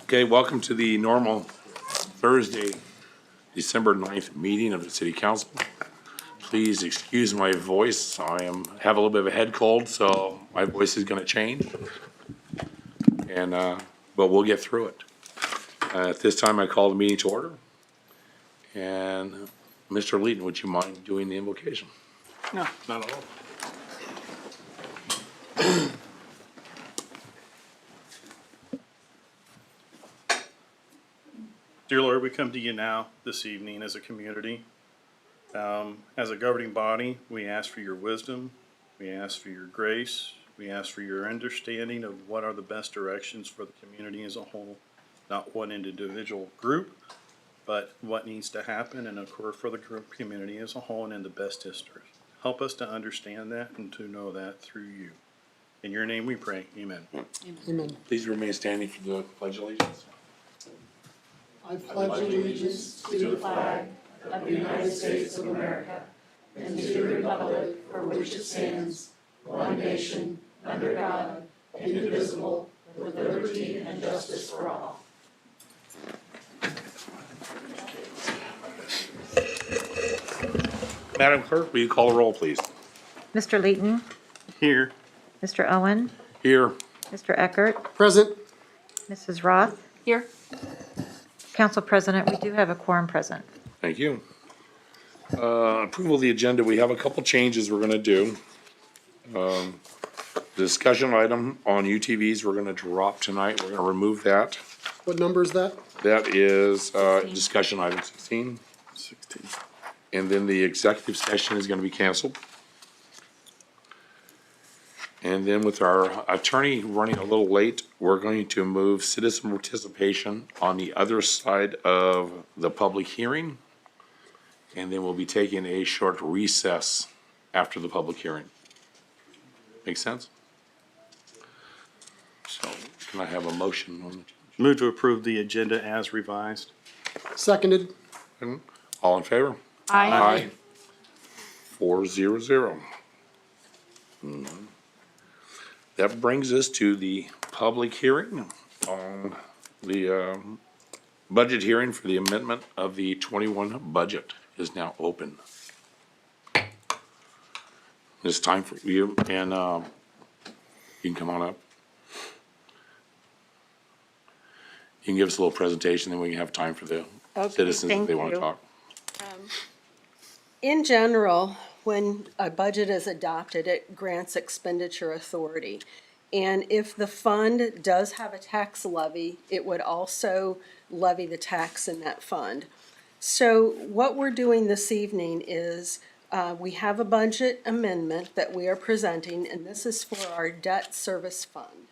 Okay, welcome to the normal Thursday, December 9th meeting of the City Council. Please excuse my voice. I have a little bit of a head cold, so my voice is going to change. And, but we'll get through it. At this time, I call the meeting to order. And Mr. Leeton, would you mind doing the invocation? No, not at all. Dear Lord, we come to you now this evening as a community. As a governing body, we ask for your wisdom. We ask for your grace. We ask for your understanding of what are the best directions for the community as a whole, not one individual group, but what needs to happen and occur for the community as a whole and in the best interest. Help us to understand that and to know that through you. In your name we pray. Amen. Amen. Please remain standing for the Pledge of Allegiance. I pledge allegiance to the flag of the United States of America and to the republic for which it stands, one nation, under God, indivisible, with liberty and justice for all. Madam Clerk, will you call the roll, please? Mr. Leeton, Here. Mr. Owen, Here. Mr. Eckert, Present. Mrs. Roth. Here. Council President, we do have a quorum present. Thank you. Approval of the agenda, we have a couple changes we're gonna do. Discussion item on UTVs, we're gonna drop tonight, we're gonna remove that. What number is that? That is, discussion item 16. 16. And then the executive session is gonna be canceled. And then with our attorney running a little late, we're going to move citizen participation on the other side of the public hearing. And then we'll be taking a short recess after the public hearing. Make sense? So can I have a motion on the, Move to approve the agenda as revised. Seconded. all in favor? Aye. 4-0-0. That brings us to the public hearing on the budget hearing for the amendment of the 21 budget is now open. It's time for you, and you can come on up. You can give us a little presentation, then we can have time for the citizens if thank they want to you. talk. In general, when a budget is adopted, it grants expenditure authority. And if the fund does have a tax levy, it would also levy the tax in that fund. So what we're doing this evening is we have a budget amendment that we are presenting, and this is for our debt service fund.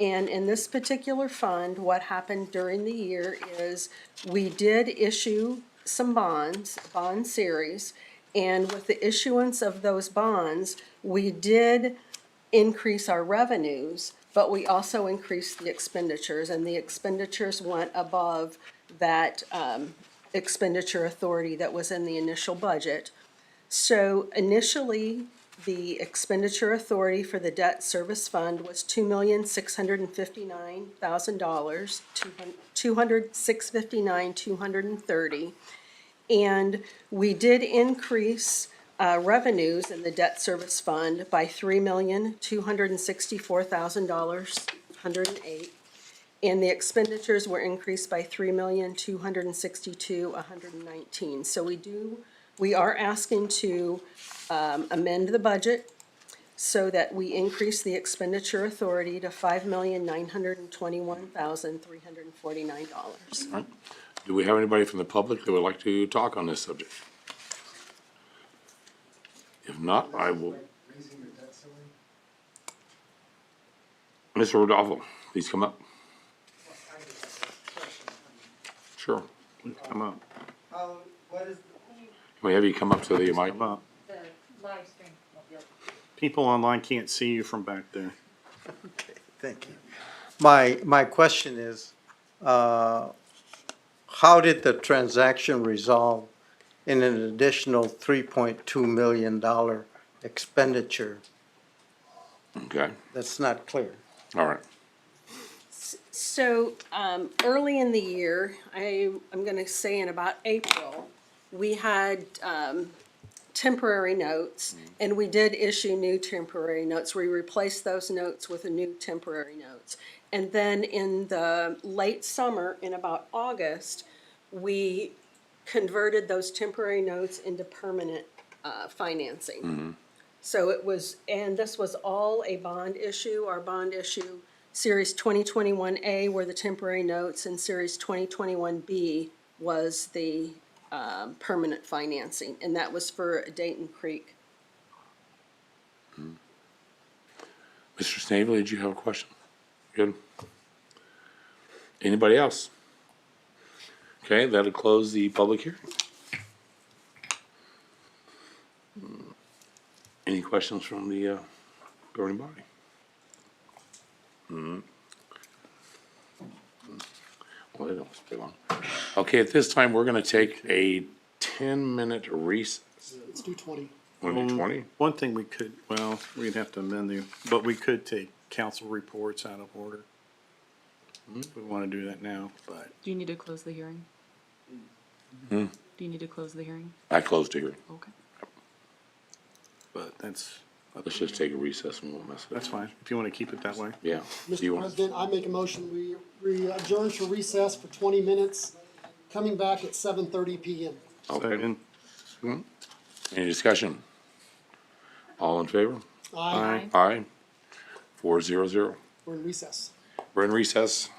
And in this particular fund, what happened during the year is we did issue some bonds, bond series, and with the issuance of those bonds, we did increase our revenues, but we also increased the expenditures, and the expenditures went above that expenditure authority that was in the initial budget. So initially, the expenditure authority for the debt service fund was $2,659,000, $259,230. And we did increase revenues in the debt service fund by $3,264,000, 108. And the expenditures were increased by $3,262,119. So we are asking to amend the budget so that we increase the expenditure authority to $5,921,349. Do we have anybody from the public that would like to talk on this subject? If not, I will. Mr. Rodolfo, please come up. Sure. Come up. Can we have you come up to the mic? Come up. The live stream won't be able People online can't see you from back there. Okay, thank you. My question is, how did the transaction resolve in an additional $3.2 million expenditure? Okay, That's not clear. all right. So, early in the year, I'm gonna say in about April, we had, temporary notes, and we did issue new temporary notes. We replaced those notes with a new temporary notes. And then in the late summer, in about August, we converted those temporary notes into permanent, financing. So it was, and this was all a bond issue. Our bond issue, Series 2021A were the temporary notes, and Series 2021B was the permanent financing, and that was for Dayton Creek. Mr. Snavely, did you have a question? Good. Anybody else? Okay, that'll close the public hearing. Any questions from the governing body? Well, they don't stay long. Okay, at this time, we're gonna take a 10-minute recess. Let's do 20. Wanna do 20? One thing we could, well, we'd have to amend but we could take council reports out of order. We want to do that now, but Do you need to close the hearing? Hmm? Do you need to close the hearing? I closed the hearing. Okay. that's, Let's just take a recess and we'll mess it up. that's fine, if you want to keep it that way. Yeah. Do you Mr. want- President, I make a motion, we adjourn for recess for 20 minutes, coming back at 7:30 PM. Okay. Second. Any discussion? All in favor? Aye. Aye. 400. We're in recess. We're in recess.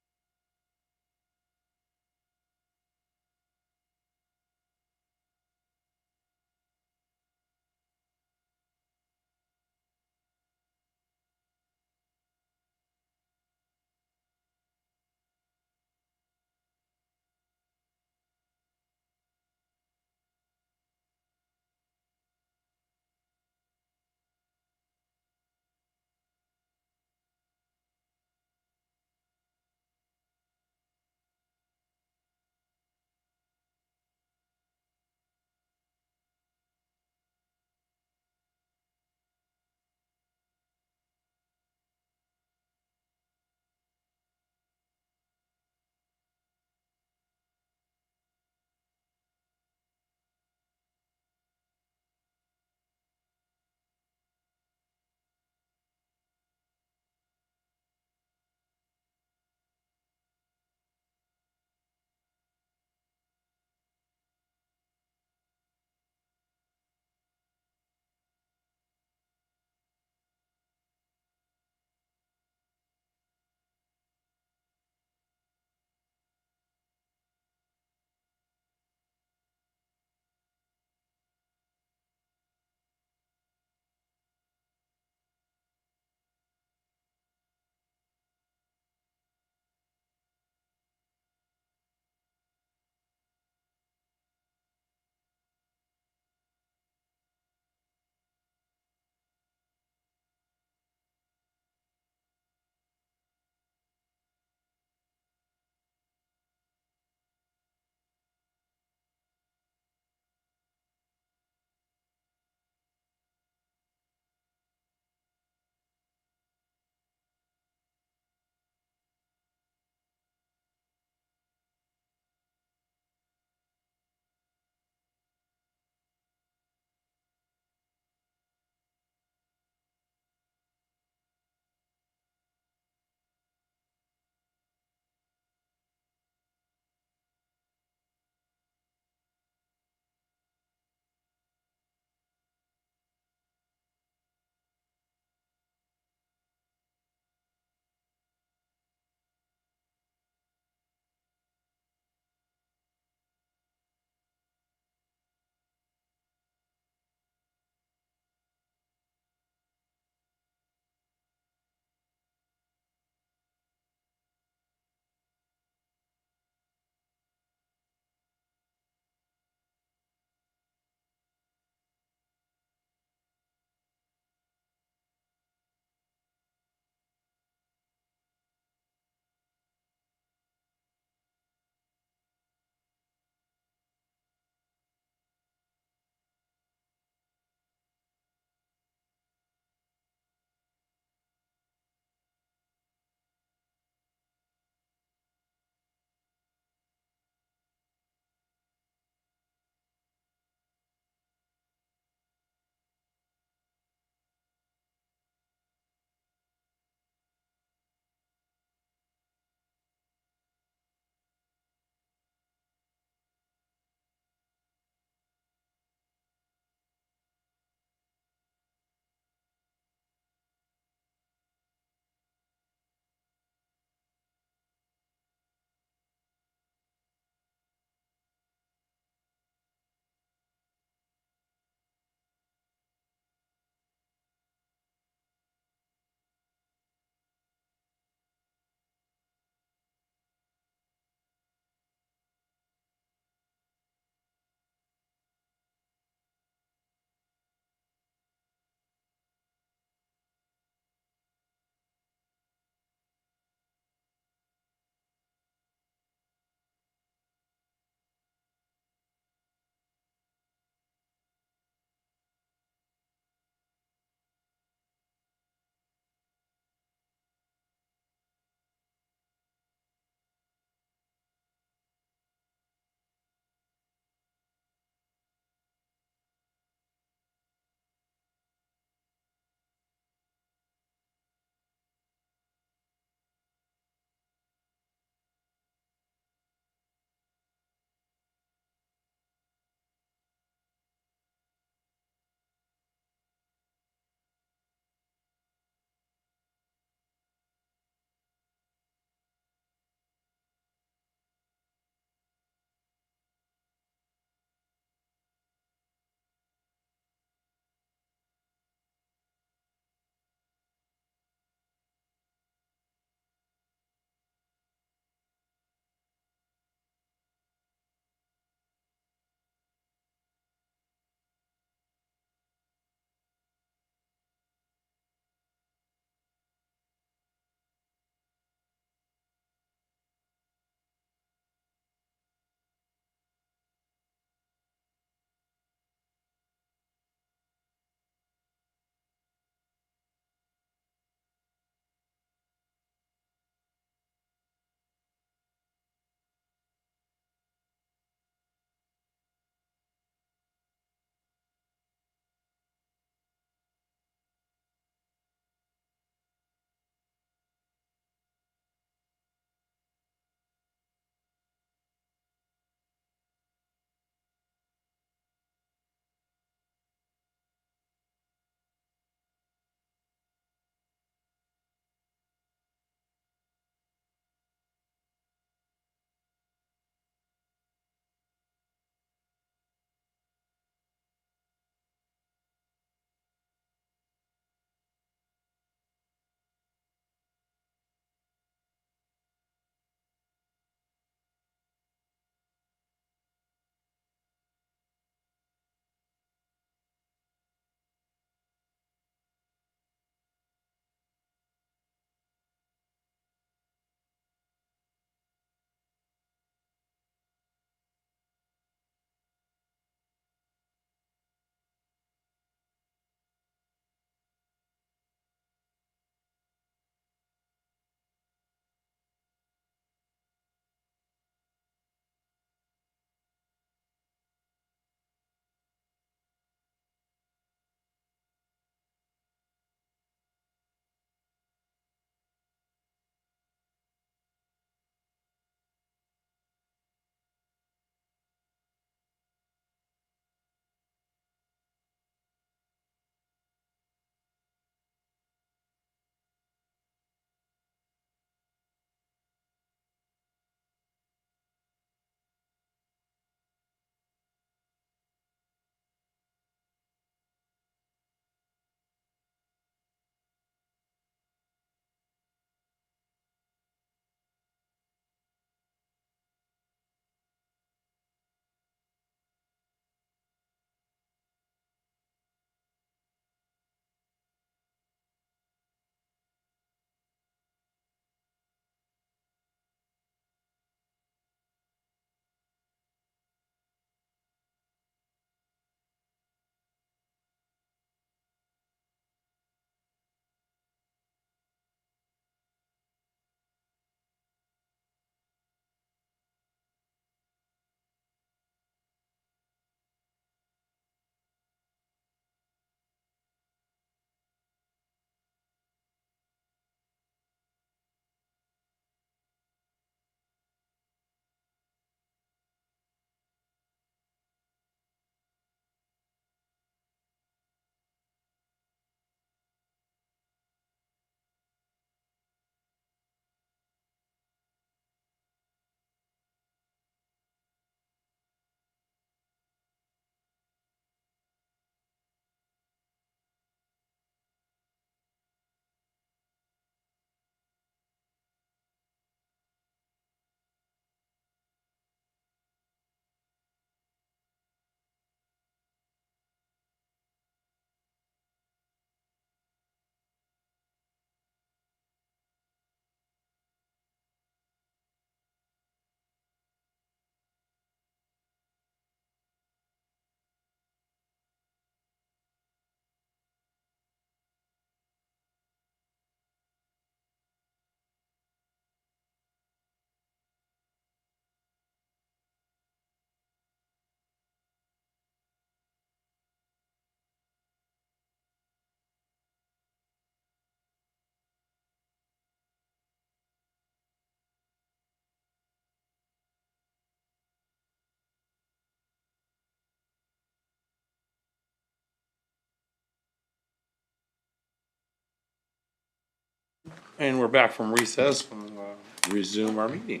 And we're back from recess. We'll resume our meeting.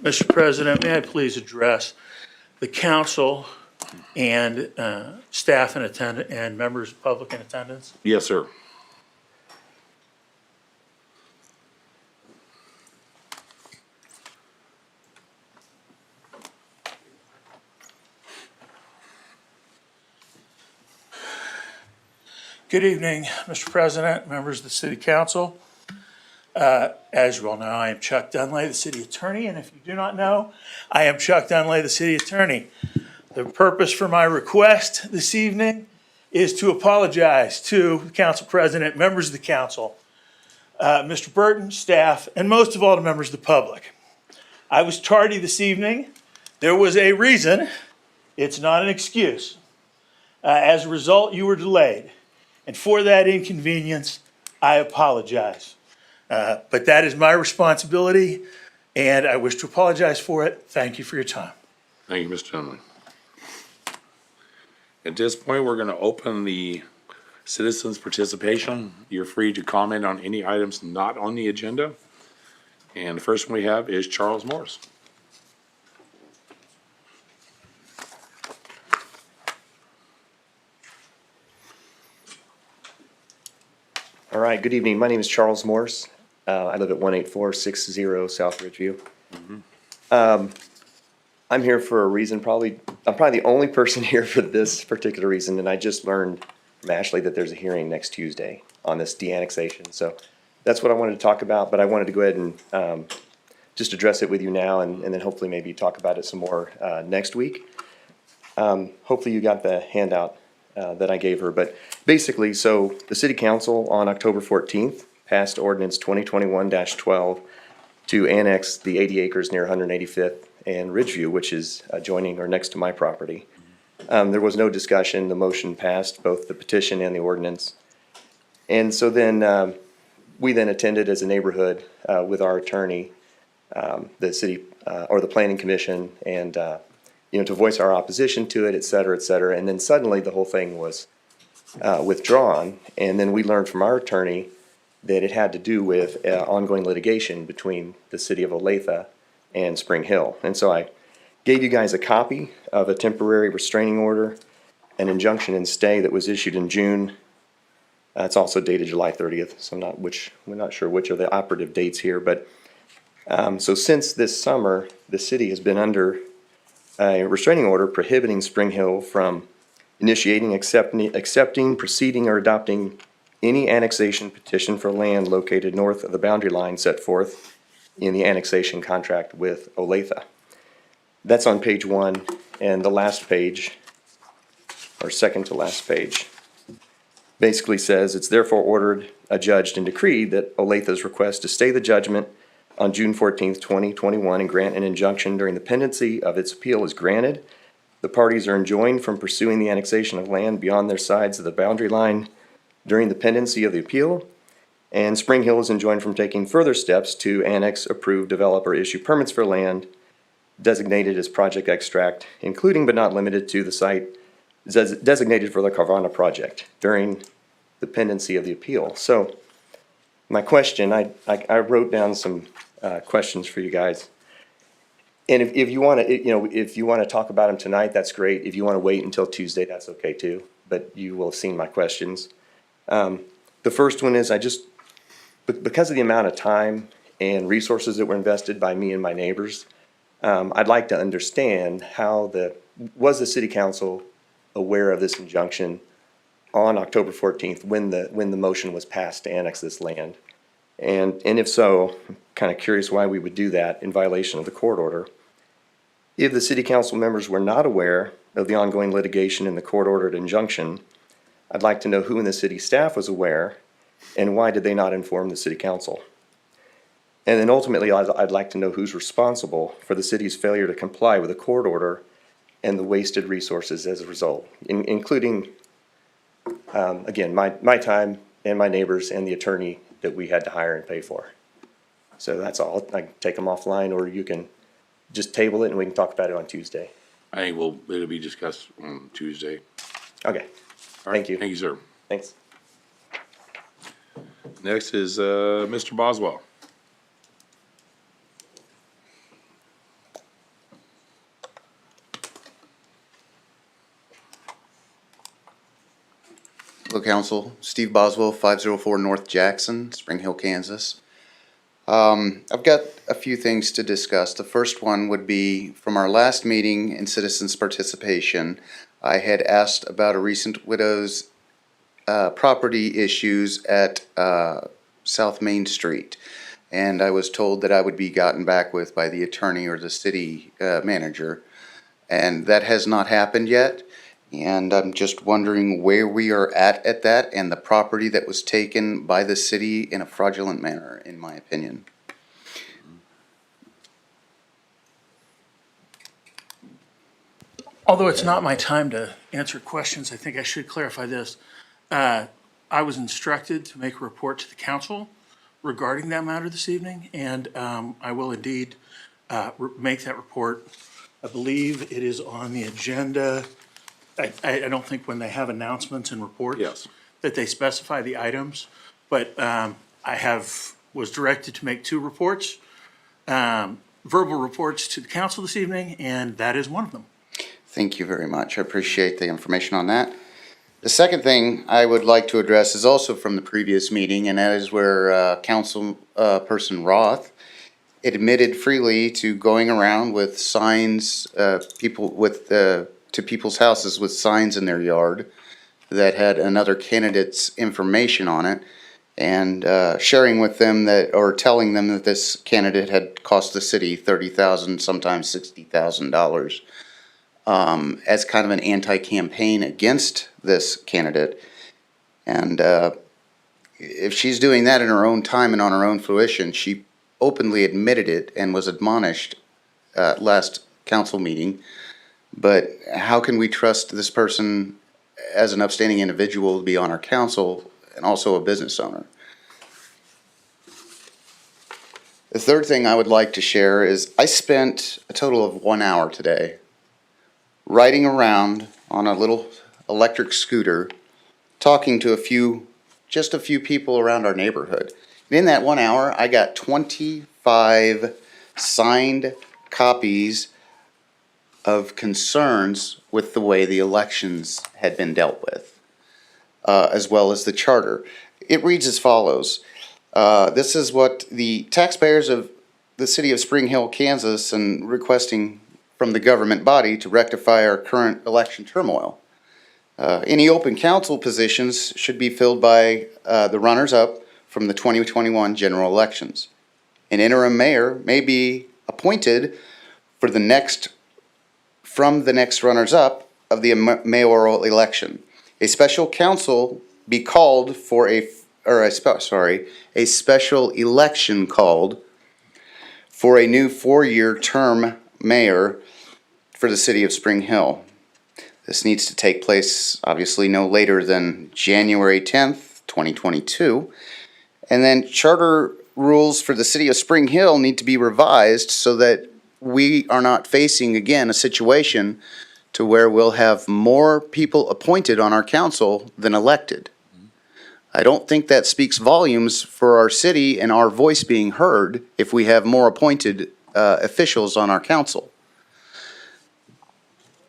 Mr. President, may I please address the council and staff in attendance and members of public in attendance? Yes, sir. Good evening, Mr. President, members of the city council. As you all know, I am Chuck Dunlay, the city attorney, and if you do not know, I am Chuck Dunlay, the city attorney. The purpose for my request this evening is to apologize to the council president, members of the council, Mr. Burton, staff, and most of all, the members of the public. I was tardy this evening. There was a reason. It's not an excuse. As a result, you were delayed. And for that inconvenience, I apologize. But that is my responsibility, and I wish to apologize for it. Thank you for your time. Thank you, Mr. Dunley. At this point, we're going to open the citizens' participation. You're free to comment on any items not on the agenda. And the first one we have is Charles Morris. All right, good evening. My name is Charles Morse. I live at 18460 South Ridgeview. I'm here for a reason, I'm probably the only person here for this particular reason, and I just learned from Ashley that there's a hearing next Tuesday on this de-annexation. So that's what I wanted to talk about, but I wanted to go ahead and just address it with you now and then hopefully maybe talk about it some more next week. Hopefully you got the handout that I gave her, but basically, so the city council on October 14th passed ordinance 2021-12 to annex the 80 acres near 185th and Ridgeview, which is adjoining or next to my property. There was no discussion. The motion passed, both the petition and the ordinance. And so then we then attended as a neighborhood with our attorney, the city or the planning commission, and to voice our opposition to it, et cetera, et cetera. And then suddenly the whole thing was withdrawn. And then we learned from our attorney that it had to do with ongoing litigation between the city of Olathe and Spring Hill. And so I gave you guys a copy of a temporary restraining order, an injunction and stay that was issued in June. It's also dated July 30th, so we're not sure which are the operative dates here. But so since this summer, the city has been under a restraining order prohibiting Spring Hill from initiating, accepting, proceeding, or adopting any annexation petition for land located north of the boundary line set forth in the annexation contract with Olathe. That's on page 1, and the last page, or second to last page, basically says, it's therefore ordered, adjudged, and decreed that Olathe's request to stay the judgment on June 14th, 2021, and grant an injunction during the pendency of its appeal is granted. The parties are enjoined from pursuing the annexation of land beyond their sides of the boundary line during the pendency of the appeal, and Spring Hill is enjoined from taking further steps to annex, approve, develop, or issue permits for land designated as project extract, including but not limited to the site designated for the Carvana project during the pendency of the appeal. So my question, I wrote down some questions for you guys. And if you want to, if you want to talk about them tonight, that's great. If you want to wait until Tuesday, that's okay too. But you will have seen my questions. The first one is because of the amount of time and resources that were invested by me and my neighbors, I'd like to understand was the city council aware of this injunction on October 14th when the motion was passed to annex this land? And if so, I'm kind of curious why we would do that in violation of the court order. If the city council members were not aware of the ongoing litigation in the court-ordered injunction, I'd like to know who in the city staff was aware and why did they not inform the city council? And then ultimately, I'd like to know who's responsible for the city's failure to comply with the court order and the wasted resources as a result, including, again, my time and my neighbors and the attorney that we had to hire and pay for. So that's all. I can take them offline, or you can just table it and we can talk about it on Tuesday. I think it'll be discussed on Tuesday. Okay. All right, Thank you. Thank you, sir. Thanks. Next is Mr. Boswell. Hello, Council. Steve Boswell, 504 North Jackson, Spring Hill, Kansas. I've got a few things to discuss. The first one would be from our last meeting in citizens' participation. I had asked about a recent widow's property issues at South Main Street. And I was told that I would be gotten back with by the attorney or the city manager. And that has not happened yet. And I'm just wondering where we are at that and the property that was taken by the city in a fraudulent manner, in my opinion. Although it's not my time to answer questions, I think I should clarify this. I was instructed to make a report to the council regarding that matter this evening, and I will indeed make that report. I believe it is on the agenda. I don't think when they have announcements and reports. Yes. That they specify the items, but was directed to make two reports, verbal reports to the council this evening, and that is one of them. Thank you very much. I appreciate the information on that. The second thing I would like to address is also from the previous meeting, and that is where Council Person Roth admitted freely to going around with signs, to people's houses with signs in their yard that had another candidate's information on it, and sharing with them that, or telling them that this candidate had cost the city $30,000, sometimes $60,000, as kind of an anti-campaign against this candidate. And if she's doing that in her own time and on her own fruition, she openly admitted it and was admonished last council meeting. But how can we trust this person as an upstanding individual to be on our council and also a business owner? The third thing I would like to share is I spent a total of 1 hour today riding around on a little electric scooter, talking to just a few people around our neighborhood. And in that 1 hour, I got 25 signed copies of concerns with the way the elections had been dealt with, as well as the charter. It reads as follows. This is what the taxpayers of the city of Spring Hill, Kansas, and requesting from the government body to rectify our current election turmoil. Any open council positions should be filled by the runners-up from the 2021 general elections. An interim mayor may be appointed from the next runners-up of the mayoral election. A special council be called for a special election called for a new 4-year term mayor for the city of Spring Hill. This needs to take place, obviously, no later than January 10th, 2022. And then charter rules for the city of Spring Hill need to be revised so that we are not facing, again, a situation to where we'll have more people appointed on our council than elected. I don't think that speaks volumes for our city and our voice being heard if we have more appointed officials on our council.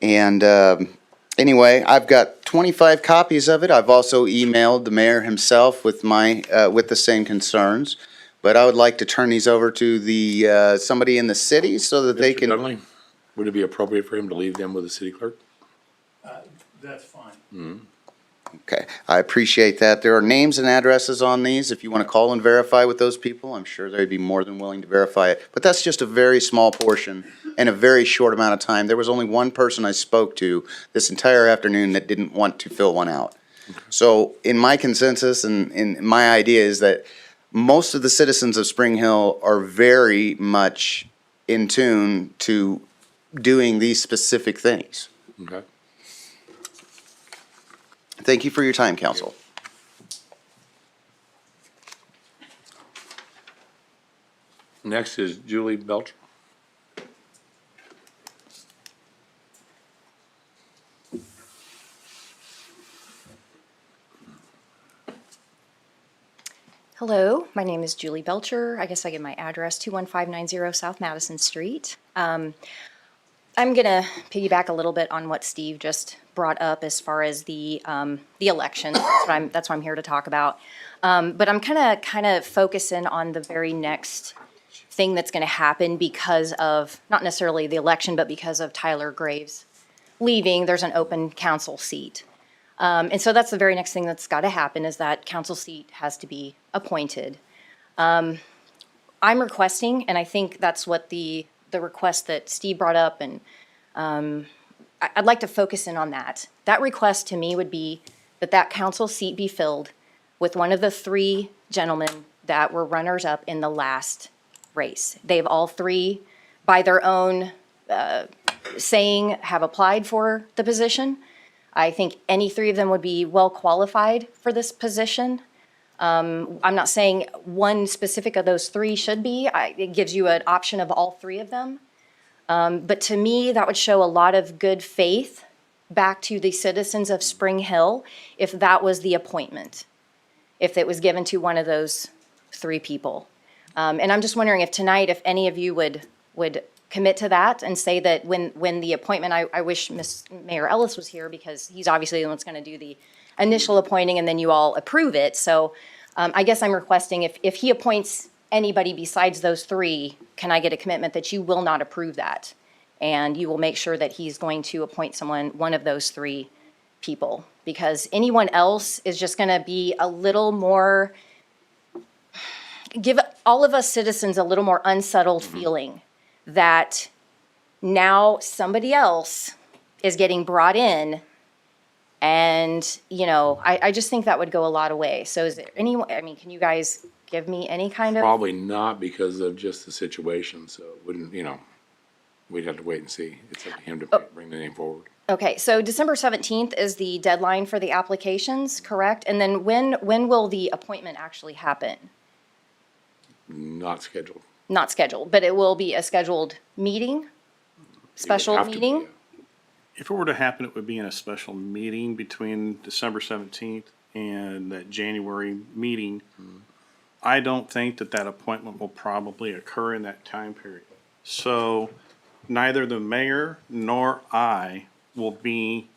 And anyway, I've got 25 copies of it. I've also emailed the mayor himself with with the same concerns. But I would like to turn these over to somebody in the city so that they Mr. can. Dudley, would it be appropriate for him to leave them with the city clerk? That's fine. Okay, I appreciate that. There are names and addresses on these. If you want to call and verify with those people, I'm sure they'd be more than willing to verify it. But that's just a very small portion and a very short amount of time. There was only one person I spoke to this entire afternoon that didn't want to fill one out. So in my consensus and in my idea is that most of the citizens of Spring Hill are very much in tune to doing these specific things. Okay. Thank you for your time, council. Next is Julie Belcher. Hello, my name is Julie Belcher. I guess I give my address, 21590 South Madison Street. I'm going to piggyback a little bit on what Steve just brought up as far as the election. That's what I'm here to talk about. But I'm kind of focusing on the very next thing that's going to happen because of, not necessarily the election, but because of Tyler Graves leaving. There's an open council seat. And so that's the very next thing that's got to happen, is that council seat has to be appointed. I'm requesting, and I think that's what the request that Steve brought up, and I'd like to focus in on that. That request to me would be that council seat be filled with one of the three gentlemen that were runners-up in the last race. They've all three, by their own saying, have applied for the position. I think any three of them would be well qualified for this position. I'm not saying one specific of those three should be. It gives you an option of all three of them. But to me, that would show a lot of good faith back to the citizens of Spring Hill if that was the appointment, if it was given to one of those three people. And I'm just wondering if tonight, if any of you would commit to that and say that when the appointment, I wish Mayor Ellis was here, because he's obviously the one that's going to do the initial appointing and then you all approve it. So I guess I'm requesting if he appoints anybody besides those three, can I get a commitment that you will not approve that? And you will make sure that he's going to appoint one of those three people, because anyone else is just going to be a little more, give all of us citizens a little more unsettled feeling that now somebody else is getting brought in. And, I just think that would go a lot of way. So is there can you guys give me any kind of? Probably not because of just the situation, so it wouldn't, we'd have to wait and see. It's up to him to bring the name forward. Okay, so December 17th is the deadline for the applications, correct? And then when will the appointment actually happen? Not scheduled. Not scheduled, but it will be a scheduled meeting? Special Have to be, meeting? yeah. If it were to happen, it would be in a special meeting between December 17th and that January meeting. I don't think that appointment will probably occur in that time period. So neither the mayor nor I will be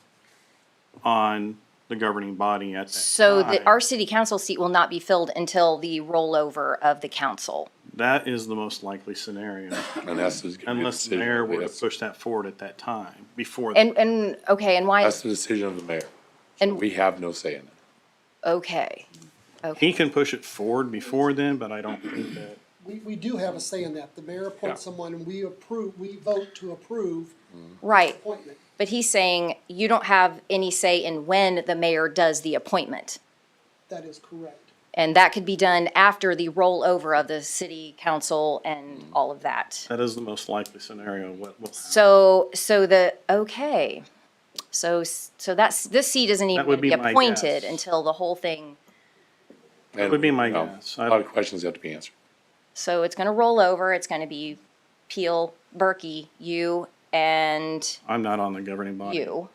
on the governing body at that So time. our city council seat will not be filled until the rollover of the council? That is the most likely scenario, And that's who's gonna be the unless the decision. mayor were to That's- push that forward at that time, before. And why, That's the decision of the mayor. And- We have no say in it. okay. He can push it forward before then, but I don't think that. We do have a say in that. The mayor appoints Yeah. someone and we vote to approve Right, appointment. but he's saying you don't have any say in when the mayor does the appointment. That is correct. And that could be done after the rollover of the city council and all of that. That is the most likely scenario, what will happen. So this seat isn't even That would gonna be be my appointed guess. until the whole thing, And, would be my guess. A lot of questions have to be answered. so it's gonna roll over, it's gonna be Peel, Berkey, you, and I'm not on the governing body. you.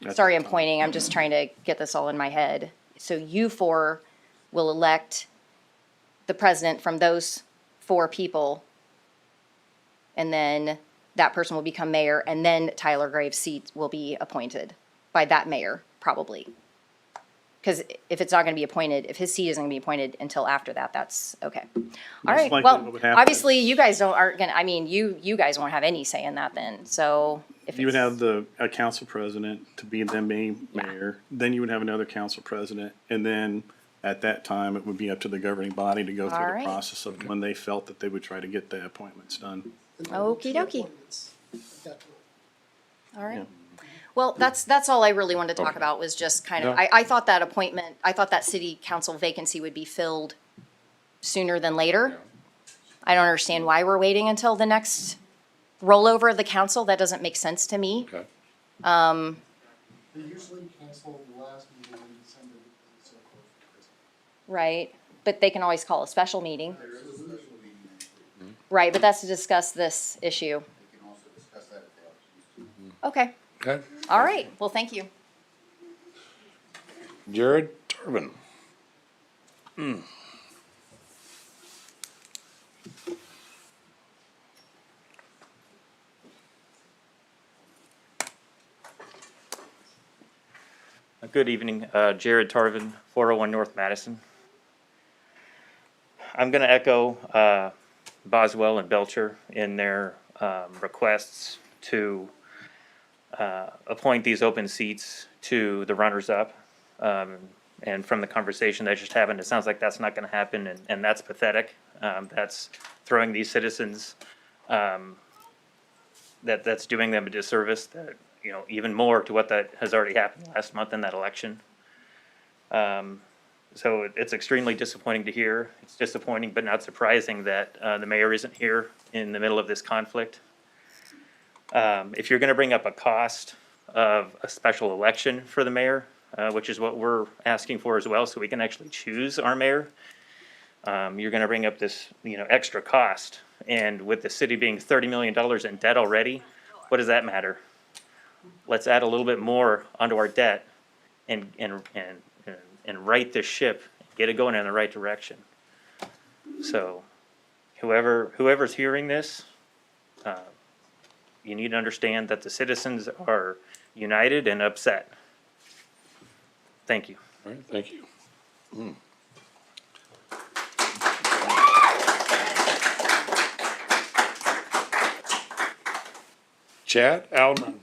at Sorry, that I'm time. pointing, I'm just trying to get this all in my head. So you four will elect the president from those four people. And then that person will become mayor, and then Tyler Graves' seat will be appointed by that mayor, probably. Because if it's not gonna be appointed, if his seat isn't gonna be appointed until after that, that's, okay. All right, likely well, what would happen obviously, is- you guys aren't gonna, you guys won't have any say in that then, so. If You would it's- have a council president to be then being mayor, then you would have another council president, and then at that time, it would be up to the governing body to go through the Alright. process of when they felt that they would try to get the appointments done. And there will be Okey two dokey. appointments at that time. All right. Well, that's all I really wanted to talk about, was just kind of, I thought that appointment, I thought that city council vacancy would be filled sooner than later. I don't understand why we're waiting until the next rollover of the council. That doesn't make sense to me. Okay. They usually cancel the last meeting in December because it's so close to Christmas. Right, but they can always call a special meeting. Right, but that's to discuss this issue. We can also discuss that if they choose to. Okay, Okay. all right, well, thank you. Jared Turbin. Good evening, Jared Tarvin, 401 North Madison. I'm going to echo Boswell and Belcher in their requests to appoint these open seats to the runners-up. And from the conversation that just happened, it sounds like that's not going to happen, and that's pathetic. That's throwing these citizens, that's doing them a disservice, that, you know, even more to what that has already happened last month in that election. So it's extremely disappointing to hear. It's disappointing but not surprising that the mayor isn't here in the middle of this conflict. If you're going to bring up a cost of a special election for the mayor, which is what we're asking for as well, so we can actually choose our mayor, you're going to bring up this, you know, extra cost. And with the city being $30 million in debt already, what does that matter? Let's add a little bit more onto our debt and right this ship, get it going in the right direction. So whoever's hearing this, you need to understand that the citizens are united and upset. Thank you. All right, thank you. Chad Alman.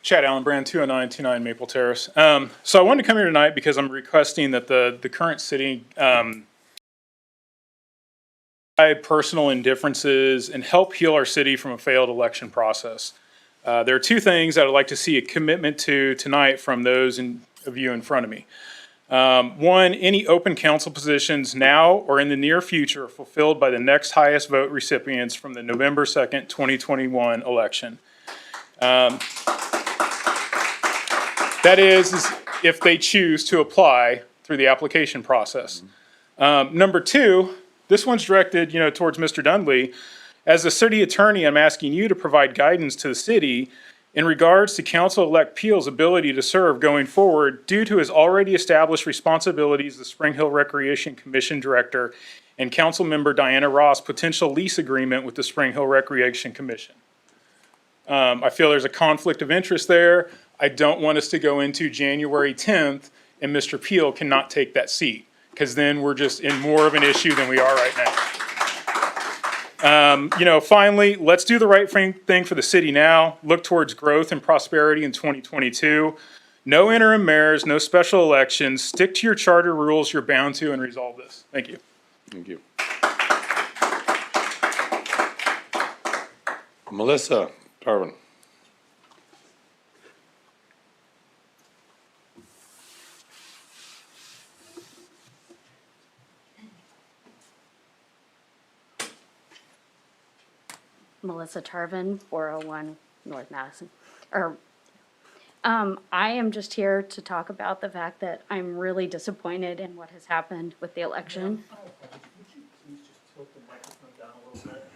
Chad Allenbrand, 20929 Maple Terrace. So I wanted to come here tonight because I'm requesting that the current city hide personal indifferences and help heal our city from a failed election process. There are two things that I'd like to see a commitment to tonight from those of you in front of me. One, any open council positions now or in the near future are fulfilled by the next highest vote recipients from the November 2nd, 2021 election. That is if they choose to apply through the application process. Number two, this one's directed, towards Mr. Dudley. As the city attorney, I'm asking you to provide guidance to the city in regards to Council-elect Peel's ability to serve going forward due to his already established responsibilities as Spring Hill Recreation Commission Director and Councilmember Diana Ross' potential lease agreement with the Spring Hill Recreation Commission. I feel there's a conflict of interest there. I don't want us to go into January 10th and Mr. Peel cannot take that seat, because then we're just in more of an issue than we are right now. Finally, let's do the right thing for the city now. Look towards growth and prosperity in 2022. No interim mayors, no special elections. Stick to your charter rules you're bound to and resolve this. Thank you. Thank you. Melissa Tarvin. Melissa Tarvin, 401 North Madison. I am just here to talk about the fact that I'm really disappointed in what has happened with the election. Please just tilt the microphone down a little bit.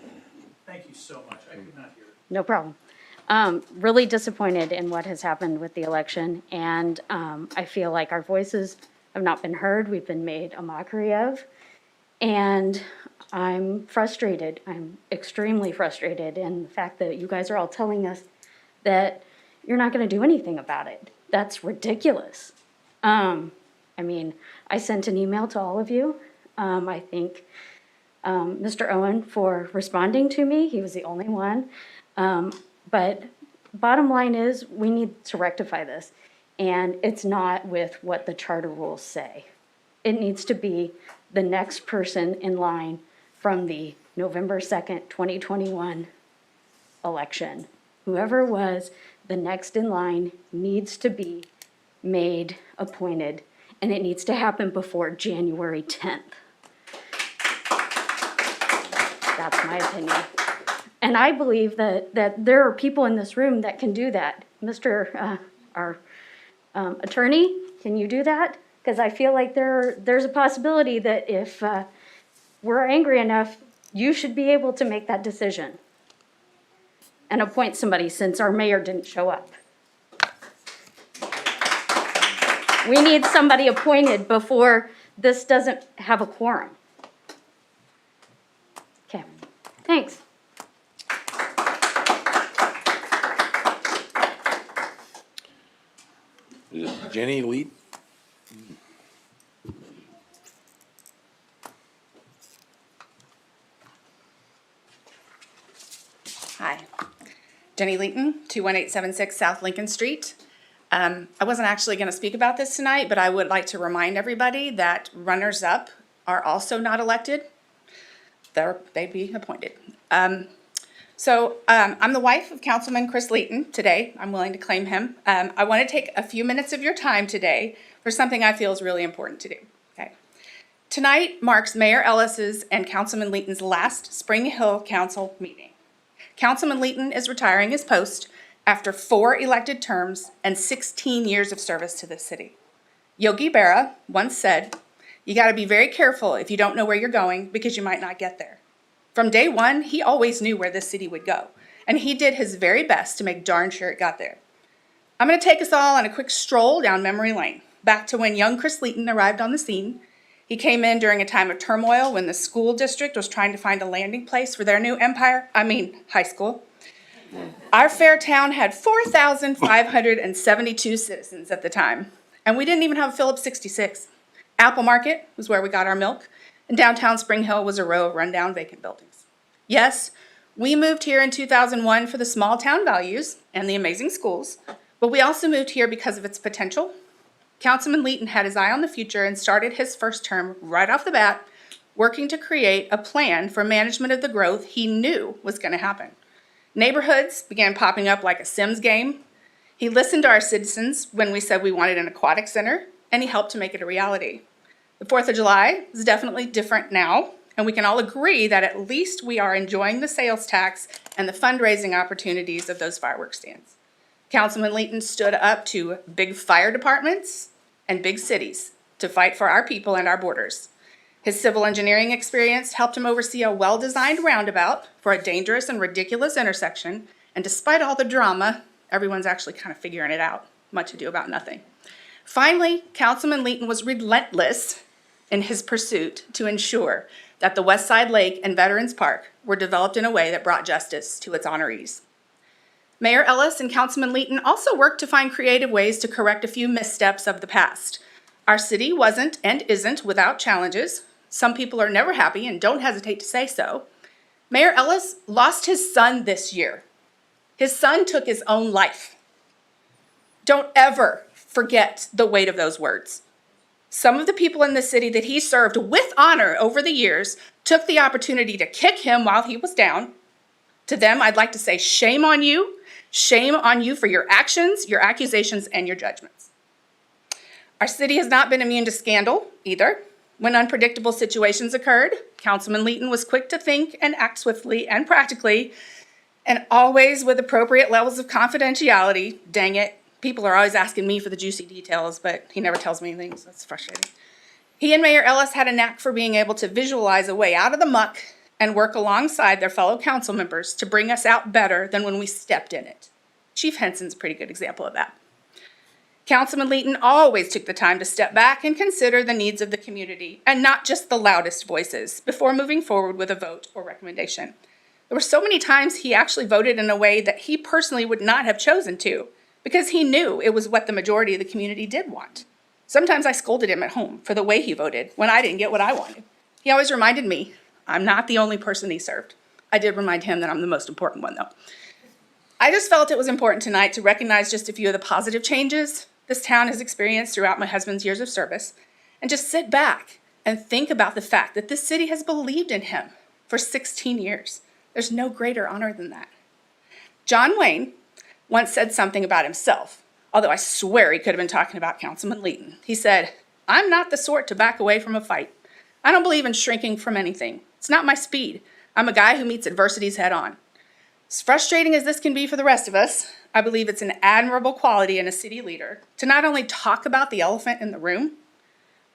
Thank you so much. I could not hear it. No problem. Really disappointed in what has happened with the election, and I feel like our voices have not been heard. We've been made a mockery of, and I'm frustrated. I'm extremely frustrated in the fact that you guys are all telling us that you're not going to do anything about it. That's ridiculous. I sent an email to all of you. I thank Mr. Owen for responding to me. He was the only one. But bottom line is, we need to rectify this. And it's not with what the charter rules say. It needs to be the next person in line from the November 2nd, 2021 election. Whoever was the next in line needs to be made appointed, and it needs to happen before January 10th. That's my opinion. And I believe that there are people in this room that can do that. Mr. Our attorney, can you do that? Because I feel like there's a possibility that if we're angry enough, you should be able to make that decision. and appoint somebody since our mayor didn't show up. We need somebody appointed before this doesn't have a quorum. Okay, thanks. Is it Jenny Leet? Hi, Jenny Leeton, 21876 South Lincoln Street. I wasn't actually going to speak about this tonight, but I would like to remind everybody that runners-up are also not elected. They'd be appointed. I'm the wife of Councilman Chris Leeton today. I'm willing to claim him. I want to take a few minutes of your time today for something I feel is really important to do. Okay. Tonight marks Mayor Ellis's and Councilman Leeton's last Spring Hill Council meeting. Councilman Leeton is retiring his post after 4 elected terms and 16 years of service to this city. Yogi Berra once said, "You got to be very careful if you don't know where you're going because you might not get there." From day one, he always knew where this city would go, and he did his very best to make darn sure it got there. I'm going to take us all on a quick stroll down memory lane, back to when young Chris Leeton arrived on the scene. He came in during a time of turmoil when the school district was trying to find a landing place for their new high school. Our fair town had 4,572 citizens at the time, and we didn't even have a Phillips 66. Apple Market was where we got our milk, and downtown Spring Hill was a row of rundown vacant buildings. Yes, we moved here in 2001 for the small town values and the amazing schools, but we also moved here because of its potential. Councilman Leeton had his eye on the future and started his first term right off the bat, working to create a plan for management of the growth he knew was going to happen. Neighborhoods began popping up like a Sims game. He listened to our citizens when we said we wanted an aquatic center, and he helped to make it a reality. The 4th of July is definitely different now, and we can all agree that at least we are enjoying the sales tax and the fundraising opportunities of those fireworks stands. Councilman Leeton stood up to big fire departments and big cities to fight for our people and our borders. His civil engineering experience helped him oversee a well-designed roundabout for a dangerous and ridiculous intersection, and despite all the drama, everyone's actually kind of figuring it out. Much ado about nothing. Finally, Councilman Leeton was relentless in his pursuit to ensure that the West Side Lake and Veterans Park were developed in a way that brought justice to its honorees. Mayor Ellis and Councilman Leeton also worked to find creative ways to correct a few missteps of the past. Our city wasn't and isn't without challenges. Some people are never happy and don't hesitate to say so. Mayor Ellis lost his son this year. His son took his own life. Don't ever forget the weight of those words. Some of the people in the city that he served with honor over the years took the opportunity to kick him while he was down. To them, I'd like to say, shame on you. Shame on you for your actions, your accusations, and your judgments. Our city has not been immune to scandal either. When unpredictable situations occurred, Councilman Leeton was quick to think and act swiftly and practically, and always with appropriate levels of confidentiality. Dang it, people are always asking me for the juicy details, but he never tells me anything, so that's frustrating. He and Mayor Ellis had a knack for being able to visualize a way out of the muck and work alongside their fellow council members to bring us out better than when we stepped in it. Chief Henson's a pretty good example of that. Councilman Leeton always took the time to step back and consider the needs of the community, and not just the loudest voices, before moving forward with a vote or recommendation. There were so many times he actually voted in a way that he personally would not have chosen to, because he knew it was what the majority of the community did want. Sometimes I scolded him at home for the way he voted when I didn't get what I wanted. He always reminded me, I'm not the only person he served. I did remind him that I'm the most important one, though. I just felt it was important tonight to recognize just a few of the positive changes this town has experienced throughout my husband's years of service, and just sit back and think about the fact that this city has believed in him for 16 years. There's no greater honor than that. John Wayne once said something about himself, although I swear he could have been talking about Councilman Leeton. He said, "I'm not the sort to back away from a fight. I don't believe in shrinking from anything. It's not my speed. I'm a guy who meets adversities head on." As frustrating as this can be for the rest of us, I believe it's an admirable quality in a city leader to not only talk about the elephant in the room,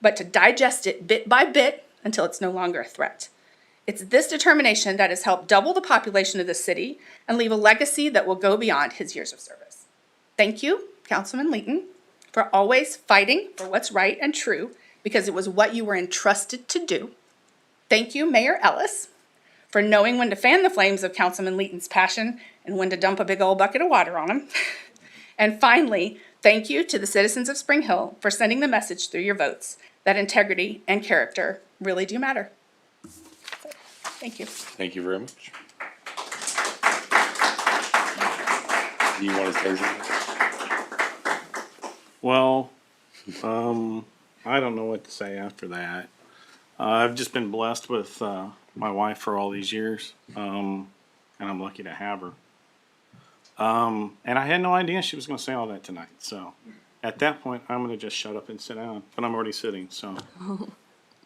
but to digest it bit by bit until it's no longer a threat. It's this determination that has helped double the population of the city and leave a legacy that will go beyond his years of service. Thank you, Councilman Leighton, for always fighting for what's right and true because it was what you were entrusted to do. Thank you, Mayor Ellis, for knowing when to fan the flames of Councilman Leighton's passion and when to dump a big old bucket of water on him. And finally, thank you to the citizens of Spring Hill for sending the message through your votes that integrity and character really do matter. Thank you. Thank you very much. Do you want to say something? Well, I don't know what to say after that. I've just been blessed with my wife for all these years, and I'm lucky to have her. And I had no idea she was going to say all that tonight. So at that point, I'm going to just shut up and sit down. But I'm already sitting, so.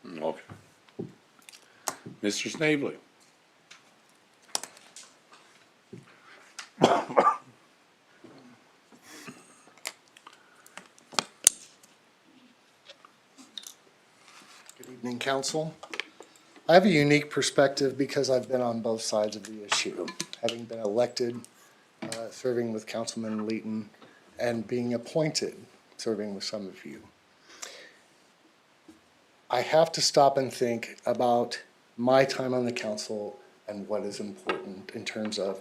Okay. Mr. Snavely. Good evening, council. I have a unique perspective because I've been on both sides of the issue, having been elected, serving with Councilman Leighton, and being appointed, serving with some of you. I have to stop and think about my time on the council and what is important in terms of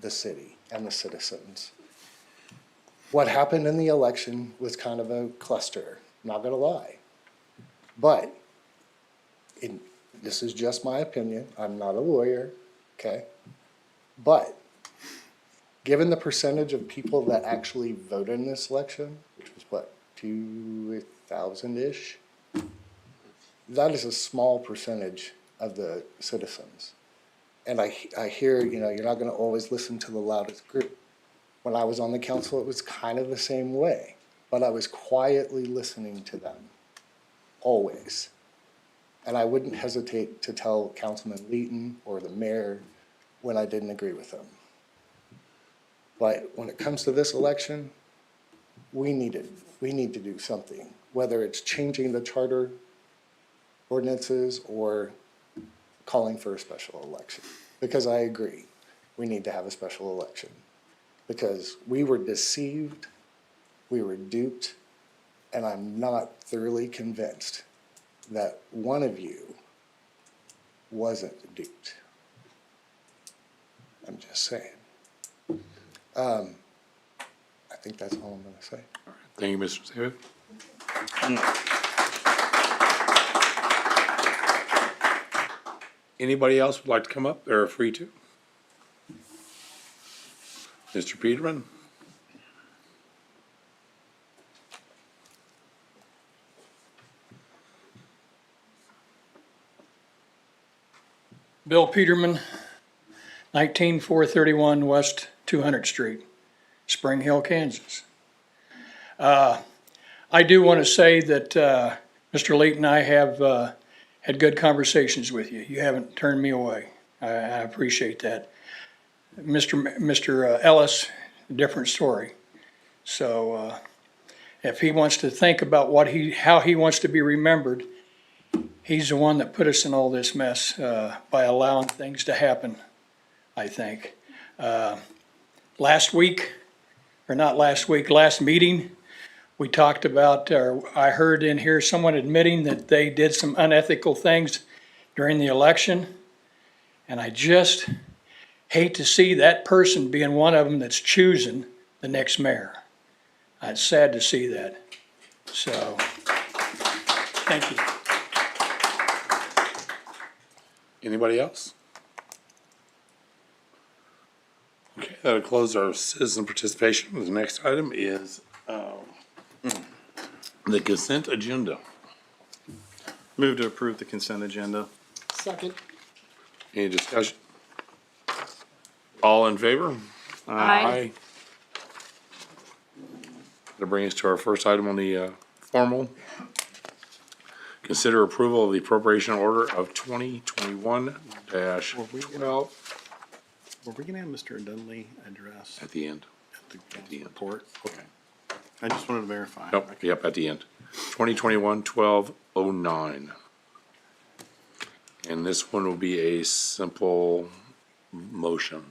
the city and the citizens. What happened in the election was kind of a cluster, not gonna lie. But this is just my opinion, I'm not a lawyer, okay? But given the percentage of people that actually voted in this election, which was what, 2,000-ish? That is a small percentage of the citizens. And I hear, you're not gonna always listen to the loudest group. When I was on the council, it was kind of the same way, but I was quietly listening to them, always. And I wouldn't hesitate to tell Councilman Leighton or the mayor when I didn't agree with them. But when it comes to this election, we need to do something, whether it's changing the charter ordinances or calling for a special election. Because I agree, we need to have a special election. Because we were deceived, we were duped, and I'm not thoroughly convinced that one of you wasn't duped. I'm just saying. I think that's all I'm gonna say. Thank you, Mr. Snavely. Anybody else would like to come up? They're free to. Mr. Peterman? Bill Peterman, 19431 West 200th Street, Spring Hill, Kansas. I do want to say that Mr. Leighton and I have had good conversations with you. You haven't turned me away. I appreciate that. Mr. Ellis, different story. So if he wants to think about how he wants to be remembered, he's the one that put us in all this mess by allowing things to happen, I think. Last meeting, we talked about, I heard in here someone admitting that they did some unethical things during the election. And I just hate to see that person being one of them that's choosing the next mayor. It's sad to see that. So, thank you. Anybody else? Okay, that'll close our citizen participation. The next item is the consent agenda. Move to approve the consent agenda. Second. Any discussion? All in favor? Aye. That'll bring us to our first item on the formal. Consider approval of the appropriation order of 2021-12 Were we gonna have Mr. Dunley address at the end. the report? Okay. I just wanted to verify. Nope, yep, at the end. 2021-1209. And this one will be a simple motion.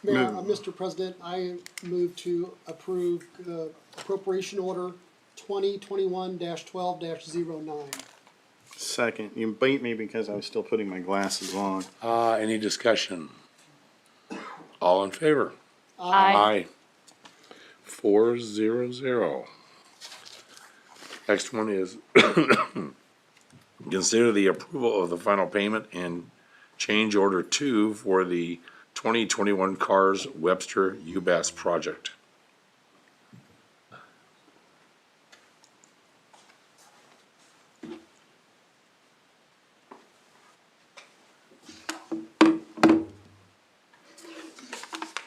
Mayor, Mr. President, I move to approve appropriation order 2021-12-09. Second, you beat me because I was still putting my glasses on. Any discussion? All in favor? Aye. 400. Next one is consider the approval of the final payment and change order 2 for the 2021 Cars Webster UBAS project.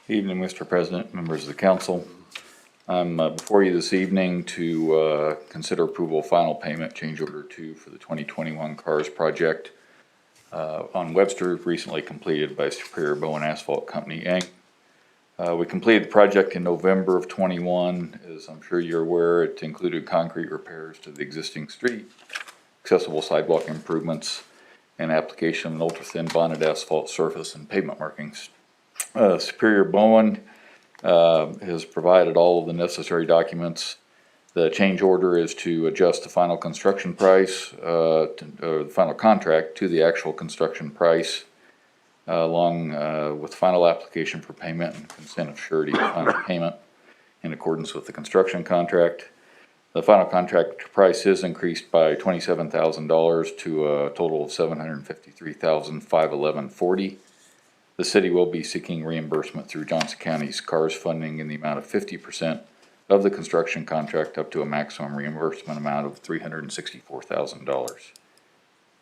Evening, Mr. President, members of the council. I'm before you this evening to consider approval of final payment change order 2 for the 2021 Cars project on Webster, recently completed by Superior Bowen Asphalt Company, Inc. We completed the project in November of 21. As I'm sure you're aware, it included concrete repairs to the existing street, accessible sidewalk improvements, and application of an ultra-thin bonded asphalt surface and pavement markings. Superior Bowen has provided all of the necessary documents. The change order is to adjust the final construction price, the final contract to the actual construction price, along with final application for payment and consent of surety of final payment in accordance with the construction contract. The final contract price is increased by $27,000 to a total of $753,511.40. The city will be seeking reimbursement through Johnson County's CARS funding in the amount of 50% of the construction contract up to a maximum reimbursement amount of $364,000.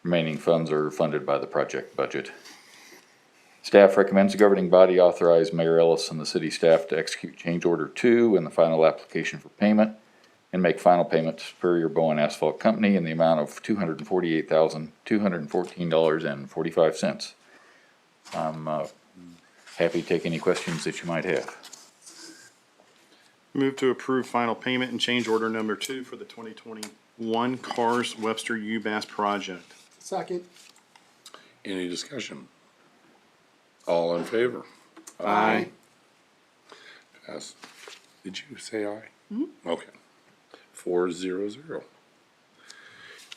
Remaining funds are funded by the project budget. Staff recommends the governing body authorize Mayor Ellis and the city staff to execute change order 2 and the final application for payment and make final payment to Superior Bowen Asphalt Company in the amount of $248,214.45. I'm happy to take any questions that you might have. Move to approve final payment and change order number 2 for the 2021 Cars Webster UBAS project. Second. Any discussion? All in favor? Aye. Pass. Did you say aye? Okay. 400.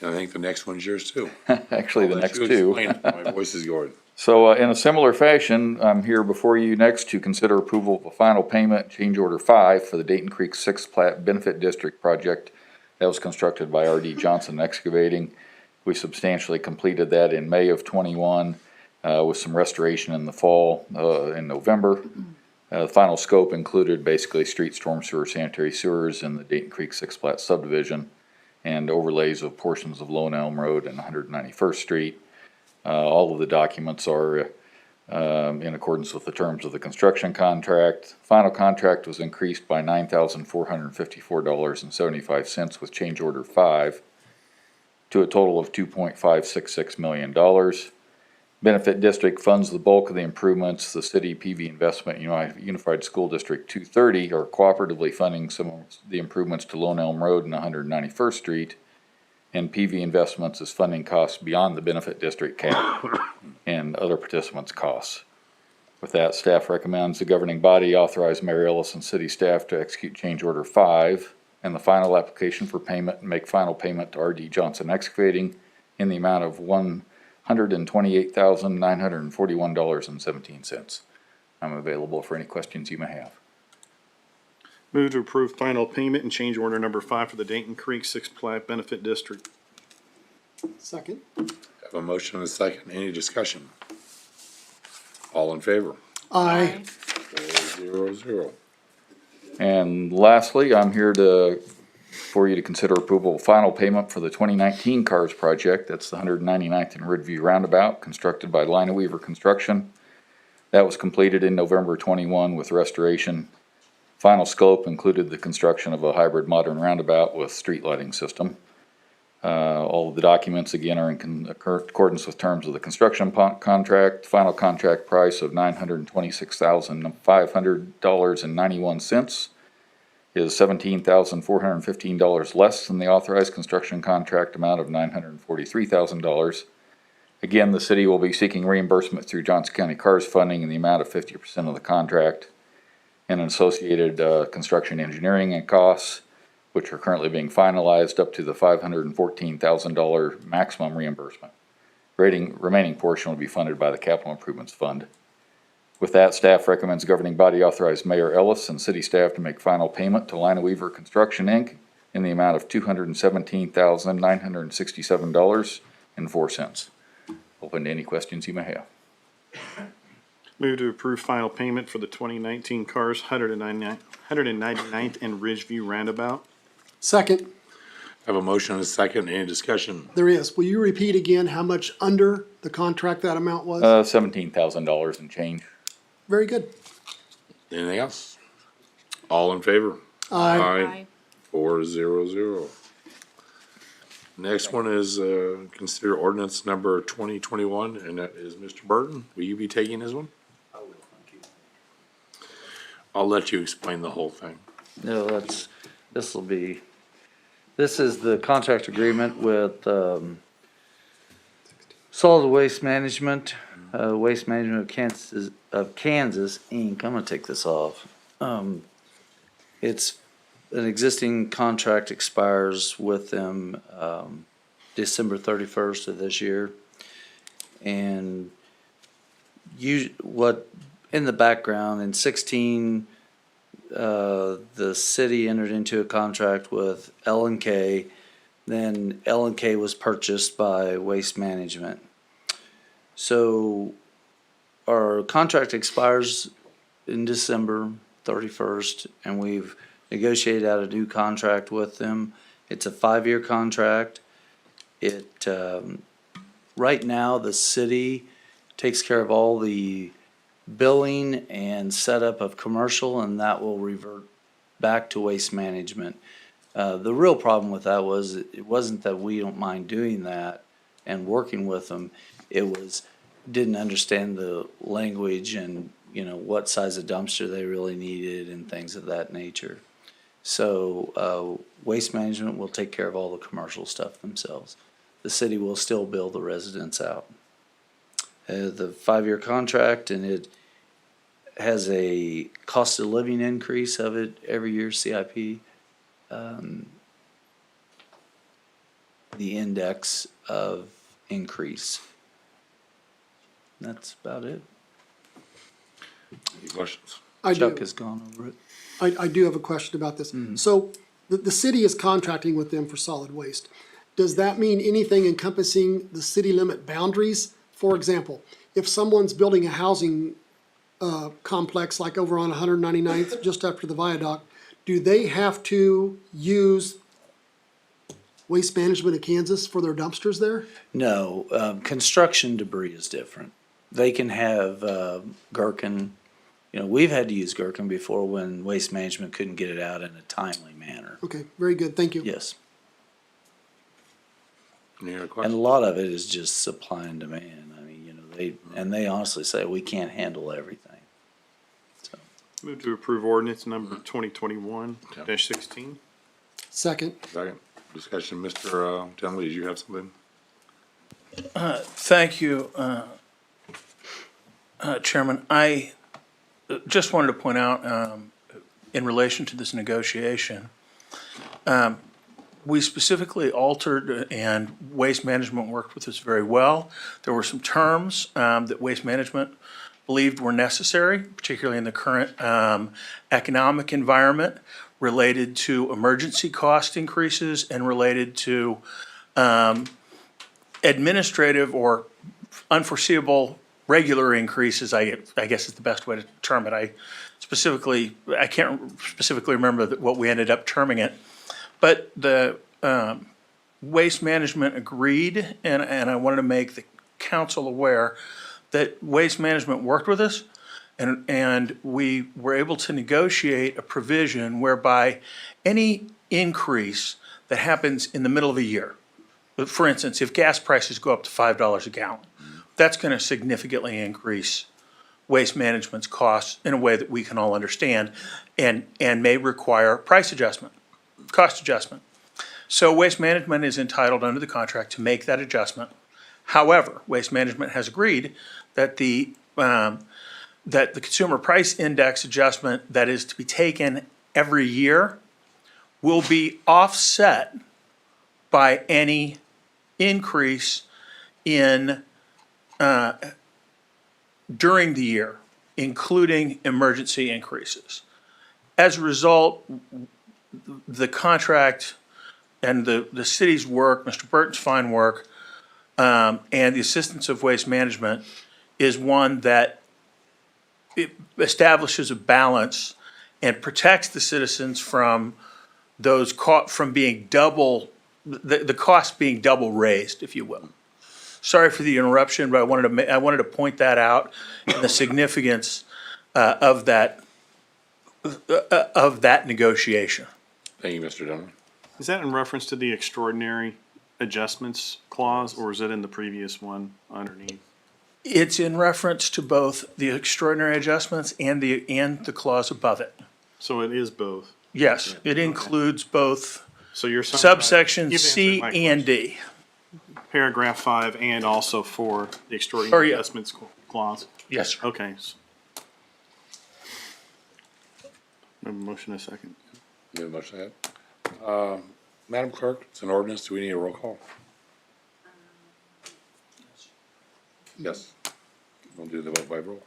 And I think the next one's yours too. Actually, the I'll let next you two. explain it. My voice is going. So in a similar fashion, I'm here before you next to consider approval of a final payment, change order 5 for the Dayton Creek 6th Plat Benefit District project that was constructed by R.D. Johnson Excavating. We substantially completed that in May of 21 with some restoration in the fall in November. The final scope included basically street, storm sewer, sanitary sewers in the Dayton Creek 6th Plat subdivision and overlays of portions of Lone Elm Road and 191st Street. All of the documents are in accordance with the terms of the construction contract. Final contract was increased by $9,454.75 with change order 5 to a total of $2.566 million. Benefit District funds the bulk of the improvements. The City PV Investment Unified School District 230 are cooperatively funding some of the improvements to Lone Elm Road and 191st Street. And PV Investments is funding costs beyond the Benefit District cap and other participants' costs. With that, staff recommends the governing body authorize Mayor Ellis and city staff to execute change order 5 and the final application for payment and make final payment to R.D. Johnson Excavating in the amount of $128,941.17. I'm available for any questions you may have. Move to approve final payment and change order number 5 for the Dayton Creek 6th Plat Benefit District. Second. Have a motion and a second. Any discussion? All in favor? Aye. 400. And lastly, I'm here for you to consider approval of final payment for the 2019 CARS project. That's the 199th and Ridgeview Roundabout, constructed by Lina Weaver Construction. That was completed in November 21 with restoration. Final scope included the construction of a hybrid modern roundabout with street lighting system. All of the documents, again, are in accordance with terms of the construction contract. Final contract price of $926,500.91 is $17,415 less than the authorized construction contract amount of $943,000. Again, the city will be seeking reimbursement through Johnson County CARS funding in the amount of 50% of the contract and associated construction engineering and costs, which are currently being finalized, up to the $514,000 maximum reimbursement. Remaining portion will be funded by the Capital Improvements Fund. With that, staff recommends the governing body authorize Mayor Ellis and city staff to make final payment to Lina Weaver Construction, Inc. in the amount of $217,967.04. Open to any questions you may have. Move to approve final payment for the 2019 CARS 199th and Ridgeview Roundabout. Second, Have a motion and a second. Any discussion? there is. Will you repeat again how much under the contract that amount was? $17,000 and change. Very good. Anything else? All in favor? Aye. 4-0-0. Next one is, consider ordinance number 2021, and that is Mr. Burton. Will you be taking this one? I will, thank you. I'll let you explain the whole thing. No, this is the contract agreement with, Solid Waste Management, Waste Management of Kansas, Inc. I'm gonna take this off. It's an existing contract, expires with them, December 31st of this year. And in the background, in 16, the city entered into a contract with L&K. Then L&K was purchased by Waste Management. So our contract expires in December 31st, and we've negotiated out a new contract with them. It's a 5-year contract. Right now, the city takes care of all the billing and setup of commercial, and that will revert back to Waste Management. The real problem with that was, it wasn't that we don't mind doing that and working with them. It was, didn't understand the language and, what size of dumpster they really needed and things of that nature. So, Waste Management will take care of all the commercial stuff themselves. The city will still bill the residents out. The 5-year contract, and it has a cost of living increase of it every year, CIP. The index of increase. That's about it. Any questions? I do. Chuck has gone over it. I do have a question about this. So the city is contracting with them for solid waste. Does that mean anything encompassing the city limit boundaries? For example, if someone's building a housing complex like over on 199th, just after the viaduct, do they have to use Waste Management of Kansas for their dumpsters there? No, construction debris is different. They can have Gherkin. We've had to use Gherkin before when Waste Management couldn't get it out in a timely manner. Okay, very good, thank you. Yes, Any other and a questions? lot of it is just supply and demand. I mean, they honestly say we can't handle everything. So, Move to approve ordinance number 2021-16. Second, Second. Discussion, Mr. Dunley, did you have something? Thank you, Chairman. I just wanted to point out, in relation to this negotiation, we specifically altered, and Waste Management worked with us very well. There were some terms that Waste Management believed were necessary, particularly in the current economic environment, related to emergency cost increases and related to administrative or unforeseeable regular increases, I guess is the best way to term it. I can't specifically remember what we ended up terming it. But the Waste Management agreed, and I wanted to make the council aware that Waste Management worked with us, and we were able to negotiate a provision whereby any increase that happens in the middle of a year, for instance, if gas prices go up to $5 a gallon, that's going to significantly increase Waste Management's costs in a way that we can all understand and may require price adjustment, cost adjustment. So Waste Management is entitled under the contract to make that adjustment. However, Waste Management has agreed that the consumer price index adjustment that is to be taken every year will be offset by any increase in, during the year, including emergency increases. As a result, the contract and the city's work, Mr. Burton's fine work, and the assistance of Waste Management is one that it establishes a balance and protects the citizens from those from being the cost being double raised, if you will. Sorry for the interruption, but I wanted to point that out and the significance of that negotiation. Thank you, Mr. Dunley. Is that in reference to the extraordinary adjustments clause, or is it in the previous one underneath? It's in reference to both the extraordinary adjustments and the clause above it. So it is both. Yes, it includes both So you're subsection you've C answered my and D. Paragraph 5 and also for the extraordinary yeah. adjustments clause. Yes, sir. Okay. A motion a second. Need a motion to that? Madam Clerk, it's an ordinance. Do we need a roll call? Yes. We'll do the vote by roll.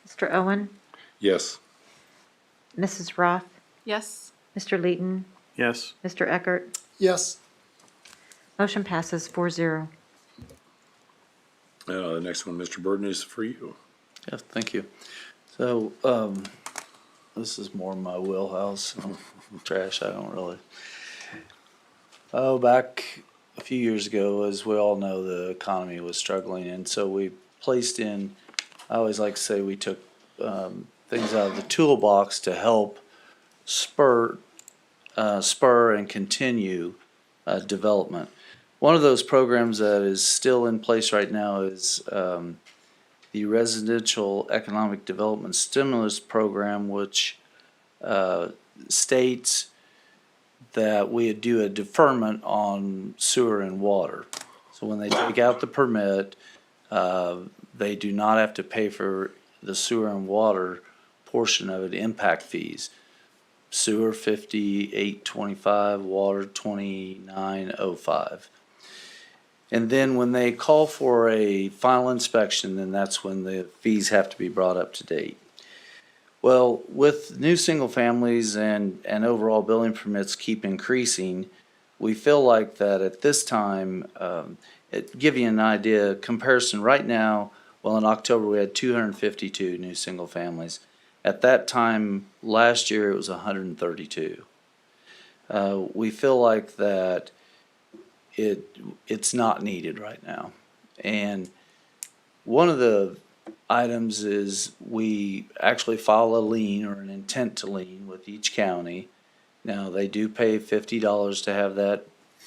Mr. Owen, Yes. Mrs. Roth, Yes. Mr. Leeton, Yes. Mr. Eckert. Yes. Motion passes 4-0. The next one, Mr. Burton, is for you. Yeah, thank you. So, this is more my wheelhouse. Trash, I don't really. Oh, back a few years ago, as we all know, the economy was struggling, and so we placed in, I always like to say we took things out of the toolbox to help spur and continue development. One of those programs that is still in place right now is the Residential Economic Development Stimulus Program, which states that we do a deferment on sewer and water. So when they take out the permit, they do not have to pay for the sewer and water portion of it, impact fees. Sewer $58.25, water $29.05. And then when they call for a final inspection, then that's when the fees have to be brought up to date. Well, with new single families and overall building permits keep increasing, we feel like that at this time, give you an idea, comparison right now, well, in October we had 252 new single families. At that time last year it was 132. We feel like that it's not needed right now. And one of the items is we actually file a lien or an intent to lien with each county. Now, they do pay $50 to have that,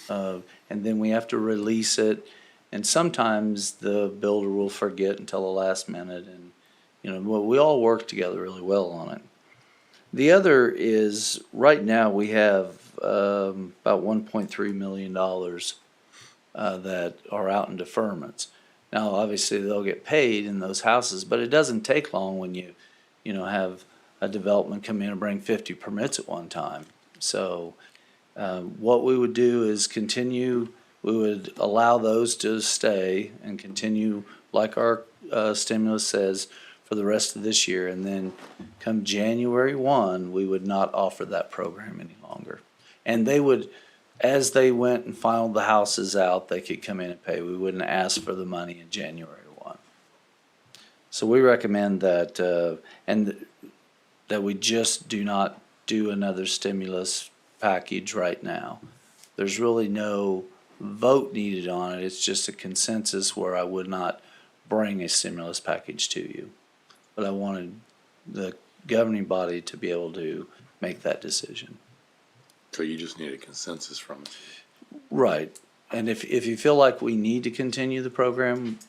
and then we have to release it. And sometimes the builder will forget until the last minute, and we all work together really well on it. The other is, right now, we have about $1.3 million that are out in deferments. Now, obviously, they'll get paid in those houses, but it doesn't take long when you have a development come in and bring 50 permits at one time. So what we would do is continue, we would allow those to stay and continue like our stimulus says for the rest of this year. And then come January 1, we would not offer that program any longer. And they would, as they went and filed the houses out, they could come in and pay. We wouldn't ask for the money in January 1. So we recommend that, that we just do not do another stimulus package right now. There's really no vote needed on it. It's just a consensus where I would not bring a stimulus package to you. But I wanted the governing body to be able to make that decision. So you just need a consensus from us. Right. And if you feel like we need to continue the program,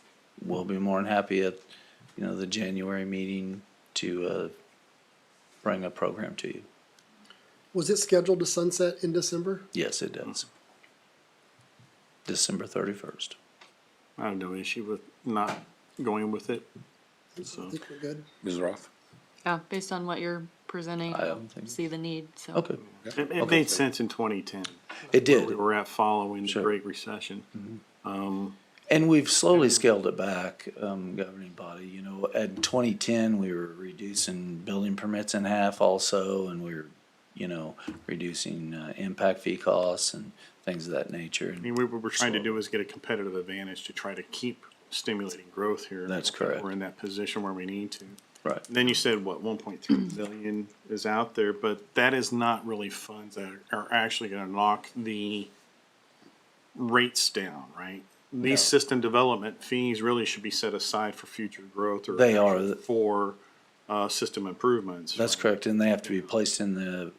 we'll be more than happy at, the January meeting to, bring a program to you. Was it scheduled to sunset in December? Yes, it does. December 31st. I have no issue with not going with it. I So, think we're good. Ms. Roth? Yeah, based on what you're presenting, I don't think. see the need, so. Okay. it made sense in 2010. It where did. we were at following the Sure. Great Recession. And we've slowly scaled it back, governing body. At 2010, we were reducing building permits in half also, and we were, reducing impact fee costs and things of that nature. I mean, what we're trying to do is get a competitive advantage to try to keep stimulating growth here. That's I think correct. We're in that position where we need to. Right. Then you said, what, 1.3 billion is out there, but that is not really funds that are actually gonna knock the rates down, right? These system development fees really should be set aside for future growth or. They are. For, system improvements. That's correct, and they have to be placed in the,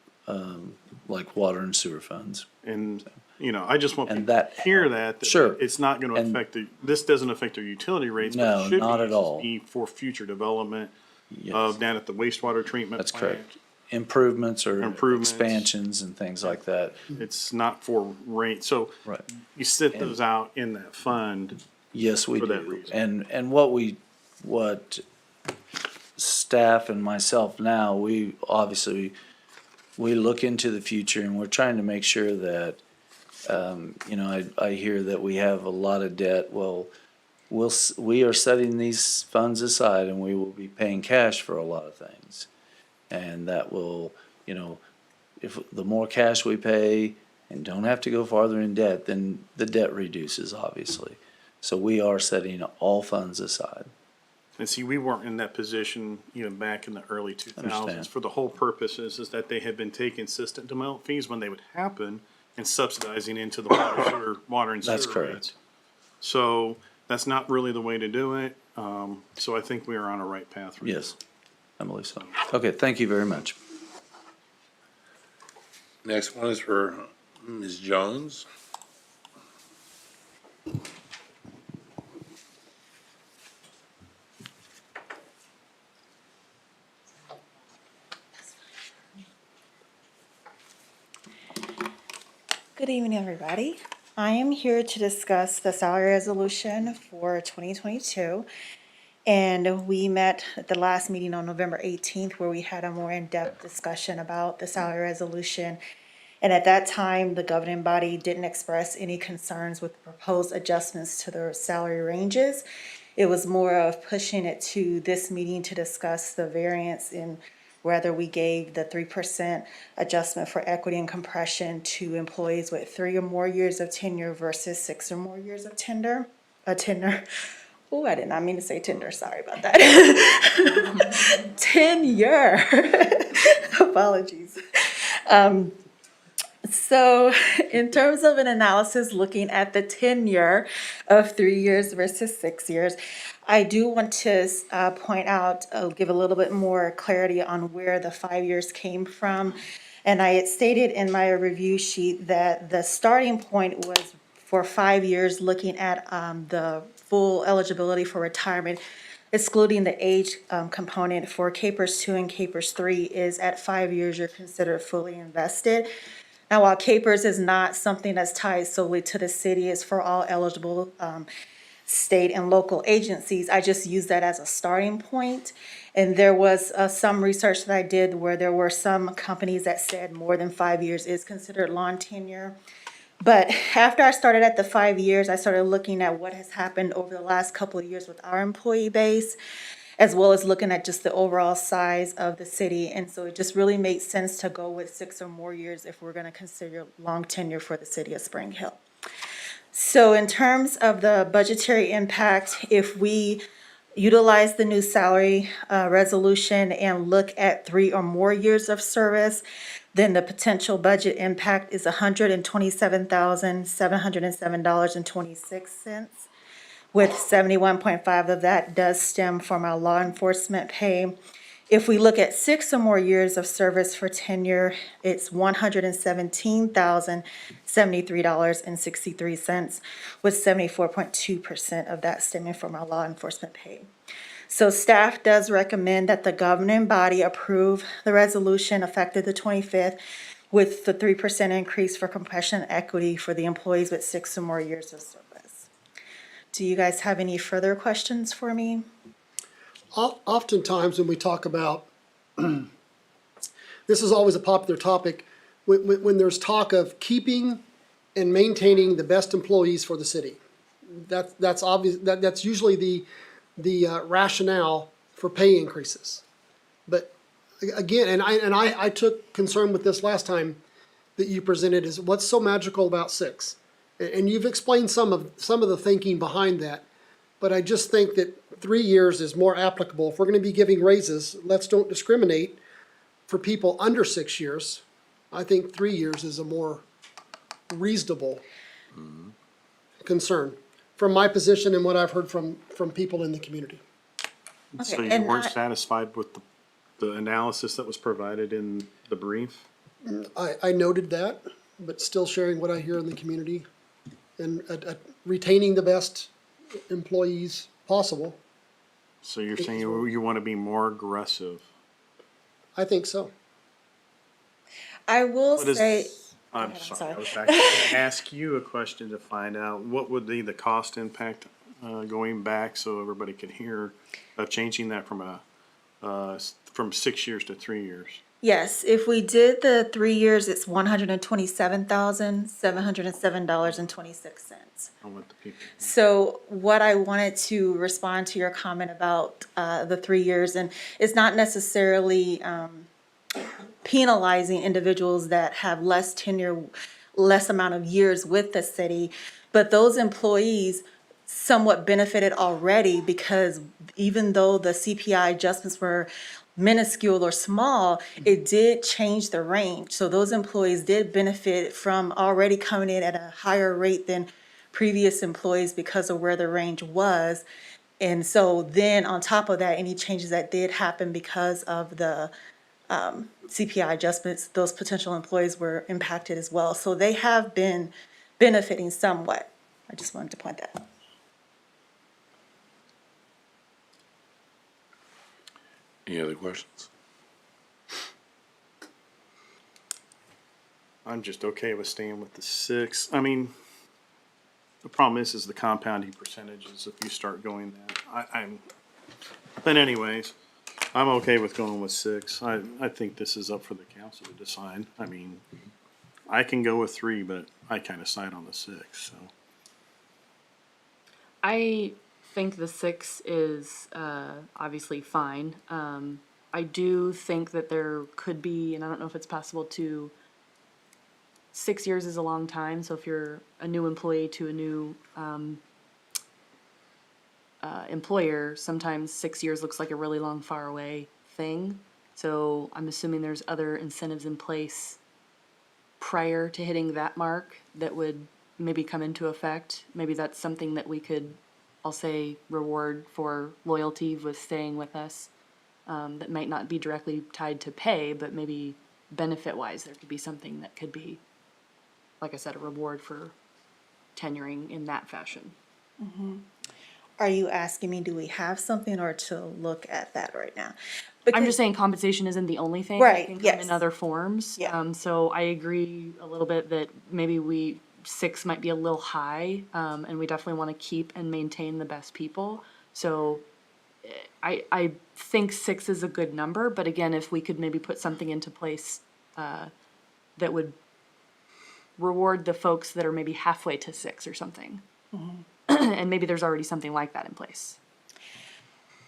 like water and sewer funds. And, I just want And people that- to hear that. Sure. It's not gonna And- affect this doesn't affect their utility rates, but No, it should not be at all. be for future development Yes. of down at the wastewater treatment That's plant. correct. Improvements or Improvements. expansions and things like that. It's not for rate, so Right. you set those out in that fund. Yes, we For that do. reason. And what staff and myself now, we obviously, we look into the future and we're trying to make sure that, I hear that we have a lot of debt. Well, we are setting these funds aside and we will be paying cash for a lot of things. And that will, if the more cash we pay and don't have to go farther in debt, then the debt reduces, obviously. So we are setting all funds aside. And see, we weren't in that position even back in the early 2000s. Understand. For the whole purpose is that they had been taking system development fees when they would happen and subsidizing into the water and sewer That's correct. rates. So that's not really the way to do it. So I think we are on a right path. right Yes, I believe so. Okay, thank you very much. Next one is for Ms. Jones. Good evening, everybody. I am here to discuss the salary resolution for 2022. And we met at the last meeting on November 18th where we had a more in-depth discussion about the salary resolution. And at that time, the governing body didn't express any concerns with the proposed adjustments to their salary ranges. It was more of pushing it to this meeting to discuss the variance in whether we gave the 3% adjustment for equity and compression to employees with 3 or more years of tenure versus 6 or more years of tenure. Oh, I did not mean to say tender, sorry about that. Tenure. Apologies. So in terms of an analysis looking at the tenure of 3 years versus 6 years, I do want to point out, give a little bit more clarity on where the 5 years came from. And I had stated in my review sheet that the starting point was for 5 years looking at the full eligibility for retirement, excluding the age component for Capers 2 and Capers 3 is at 5 years, you're considered fully invested. Now, while Capers is not something that's tied solely to the city, it's for all eligible state and local agencies. I just use that as a starting point. And there was some research that I did where there were some companies that said more than 5 years is considered long tenure. But after I started at the 5 years, I started looking at what has happened over the last couple of years with our employee base, as well as looking at just the overall size of the city. And so it just really made sense to go with 6 or more years if we're going to consider long tenure for the city of Spring Hill. So in terms of the budgetary impact, if we utilize the new salary resolution and look at 3 or more years of service, then the potential budget impact is $127,707.26. With 71.5 of that does stem from our law enforcement pay. If we look at 6 or more years of service for tenure, it's $117,707. $73.63, with 74.2% of that stemming from our law enforcement pay. So staff does recommend that the governing body approve the resolution effective the 25th with the 3% increase for compassion and equity for the employees with 6 or more years of service. Do you guys have any further questions for me? Oftentimes when we talk about, this is always a popular topic, when there's talk of keeping and maintaining the best employees for the city. That's obvious, that's usually the rationale for pay increases. But again, and I took concern with this last time that you presented, is what's so magical about 6? And you've explained some of the thinking behind that, but I just think that 3 years is more applicable. If we're gonna be giving raises, let's don't discriminate for people under 6 years. I think 3 years is a more reasonable concern from my position and what I've heard from people in the community. So Okay, you and weren't I- satisfied with the analysis that was provided in the brief? I noted that, but still sharing what I hear in the community and retaining the best employees possible. So you're saying you want to be more aggressive? I think so. I will What is- say, I'm ahead, I'm sorry, sorry. I was actually going to ask you a question to find out what would be the cost impact going back so everybody could hear of changing that from 6 years to 3 years. yes, if we did the 3 years, it's $127,707.26. I want the people. So what I wanted to respond to your comment about the 3 years, and it's not necessarily penalizing individuals that have less tenure, less amount of years with the city, but those employees somewhat benefited already because even though the CPI adjustments were minuscule or small, it did change the range. So those employees did benefit from already coming in at a higher rate than previous employees because of where the range was. And so then on top of that, any changes that did happen because of the CPI adjustments, those potential employees were impacted as well. So they have been benefiting somewhat. I just wanted to point that out. Any other questions? I'm just okay with staying with the 6. I mean, the problem is the compounding percentages if you start going that. But anyways, I'm okay with going with 6. I think this is up for the council to decide. I mean, I can go with 3, but I kind of side on the 6, so. I think the 6 is obviously fine. I do think that there could be, and I don't know if it's possible to, 6 years is a long time, so if you're a new employee to a new employer, sometimes 6 years looks like a really long, far away thing. So I'm assuming there's other incentives in place prior to hitting that mark that would maybe come into effect. Maybe that's something that we could, I'll say, reward for loyalty with staying with us. That might not be directly tied to pay, but maybe benefit-wise, there could be something that could be, like I said, a reward for tenuring in that fashion. Are you asking me, do we have something, or to look at that right now? I'm just saying compensation isn't the only thing. Right, It can come yes. in other forms. Yeah. So I agree a little bit that maybe 6 might be a little high, and we definitely want to keep and maintain the best people. So I think 6 is a good number, but again, if we could maybe put something into place that would reward the folks that are maybe halfway to 6 or something. And maybe there's already something like that in place.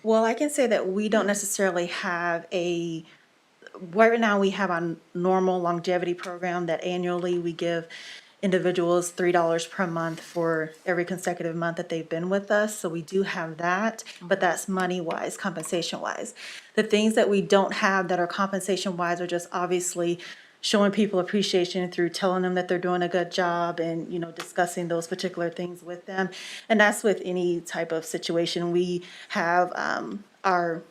Well, I can say that we don't necessarily have right now we have a normal longevity program that annually we give individuals $3 per month for every consecutive month that they've been with us. So we do have that, but that's money-wise, compensation-wise. The things that we don't have that are compensation-wise are just obviously showing people appreciation through telling them that they're doing a good job and, discussing those particular things with them. And that's with any type of situation. We have our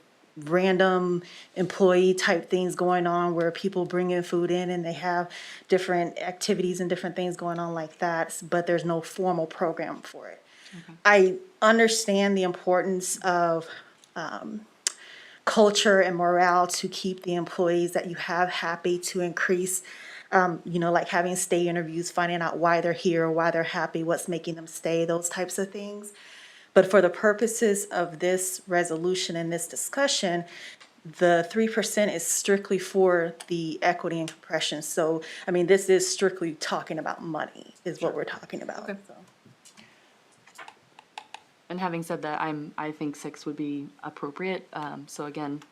random employee type things going on where people bring in food in and they have different activities and different things going on like that, but there's no formal program for it. I understand the importance of culture and morale to keep the employees that you have happy, to increase, like having stay interviews, finding out why they're here, why they're happy, what's making them stay, those types of things. But for the purposes of this resolution and this discussion, the 3% is strictly for the equity and compression. So, I mean, this is strictly talking about money, is what we're talking about. Okay. So. And having said that, I think 6 would be appropriate. So again,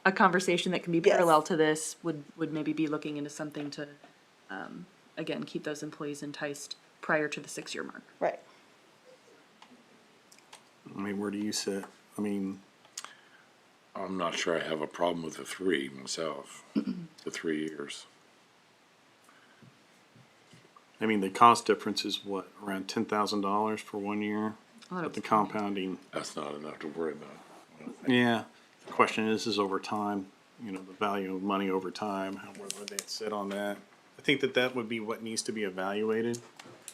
a conversation that can be parallel to this would maybe be looking into something to, again, keep those employees enticed prior to the 6-year mark. Right. I mean, where do you sit? I mean, I'm not sure I have a problem with the 3 myself, the 3 years. I mean, the cost difference is what, around $10,000 for 1 year? Oh, But the compounding, That's not enough to worry about. yeah. The question is over time, the value of money over time, where would they sit on that? I think that would be what needs to be evaluated.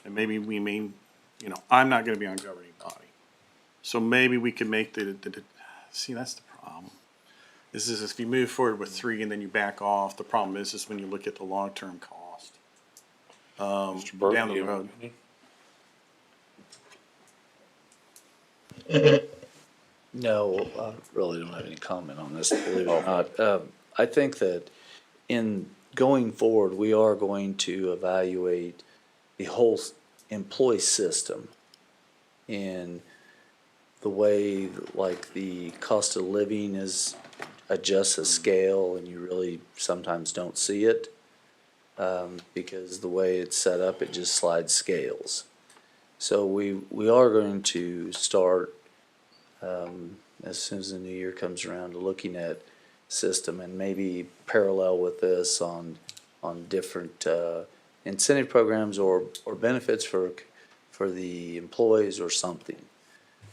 And maybe we mean, I'm not gonna be on governing body. So maybe we could make see, that's the problem. This is if you move forward with 3 and then you back off, the problem is when you look at the long-term cost. Mr. Burke, Down do the you have road. any? No, I really don't have any comment on this, believe it or not. I think that in going forward, we are going to evaluate the whole employee system in the way, like, the cost of living is adjusts a scale and you really sometimes don't see it. Because the way it's set up, it just slides scales. So we are going to start, as soon as the new year comes around, looking at system and maybe parallel with this on different incentive programs or benefits for the employees or something.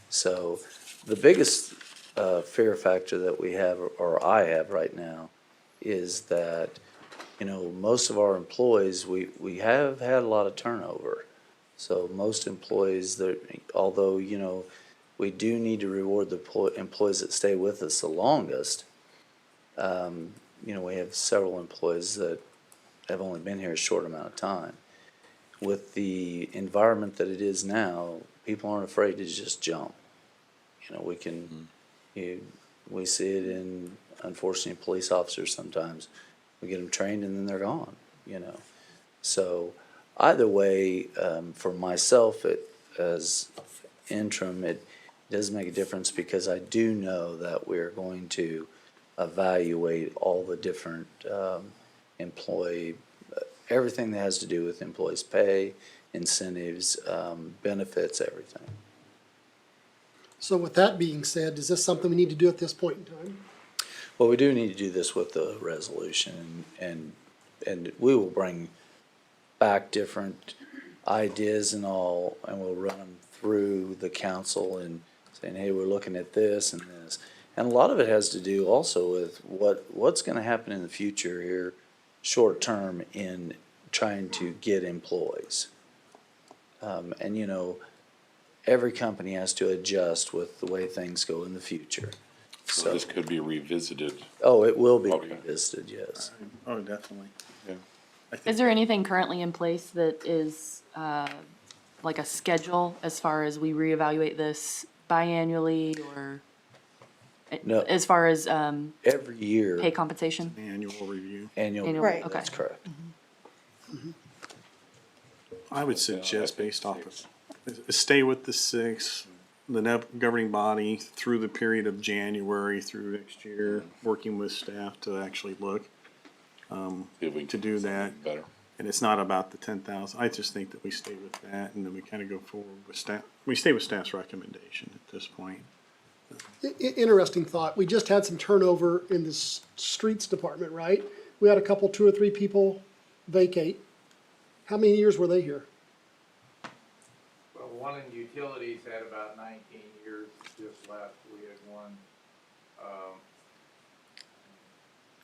So the biggest fear factor that we have, or I have right now, is that most of our employees, we have had a lot of turnover. So most employees, although, we do need to reward the employees that stay with us the longest. We have several employees that have only been here a short amount of time. With the environment that it is now, people aren't afraid to just jump. We see it in, unfortunately, police officers sometimes. We get them trained and then they're gone, So either way, for myself, as interim, it does make a difference because I do know that we're going to evaluate all the different employee, everything that has to do with employees' pay, incentives, benefits, everything. So with that being said, is this something we need to do at this point in time? Well, we do need to do this with the resolution, and we will bring back different ideas and all, and we'll run them through the council and saying, hey, we're looking at this and this. And a lot of it has to do also with what's gonna happen in the future here, short term, in trying to get employees. Every company has to adjust with the way things go in the future. So this could be revisited. Oh, it will be Okay. revisited, yes. Oh, definitely. Yeah. Is there anything currently in place that is like a schedule as far as we reevaluate this biannually or No. as far as Every year, pay compensation? Annual review. annual, Right. that's correct. I would suggest based off of, stay with the 6, the governing body through the period of January through next year, working with staff to actually look, See if we to can do something that. better. And it's not about the 10,000. I just think that we stay with that and then we kind of go forward with staff. We stay with staff's recommendation at this point. Interesting thought. We just had some turnover in the streets department, right? We had a couple, 2 or 3 people vacate. How many years were they here? Well, one in utilities had about 19 years, just left. We had one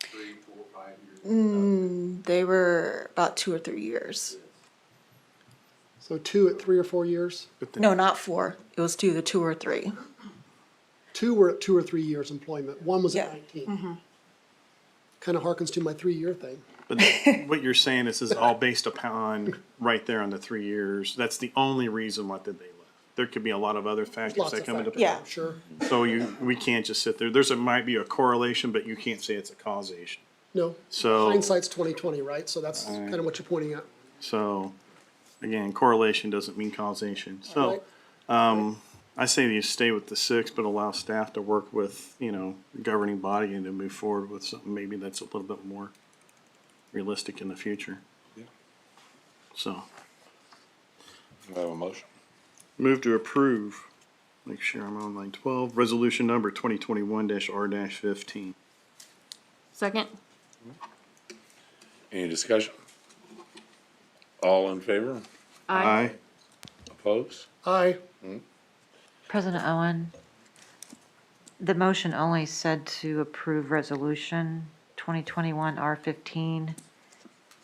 3, 4, 5 years? They were about 2 or 3 years. So 2 at 3 or 4 years? No, not 4. It was either 2 or 3. 2 were at 2 or 3 years employment. 1 was at Yeah. 19. Kind of harkens to my 3-year thing. But what you're saying, this is all based upon right there on the 3 years. That's the only reason why did they left. There could be a lot of other factors Lots that of come into factors, play. Yeah. Sure. So we can't just sit there. Might be a correlation, but you can't say it's a causation. No. So- Hindsight's 20/20, right? So that's kind of what you're pointing at. So, again, correlation doesn't mean causation. So, Right. I say you stay with the 6, but allow staff to work with, the governing body and to move forward with something maybe that's a little bit more realistic in the future. Yeah. So, Do I have a motion? move to approve, make sure I'm on line 12, resolution number 2021-R-15. Second? Any discussion? All in favor? Aye. Opposed? Aye. President Owen, the motion only said to approve resolution 2021 R15,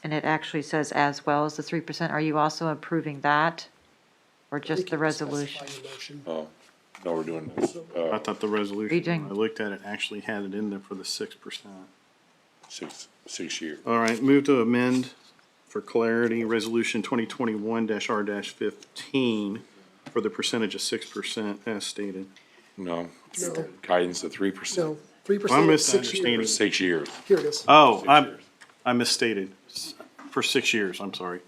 and it actually says as well as the 3%. Are you also approving that, or just the resolution? Specify your motion. Oh, no, we're doing this. I thought the resolution, Reading. when I looked at it, actually had it in there for the 6%. 6 years. All right, move to amend for clarity, resolution 2021-R-15 for the percentage of 6% as stated. No, No. guidance of 3%. No, 3% I'm 6 misunderstanding. years. 6 years. Here it is. Oh, 6 years. I misstated. For 6 years, I'm sorry.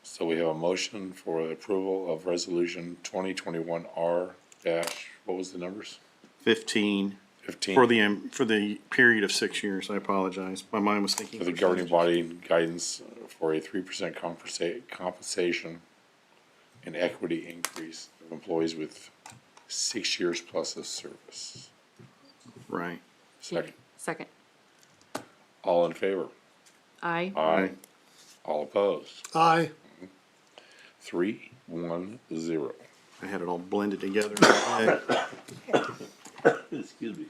So we have a motion for the approval of resolution 2021 dash, what was the numbers? 15 15. for the period of 6 years. I apologize. My mind was thinking. For the governing body guidance for a 3% compensation and equity increase of employees with 6 years plus of service. Right. Second, Second. all in favor? Aye. Aye. All opposed? Aye. 3-1-0. I had it all blended together. in my head. Excuse me.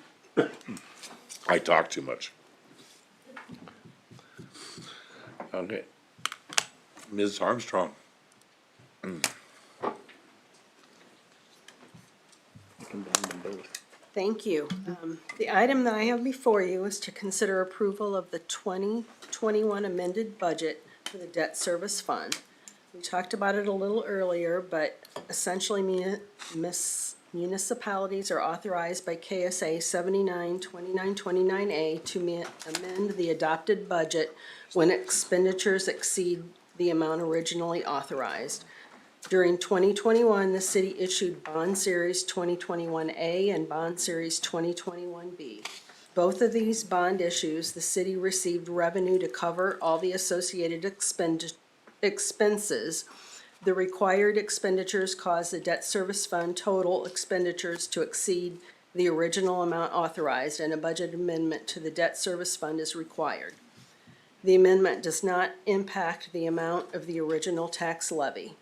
I talk too much. Okay. Ms. Armstrong. Combine them both. Thank you. The item that I have before you is to consider approval of the 2021 amended budget for the debt service fund. We talked about it a little earlier, but essentially municipalities are authorized by KSA 79-2929A to amend the adopted budget when expenditures exceed the amount originally authorized. During 2021, the city issued Bond Series 2021A and Bond Series 2021B. Both of these bond issues, the city received revenue to cover all the associated expenses. The required expenditures caused the debt service fund total expenditures to exceed the original amount authorized, and a budget amendment to the debt service fund is required. The amendment does not impact the amount of the original tax levy.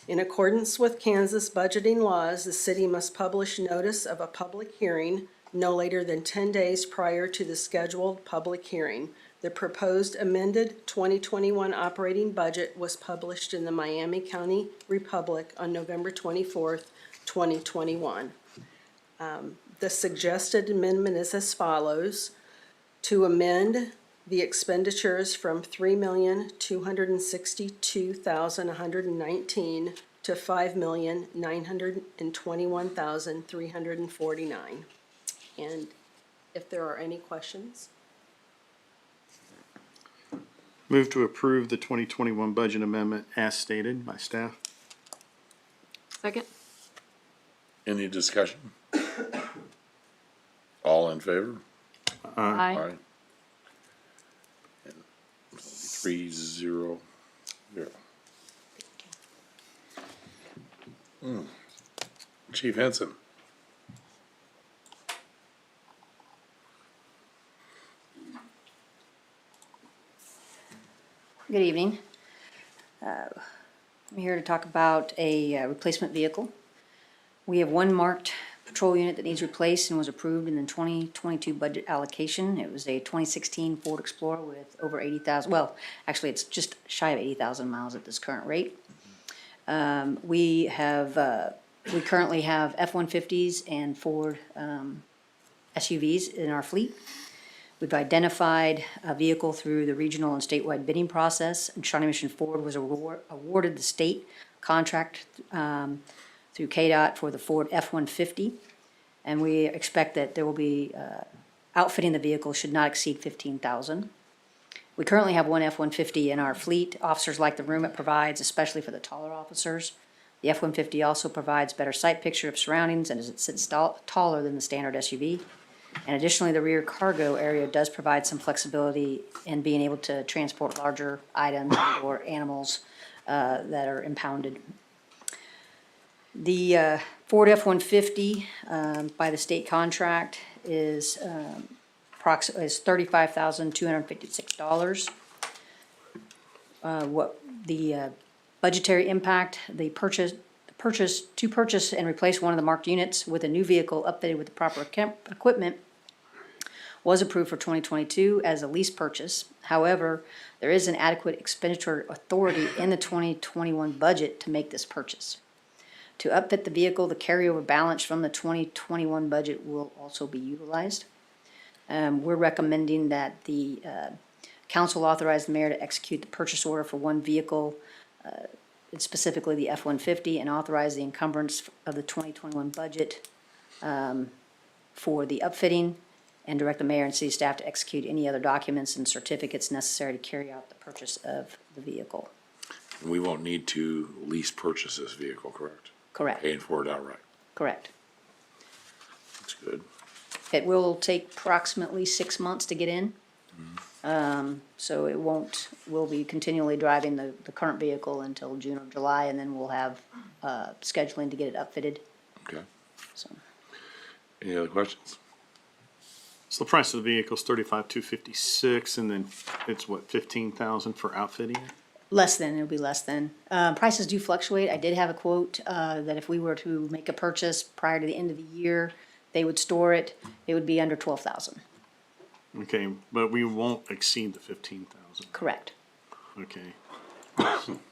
In accordance with Kansas budgeting laws, the city must publish notice of a public hearing no later than 10 days prior to the scheduled public hearing. The proposed amended 2021 operating budget was published in the Miami County Republic on November 24th, 2021. The suggested amendment is as follows: to amend the expenditures from $3,262,119 to $5,921,349. And if there are any questions? Move to approve the 2021 budget amendment as stated by staff. Second? Any discussion? All in favor? Aye. 3-0-0. Chief Henson. Good evening. I'm here to talk about a replacement vehicle. We have one marked patrol unit that needs replaced and was approved in the 2022 budget allocation. It was a 2016 Ford Explorer with over 80,000, well, actually, it's just shy of 80,000 miles at this current rate. We currently have F-150s and Ford SUVs in our fleet. We've identified a vehicle through the regional and statewide bidding process, and Shawnee Mission Ford was awarded the state contract through KDOT for the Ford F-150. And we expect that there will be, outfitting the vehicle should not exceed 15,000. We currently have one F-150 in our fleet. Officers like the room it provides, especially for the taller officers. The F-150 also provides better sight picture of surroundings and it sits taller than the standard SUV. And additionally, the rear cargo area does provide some flexibility in being able to transport larger items or animals that are impounded. The Ford F-150 by the state contract is $35,256. What the budgetary impact, to purchase and replace one of the marked units with a new vehicle updated with the proper equipment was approved for 2022 as a lease purchase. However, there is an adequate expenditure authority in the 2021 budget to make this purchase. To upfit the vehicle, the carryover balance from the 2021 budget will also be utilized. We're recommending that the council authorize the mayor to execute the purchase order for one vehicle, specifically the F-150, and authorize the encumbrance of the 2021 budget for the upfitting, and direct the mayor and city staff to execute any other documents and certificates necessary to carry out the purchase of the vehicle. We won't need to lease purchase this vehicle, correct? Correct. Paying for it outright. Correct. That's good. It will take approximately 6 months to get in. So it won't, we'll be continually driving the current vehicle until June or July, and then we'll have scheduling to get it upfitted. Okay. So. Any other questions? So the price of the vehicle is $35,256, and then it's what, 15,000 for outfitting? Less than, it'll be less than. Prices do fluctuate. I did have a quote that if we were to make a purchase prior to the end of the year, they would store it, it would be under 12,000. Okay, but we won't exceed the 15,000. Correct. Okay.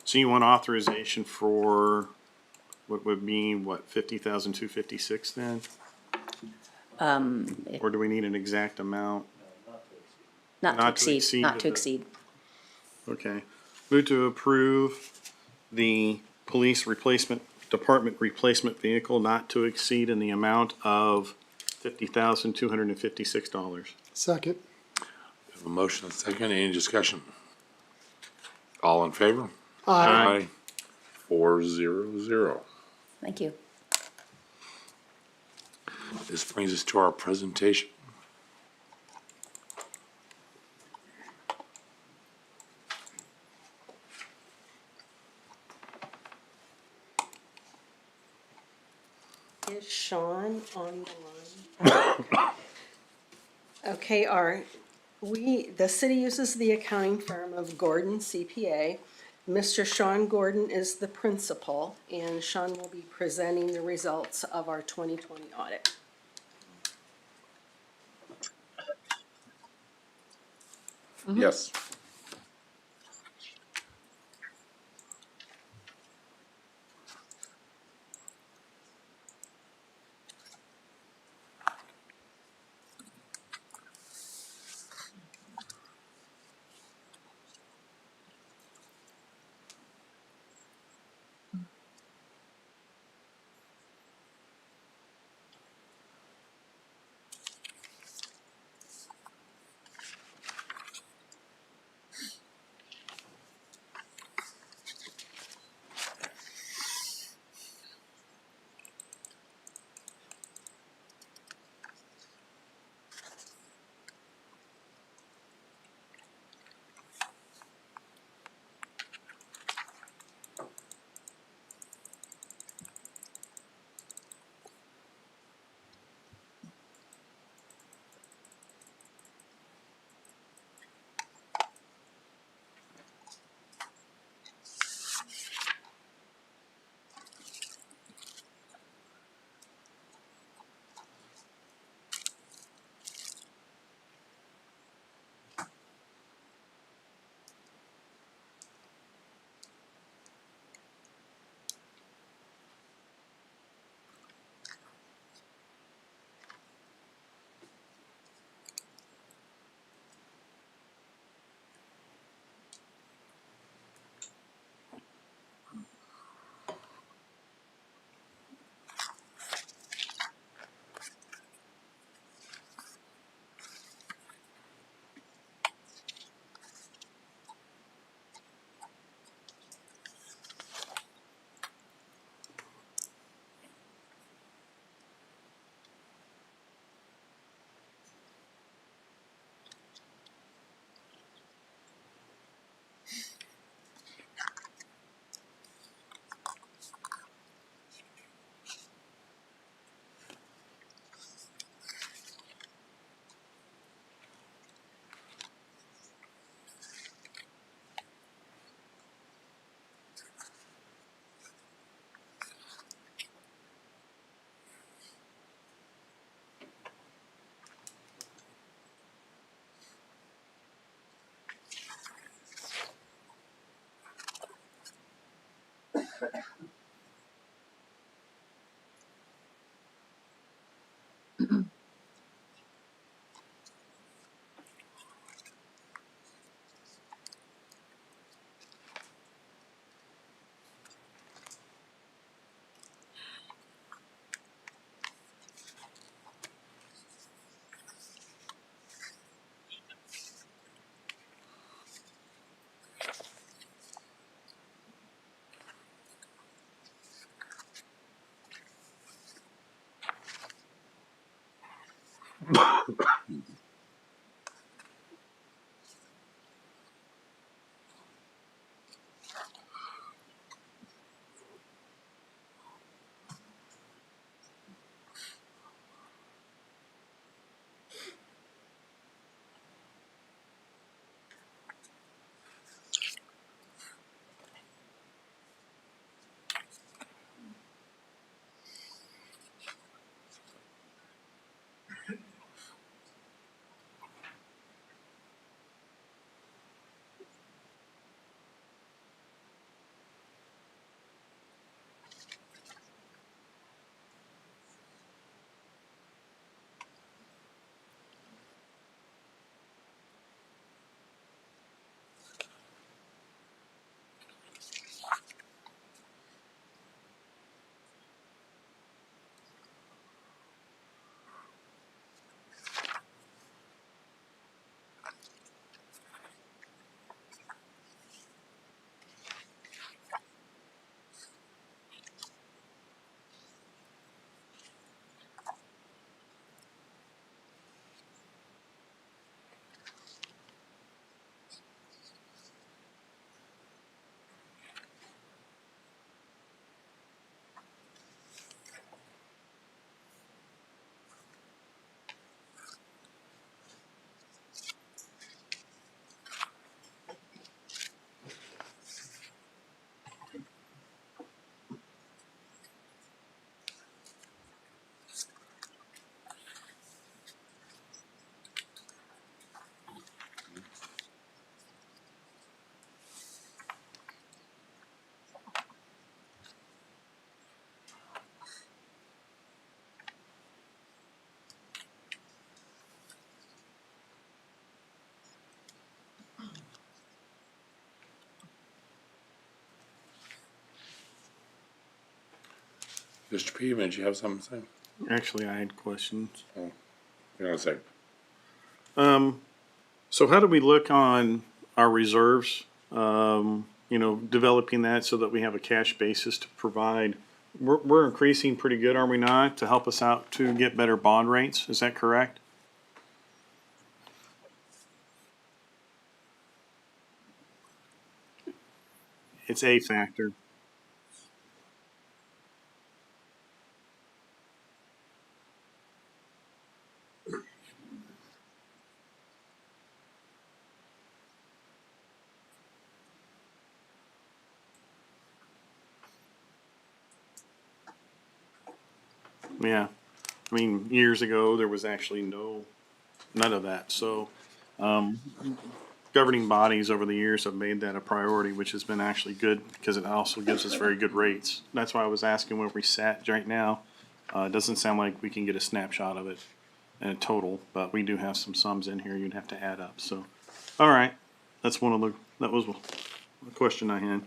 So you want authorization for what would be, what, 50,256 then? Or do we need an exact amount? Not to exceed, not to exceed. Okay. Move to approve the police department replacement vehicle not to exceed in the amount of $50,256. Second. We have a motion and a second. Any discussion? All in favor? Aye. 400. Thank you. This brings us to our presentation. Is Sean on the line? Okay, the city uses the accounting firm of Gordon CPA. Mr. Sean Gordon is the principal, and Sean will be presenting the results of our 2020 audit. Yes. Mr. Peterman, do you have something to say? Actually, I had questions. Oh, you want to say? So how do we look on our reserves? Developing that so that we have a cash basis to provide. We're increasing pretty good, are we not, to help us out to get better bond rates? Is that correct? It's a factor. Yeah. I mean, years ago, there was actually none of that. So, governing bodies over the years have made that a priority, which has been actually good because it also gives us very good rates. That's why I was asking where we sat right now. It doesn't sound like we can get a snapshot of it in a total, but we do have some sums in here you'd have to add up. So, all right, that was a question I had.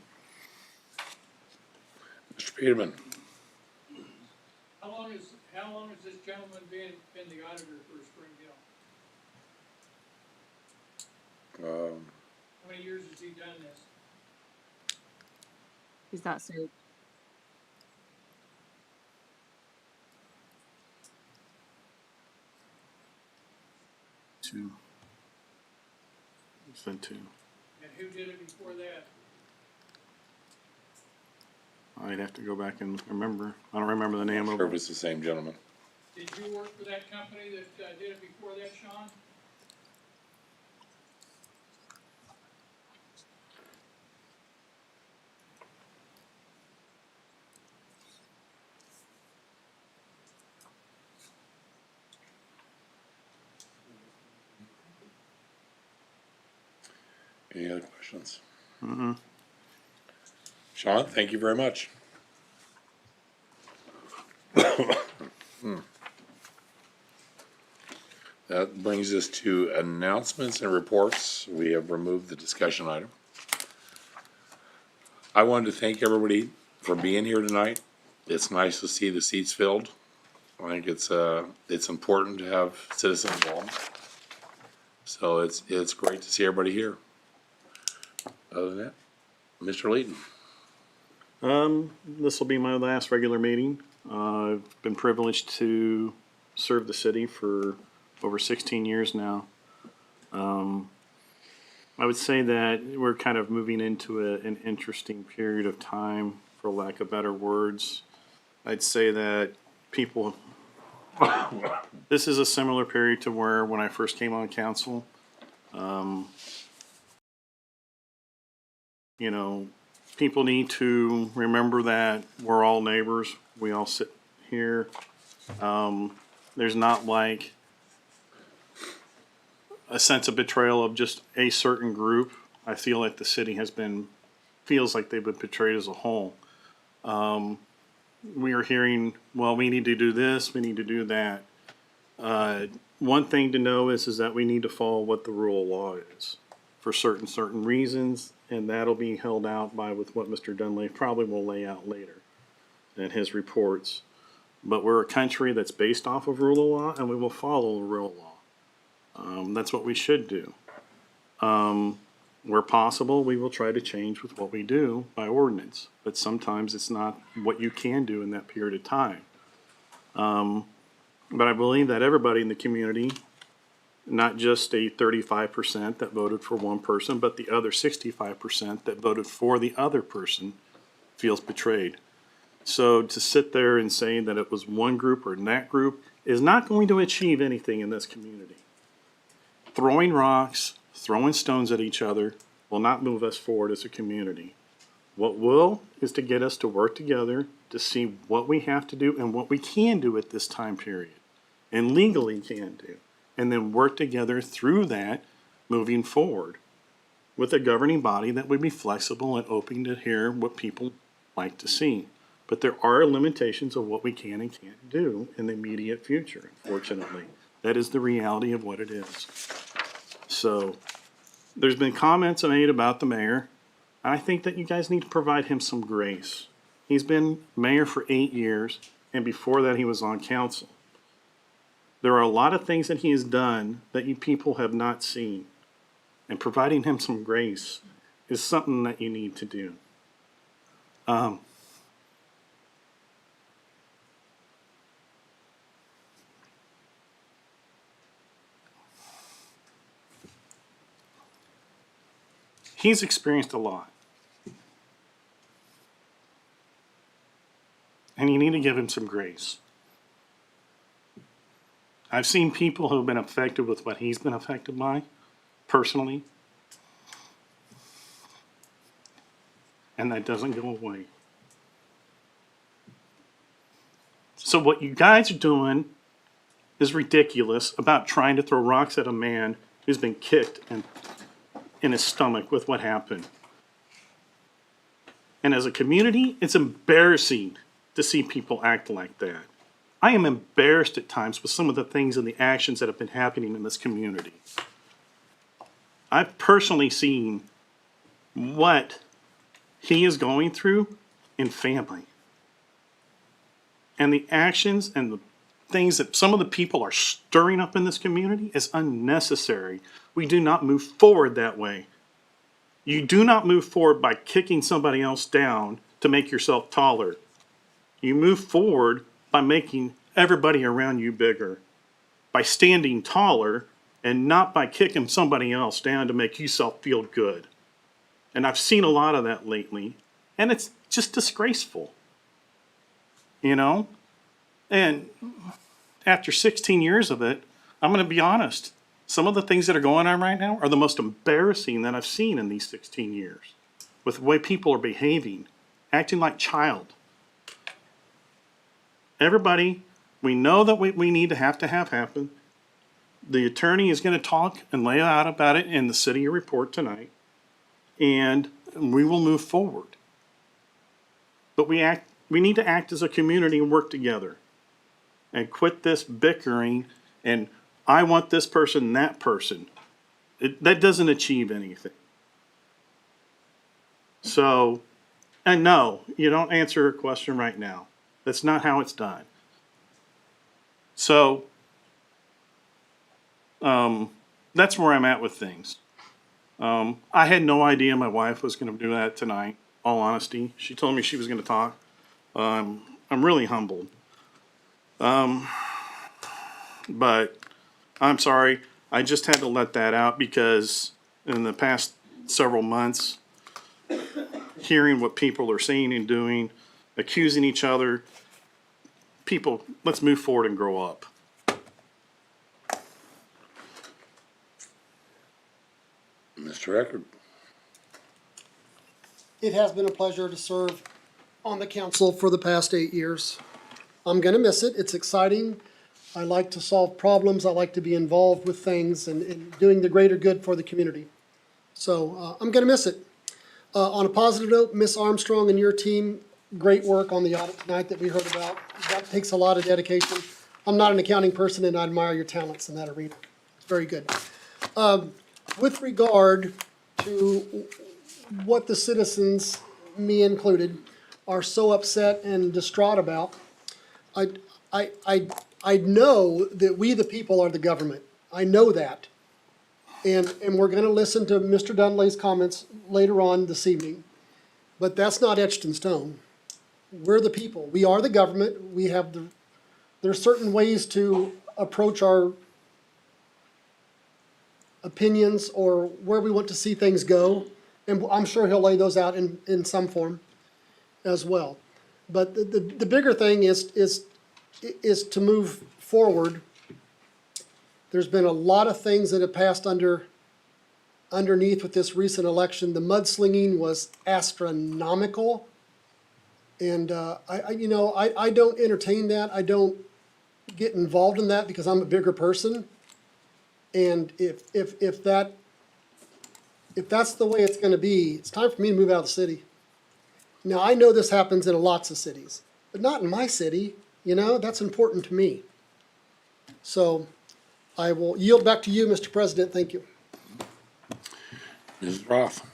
Mr. Peterman, How long has this gentleman been the auditor for Springdale? How many years has he done this? He's not so. Two. It's been two. And who did it before that? I'd have to go back and remember. I don't remember the name of sure it. it's the same gentleman. Did you work for that company that did it before that, Sean? Any other questions? Mm-hmm. Sean, thank you very much. That brings us to announcements and reports. We have removed the discussion item. I wanted to thank everybody for being here tonight. It's nice to see the seats filled. I think it's important to have citizen involvement. So it's great to see everybody here. Other than that, Mr. Leighton. This will be my last regular meeting. I've been privileged to serve the city for over 16 years now. I would say that we're kind of moving into an interesting period of time, for lack of better words. I'd say that people, this is a similar period to where when I first came on council, you know, people need to remember that we're all neighbors. We all sit here. There's not like a sense of betrayal of just a certain group. I feel like the city feels like they've been betrayed as a whole. We are hearing, well, we need to do this, we need to do that. One thing to know is that we need to follow what the rule of law is for certain reasons, and that'll be held out by with what Mr. Dunleavy probably will lay out later in his reports. But we're a country that's based off of rule of law, and we will follow the rule of law. That's what we should do. Where possible, we will try to change with what we do by ordinance, but sometimes it's not what you can do in that period of time. But I believe that everybody in the community, not just a 35% that voted for one person, but the other 65% that voted for the other person, feels betrayed. So to sit there and say that it was one group or that group is not going to achieve anything in this community. Throwing rocks, throwing stones at each other will not move us forward as a community. What will is to get us to work together to see what we have to do and what we can do at this time period and legally can do, and then work together through that moving forward with a governing body that would be flexible and open to hear what people like to see. But there are limitations of what we can and can't do in the immediate future, unfortunately. That is the reality of what it is. So there's been comments made about the mayor. I think that you guys need to provide him some grace. He's been mayor for 8 years, and before that he was on council. There are a lot of things that he has done that you people have not seen, and providing him some grace is something that you need to do. He's experienced a lot. And you need to give him some grace. I've seen people who have been affected with what he's been affected by, personally. And that doesn't go away. So what you guys are doing is ridiculous about trying to throw rocks at a man who's been kicked in his stomach with what happened. And as a community, it's embarrassing to see people act like that. I am embarrassed at times with some of the things and the actions that have been happening in this community. I've personally seen what he is going through in family. And the actions and the things that some of the people are stirring up in this community is unnecessary. We do not move forward that way. You do not move forward by kicking somebody else down to make yourself taller. You move forward by making everybody around you bigger, by standing taller and not by kicking somebody else down to make yourself feel good. And I've seen a lot of that lately, and it's just disgraceful. You know? And after 16 years of it, I'm going to be honest. Some of the things that are going on right now are the most embarrassing that I've seen in these 16 years. With the way people are behaving, acting like child. Everybody, we know that we need to have happen. The attorney is going to talk and lay out about it in the city report tonight. And we will move forward. But we need to act as a community and work together. And quit this bickering and I want this person, that person. That doesn't achieve anything. So, and no, you don't answer a question right now. That's not how it's done. So, that's where I'm at with things. I had no idea my wife was gonna do that tonight, all honesty. She told me she was gonna talk. I'm really humbled. But I'm sorry, I just had to let that out because in the past several months, hearing what people are saying and doing, accusing each other, people, let's move forward and grow up. Mr. Eckert. It has been a pleasure to serve on the council for the past 8 years. I'm gonna miss it. It's exciting. I like to solve problems. I like to be involved with things and doing the greater good for the community. So I'm gonna miss it. On a positive note, Ms. Armstrong and your team, great work on the audit tonight that we heard about. That takes a lot of dedication. I'm not an accounting person and I admire your talents in that arena. It's very good. With regard to what the citizens, me included, are so upset and distraught about, I know that we, the people, are the government. I know that. And we're gonna listen to Mr. Dunley's comments later on this evening. But that's not etched in stone. We're the people. We are the government. We have there are certain ways to approach our opinions or where we want to see things go. And I'm sure he'll lay those out in some form as well. But the bigger thing is to move forward. There's been a lot of things that have passed underneath with this recent election. The mudslinging was astronomical. And I don't entertain that. I don't get involved in that because I'm a bigger person. And if that's the way it's gonna be, it's time for me to move out of the city. Now, I know this happens in lots of cities, but not in my city, that's important to me. So I will yield back to you, Mr. President, thank you. Mrs. Roth.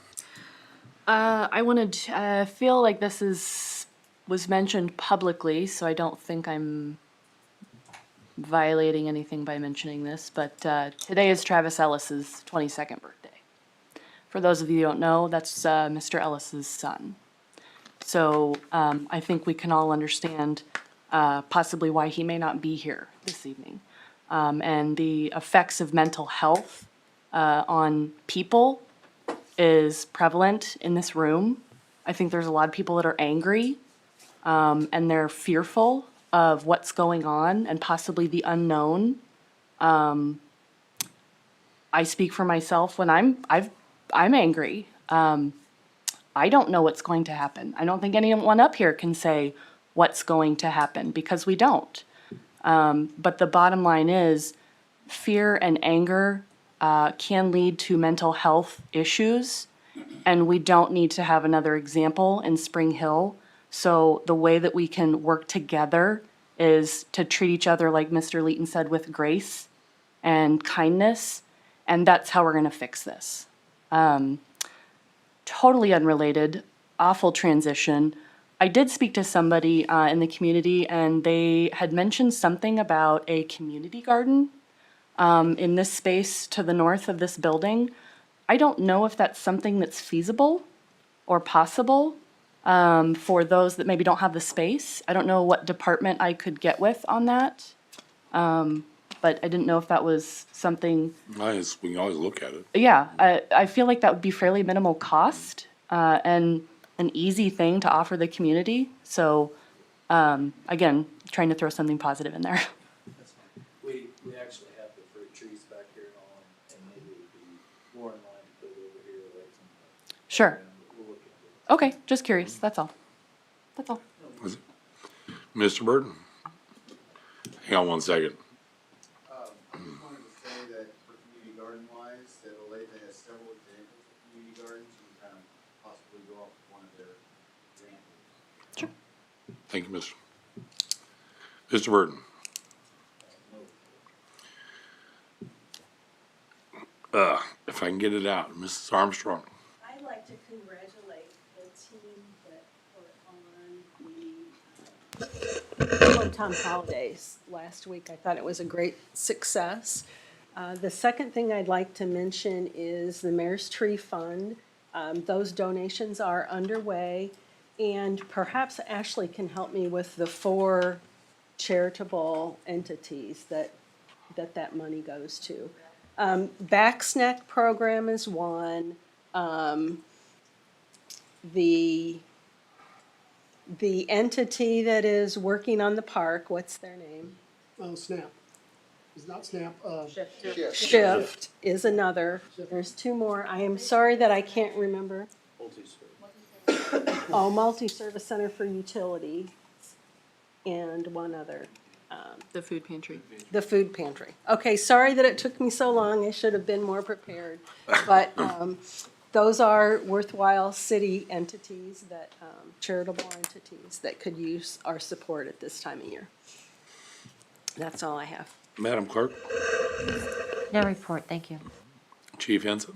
I feel like this was mentioned publicly, so I don't think I'm violating anything by mentioning this, but today is Travis Ellis's 22nd birthday. For those of you who don't know, that's Mr. Ellis's son. So I think we can all understand possibly why he may not be here this evening. And the effects of mental health on people is prevalent in this room. I think there's a lot of people that are angry and they're fearful of what's going on and possibly the unknown. I speak for myself when I'm angry. I don't know what's going to happen. I don't think anyone up here can say what's going to happen because we don't. But the bottom line is fear and anger can lead to mental health issues, and we don't need to have another example in Spring Hill. So the way that we can work together is to treat each other, like Mr. Leeton said, with grace and kindness, and that's how we're gonna fix this. Totally unrelated, awful transition. I did speak to somebody in the community, and they had mentioned something about a community garden in this space to the north of this building. I don't know if that's something that's feasible or possible for those that maybe don't have the space. I don't know what department I could get with on that. But I didn't know if that was something. Nice, we can always look at it. Yeah, I feel like that would be fairly minimal cost and an easy thing to offer the community. So again, trying to throw something positive in there. We actually have the fruit trees back here and all, and maybe it would be more in line to put it over here away from the. Sure. We'll look into it. Okay, just curious, that's all. That's all. Mr. Burton? Hang on one second. I just wanted to say that for community garden wise, that Olathe has several examples of community gardens, and kind of possibly go off one of their examples. Sure. Thank you, Mr. Burton. If I can get it out, Mrs. Armstrong. I'd like to congratulate the team that were on the Tom Holidays last week. I thought it was a great success. The second thing I'd like to mention is the Mayor's Tree Fund. Those donations are underway, and perhaps Ashley can help me with the 4 charitable entities that money goes to. Back Snack Program is one. The entity that is working on the park, what's their name? Oh, SNAP. It's not SNAP, Shift is another. There's 2 more. I am sorry that I can't remember. Oh, Multi-Service Center for Utility and one other. The food pantry. The food pantry. Okay, sorry that it took me so long. I should have been more prepared. But those are worthwhile city entities that, charitable entities that could use our support at this time of year. That's all I have. Madam Clerk, No report, thank you. Chief Henson.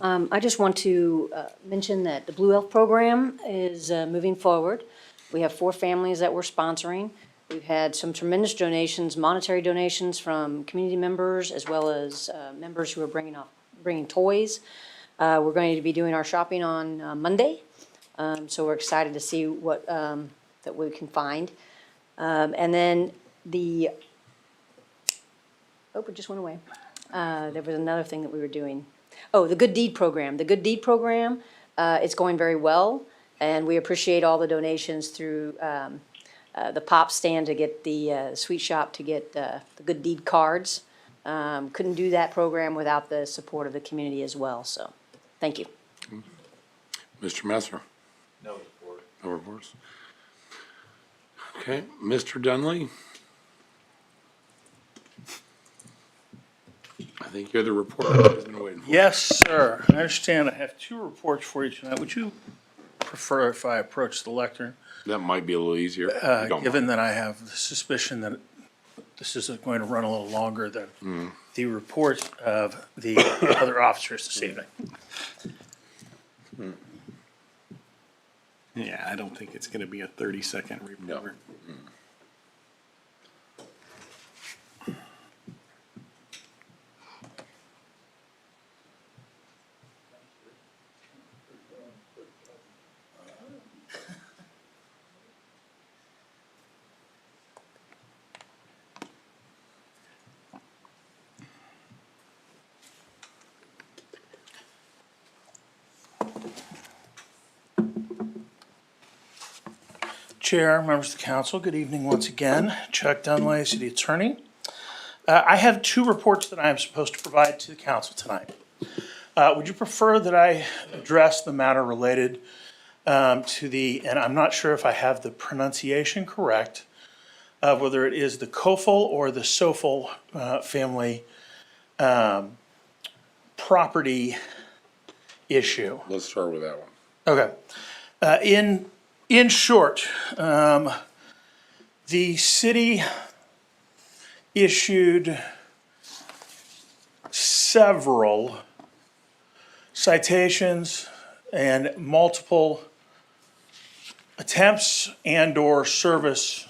I just want to mention that the Blue Elf program is moving forward. We have 4 families that we're sponsoring. We've had some tremendous donations, monetary donations from community members, as well as members who are bringing toys. We're going to be doing our shopping on Monday, so we're excited to see what that we can find. And then it just went away. There was another thing that we were doing. Oh, the Good Deed Program. The Good Deed Program, it's going very well, and we appreciate all the donations through the pop stand to get the sweet shop to get the Good Deed cards. Couldn't do that program without the support of the community as well, so thank you. Mr. Messer. No report. No reports. Okay, Mr. Dunley. I think you're the reporter I've been waiting for. Yes, sir. I understand I have 2 reports for you tonight. Would you prefer if I approach the lectern? That might be a little easier. You don't Given that I have the suspicion that this is going to run a little longer than the report of the other officers this evening. Yeah, I don't think it's gonna be a 30-second report. Chair, members of the council, good evening once again. Chuck Dunley, City Attorney. I have 2 reports that I am supposed to provide to the council tonight. Would you prefer that I address the matter related to and I'm not sure if I have the pronunciation correct, of whether it is the Kofel or the Sofel family property issue? Let's start with that one. Okay. In short, the city issued several citations and multiple attempts and/or service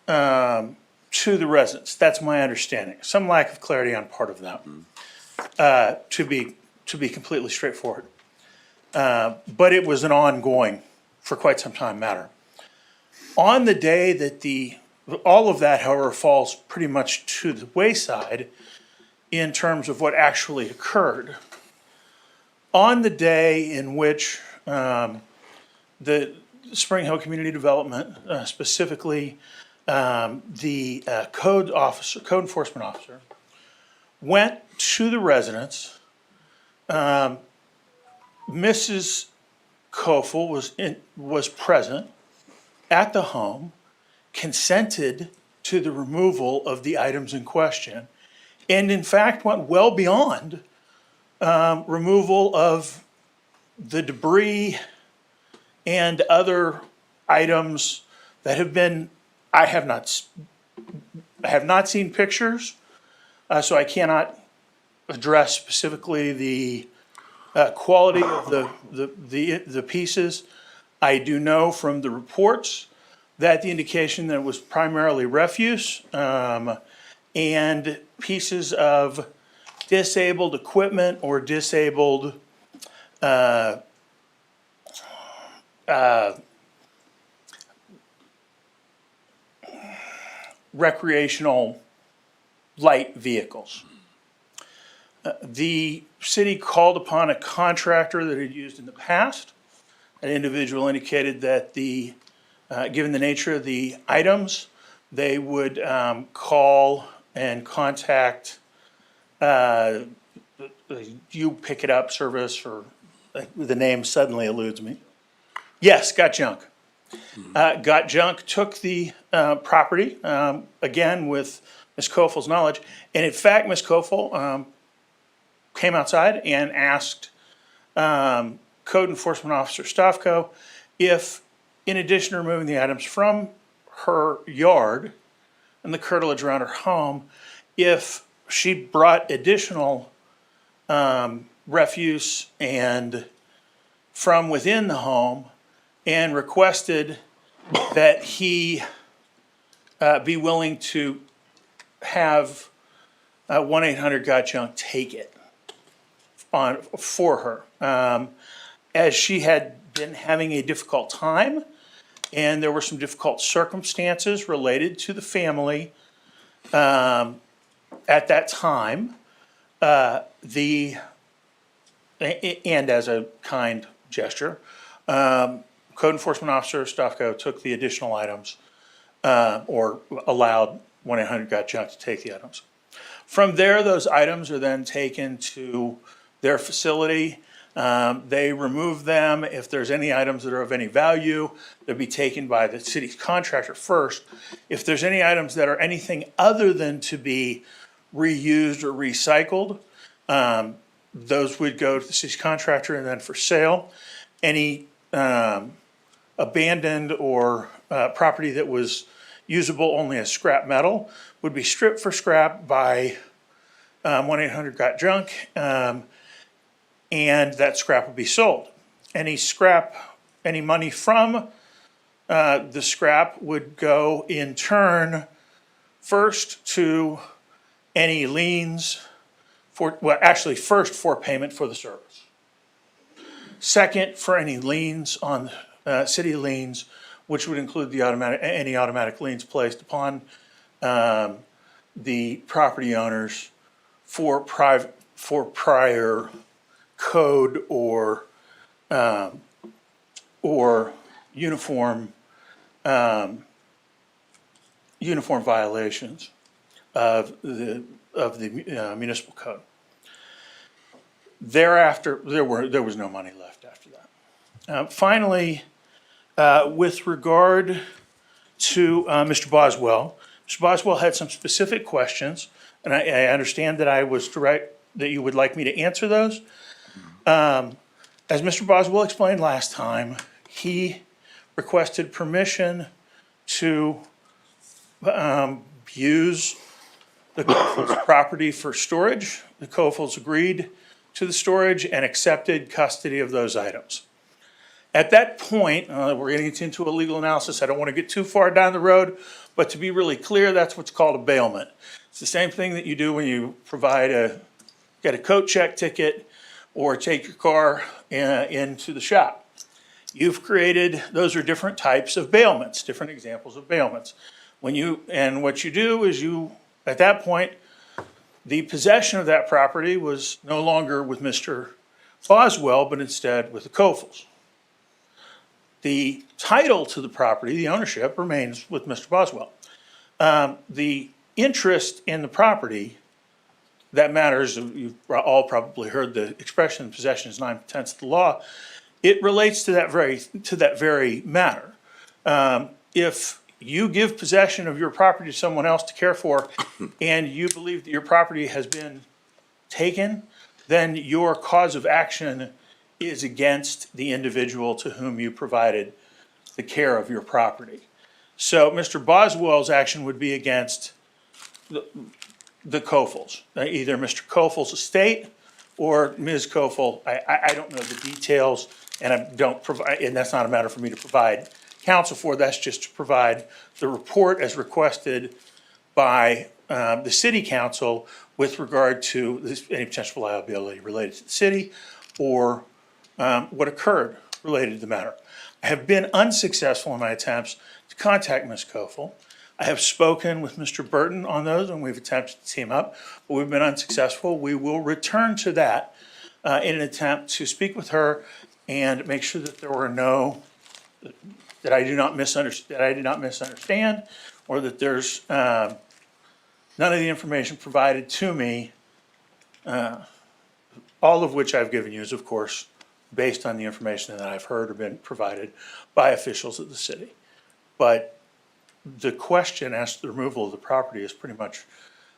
to the residents. That's my understanding. Some lack of clarity on part of that, to be completely straightforward. But it was an ongoing, for quite some time, matter. On the day that all of that, however, falls pretty much to the wayside in terms of what actually occurred. On the day in which the Spring Hill Community Development, specifically the code enforcement officer, went to the residents, Mrs. Kofel was present at the home, consented to the removal of the items in question, and in fact went well beyond removal of the debris and other items that have been, I have not seen pictures, so I cannot address specifically the quality of the pieces. I do know from the reports that the indication that it was primarily refuse and pieces of disabled equipment or disabled recreational light vehicles. The city called upon a contractor that had used in the past. An individual indicated that given the nature of the items, they would call and contact You Pick It Up service, or the name suddenly eludes me. Yes, Got Junk. Got Junk took the property, again, with Ms. Kofel's knowledge. And in fact, Ms. Kofel came outside and asked Code Enforcement Officer Stavko if, in addition to removing the items from her yard and the curtilage around her home, if she brought additional refuse and from within the home, and requested that he be willing to have 1-800-GOT-JUNK take it for her. As she had been having a difficult time, and there were some difficult circumstances related to the family at that time, and as a kind gesture, Code Enforcement Officer Stavko took the additional items, or allowed 1-800-GOT-JUNK to take the items. From there, those items are then taken to their facility. They remove them. If there's any items that are of any value, they'll be taken by the city's contractor first. If there's any items that are anything other than to be reused or recycled, those would go to the city's contractor and then for sale. Any abandoned or property that was usable only as scrap metal would be stripped for scrap by 1-800-GOT-JUNK, and that scrap would be sold. Any money from the scrap would go in turn first to any liens first for payment for the service. Second, for any liens on city liens, which would include any automatic liens placed upon the property owners for prior code or uniform violations of the municipal code. Thereafter, there was no money left after that. Finally, with regard to Mr. Boswell, Mr. Boswell had some specific questions, and I understand that that you would like me to answer those. As Mr. Boswell explained last time, he requested permission to use the Kofels property for storage. The Kofels agreed to the storage and accepted custody of those items. At that point, we're getting into a legal analysis. I don't want to get too far down the road, but to be really clear, that's what's called a bailment. It's the same thing that you do when you get a coat check ticket or take your car into the shop. Those are different types of bailments, different examples of bailments. What you do is at that point, the possession of that property was no longer with Mr. Boswell, but instead with the Kofels. The title to the property, the ownership, remains with Mr. Boswell. The interest in the property that matters, you've all probably heard the expression, possession is 9/10 of the law. It relates to that very matter. If you give possession of your property to someone else to care for, and you believe that your property has been taken, then your cause of action is against the individual to whom you provided the care of your property. So Mr. Boswell's action would be against the Kofels, either Mr. Kofel's estate or Ms. Kofel. I don't know the details, and I don't provide, and that's not a matter for me to provide counsel for. That's just to provide the report as requested by the city council with regard to any potential liability related to the city or what occurred related to the matter. I have been unsuccessful in my attempts to contact Ms. Kofel. I have spoken with Mr. Burton on those, and we've attempted to team up, but we've been unsuccessful. We will return to that in an attempt to speak with her and make sure that there were that I do not misunderstand, or that there's none of the information provided to me, all of which I've given you is, of course, based on the information that I've heard or been provided by officials of the city. But the question as to the removal of the property is pretty much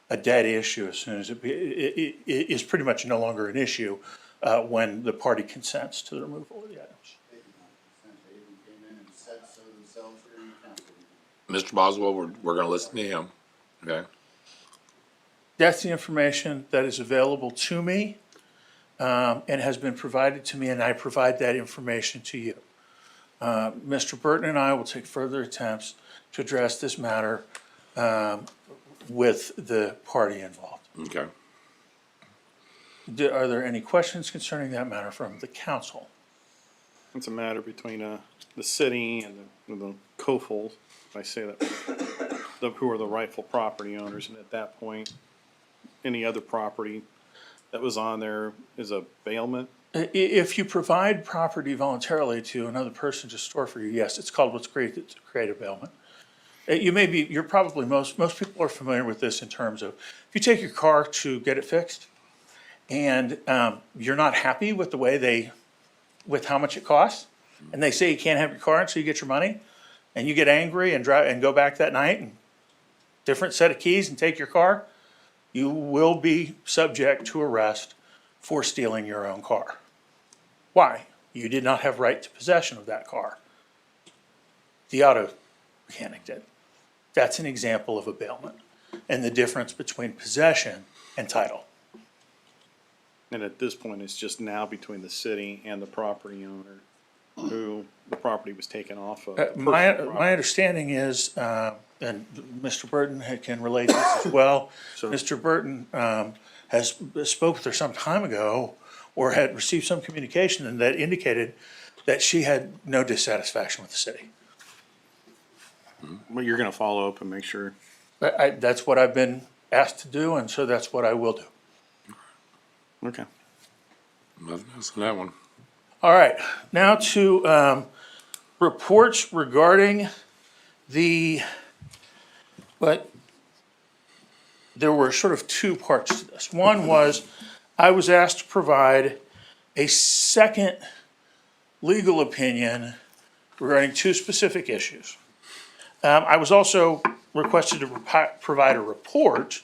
a dead issue as soon as it is pretty much no longer an issue when the party consents to the removal of the items. They even came in and said so themselves during the council meeting. Mr. Boswell, we're gonna listen to him, okay? That's the information that is available to me and has been provided to me, and I provide that information to you. Mr. Burton and I will take further attempts to address this matter with the party involved. Okay. Are there any questions concerning that matter from the council? It's a matter between the city and the Kofels, if I say that, who are the rightful property owners, and at that point, any other property that was on there is a bailment. If you provide property voluntarily to another person to store for you, yes, it's called what's created to create a bailment. You're probably, most people are familiar with this in terms of, if you take your car to get it fixed and you're not happy with the way with how much it costs, and they say you can't have your car until you get your money, and you get angry and drive and go back that night and different set of keys and take your car, you will be subject to arrest for stealing your own car. Why? You did not have right to possession of that car. The auto mechanic did. That's an example of a bailment and the difference between possession and title. And at this point, it's just now between the city and the property owner who the property was taken off of. My understanding is, and Mr. Burton can relate this as well, Mr. Burton has spoke with her some time ago or had received some communication and that indicated that she had no dissatisfaction with the city. But you're gonna follow up and make sure. That's what I've been asked to do, and so that's what I will do. Okay. Nothing else on that one. All right, now to reports regarding but there were sort of two parts to this. One was I was asked to provide a second legal opinion regarding two specific issues. I was also requested to provide a report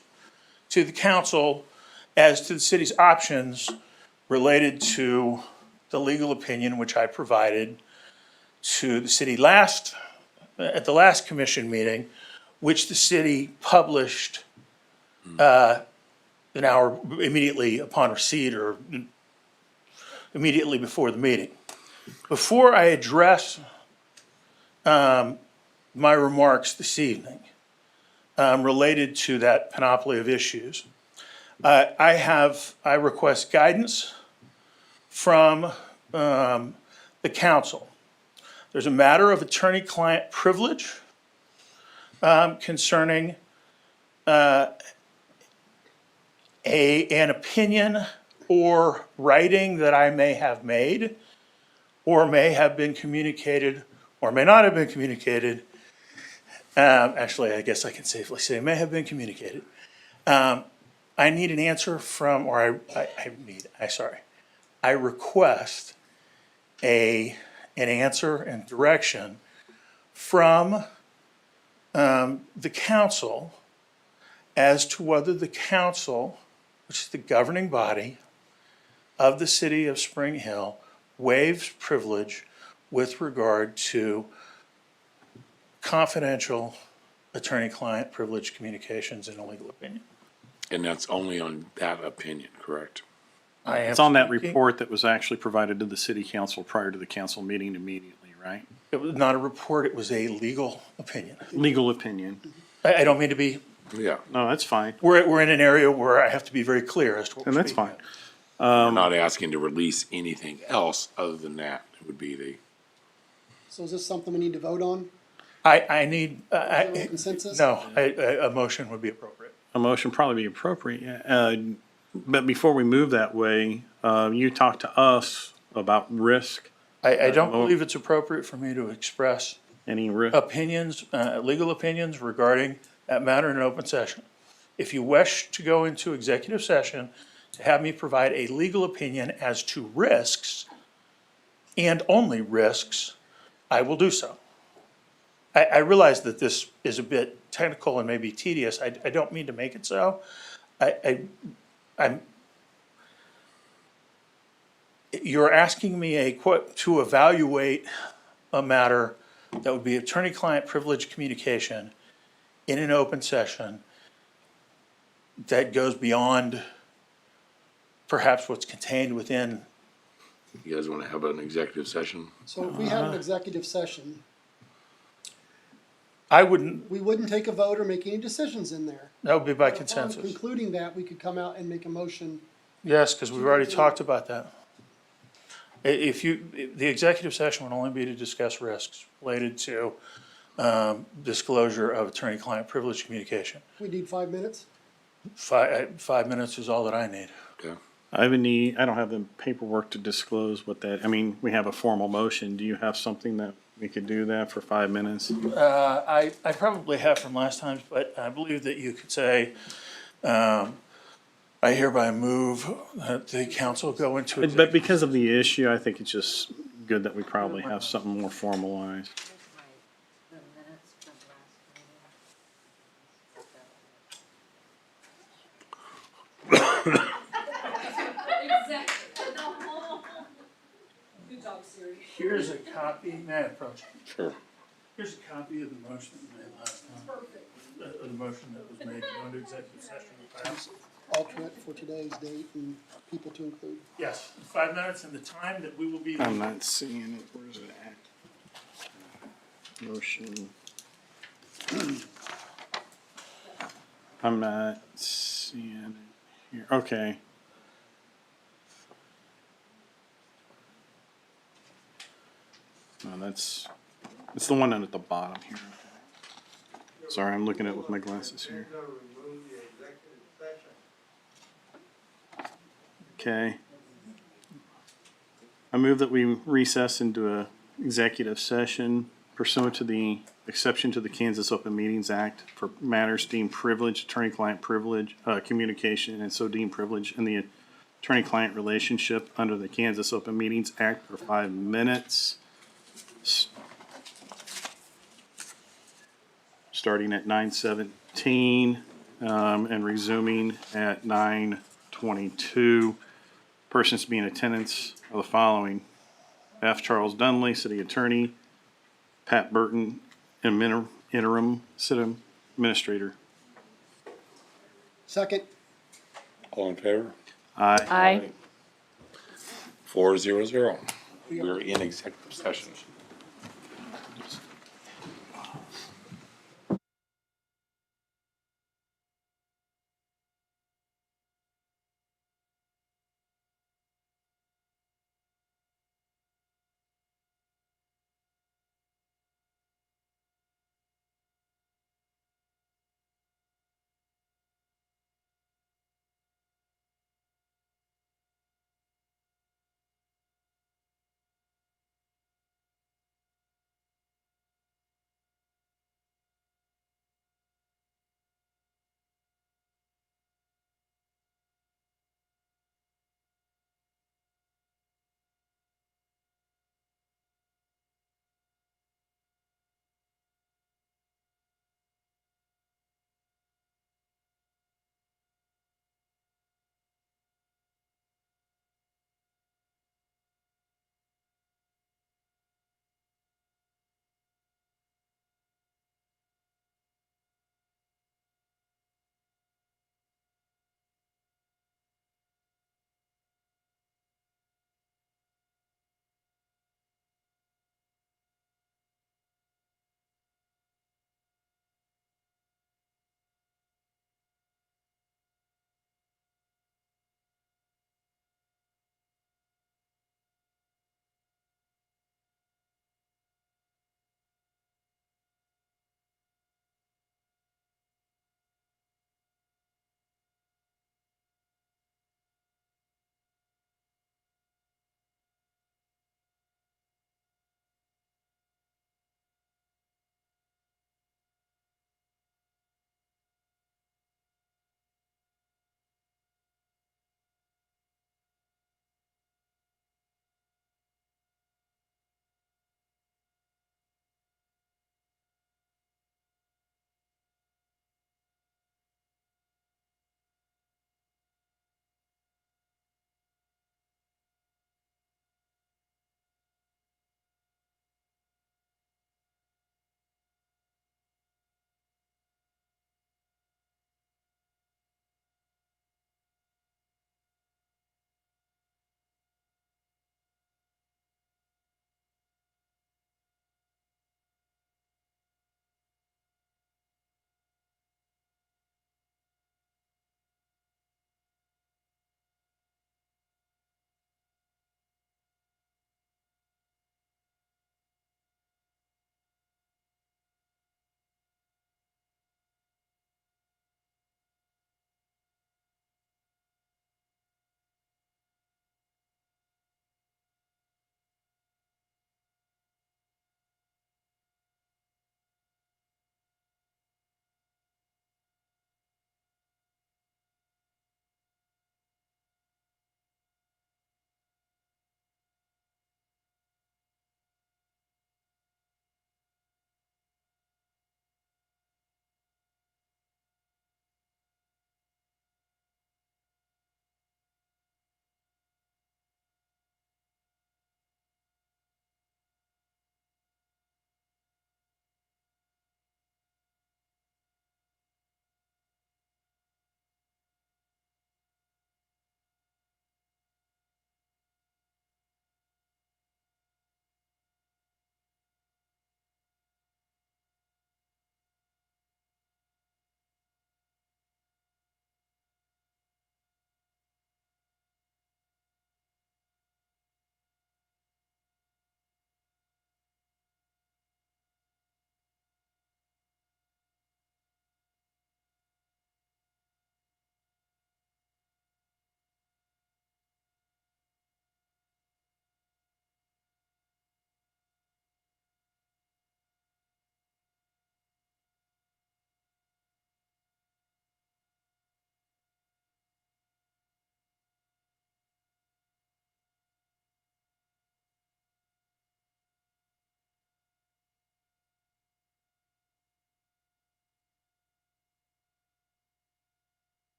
to the council as to the city's options related to the legal opinion which I provided to the city at the last commission meeting, which the city published an hour immediately upon receipt or immediately before the meeting. Before I address my remarks this evening related to that panoply of issues, I request guidance from the council. There's a matter of attorney-client privilege concerning an opinion or writing that I may have made or may have been communicated or may not have been communicated. Actually, I guess I can safely say may have been communicated. I need an answer from, or I request an answer and direction from the council as to whether the council, which is the governing body, of the city of Spring Hill waives privilege with regard to confidential attorney-client privilege communications in a legal opinion. And that's only on that opinion, correct? I am It's on that speaking- report that was actually provided to the city council prior to the council meeting immediately, right? It was not a report, it was a legal opinion. Legal opinion. I don't mean to be, Yeah. No, that's fine. we're in an area where I have to be very clear as to what we're And that's speaking fine. of. We're not asking to release anything else other than that. It would be the, So is this something we need to vote on? I need, Is there a consensus? no, a motion would be appropriate. A motion probably be appropriate, yeah. But before we move that way, you talked to us about risk, I don't believe it's appropriate for me to express any risk. opinions, legal opinions regarding that matter in an open session. If you wish to go into executive session to have me provide a legal opinion as to risks and only risks, I will do so. I realize that this is a bit technical and maybe tedious. I don't mean to make it so. You're asking me to evaluate a matter that would be attorney-client privilege communication in an open session that goes beyond perhaps what's contained within. you guys want to have an executive session? So if we had an executive session, I wouldn't, we wouldn't take a vote or make any decisions in there. that would be by Upon consensus. concluding that, we could come out and make a motion. Yes, because we've already talked about that. The executive session would only be to discuss risks related to disclosure of attorney-client privilege communication. We need 5 minutes? 5 minutes is all that I need. Okay. I don't have the paperwork to disclose what that, I mean, we have a formal motion. Do you have something that we could do that for 5 minutes? I probably have from last time, but I believe that you could say, I hereby move that the council go into But executive. because of the issue, I think it's just good that we probably have something more formalized. Here's a copy, may I approach? Sure. Here's a copy of the motion that we made last time. The motion that was made to go into executive session with council. Alternate for today's date and people to include. Yes, 5 minutes and the time that we will be. I'm not seeing it. Where's it at? Motion. I'm not seeing it here. Okay. No, it's the one at the bottom here. Sorry, I'm looking at it with my glasses here. Okay. I move that we recess into a executive session pursuant to the exception to the Kansas Open Meetings Act for matters deemed privileged, attorney-client privilege, communication, and so deemed privileged in the attorney-client relationship under the Kansas Open Meetings Act for 5 minutes. Starting at 9:17, and resuming at 9:22. Persons to be in attendance are the following: F. Charles Dunley, City Attorney; Pat Burton, Interim City Administrator. Second. All in favor? Aye. Aye. 400. We're in executive session.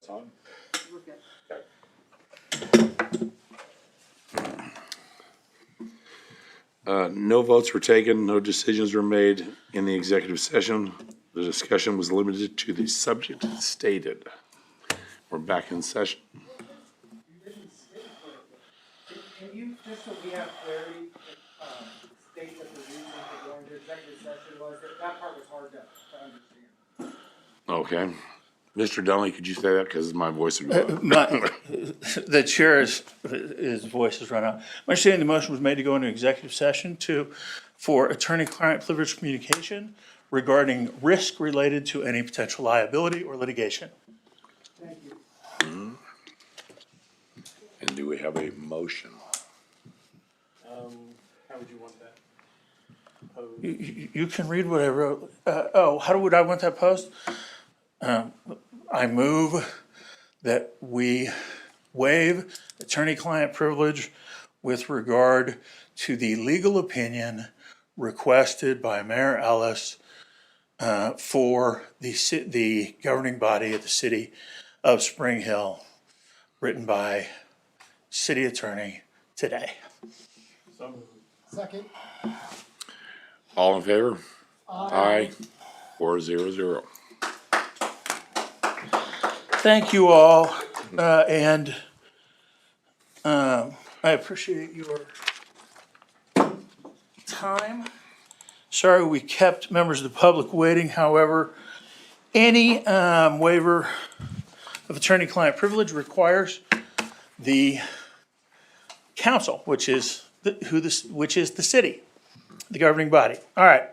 No votes were taken, no decisions were made in the executive session. The discussion was limited to the subject stated. We're back in session. Can you, just so we have clarity, state that the reason for going to executive session was that part was hard to understand. Okay. Mr. Dunley, could you say that? Because my voice is going. The chair's, his voice has run out. My understanding the motion was made to go into executive session for attorney-client privilege communication regarding risk related to any potential liability or litigation. Thank you. And do we have a motion? How would you want that? You can read what I wrote. How would I want that posed? I move that we waive attorney-client privilege with regard to the legal opinion requested by Mayor Ellis for the governing body of the city of Spring Hill, written by city attorney today. Second. All in favor? Aye. 4-0-0. Thank you all, and I appreciate your time. Sorry we kept members of the public waiting. However, any waiver of attorney-client privilege requires the council, which is the city, the governing body. All right.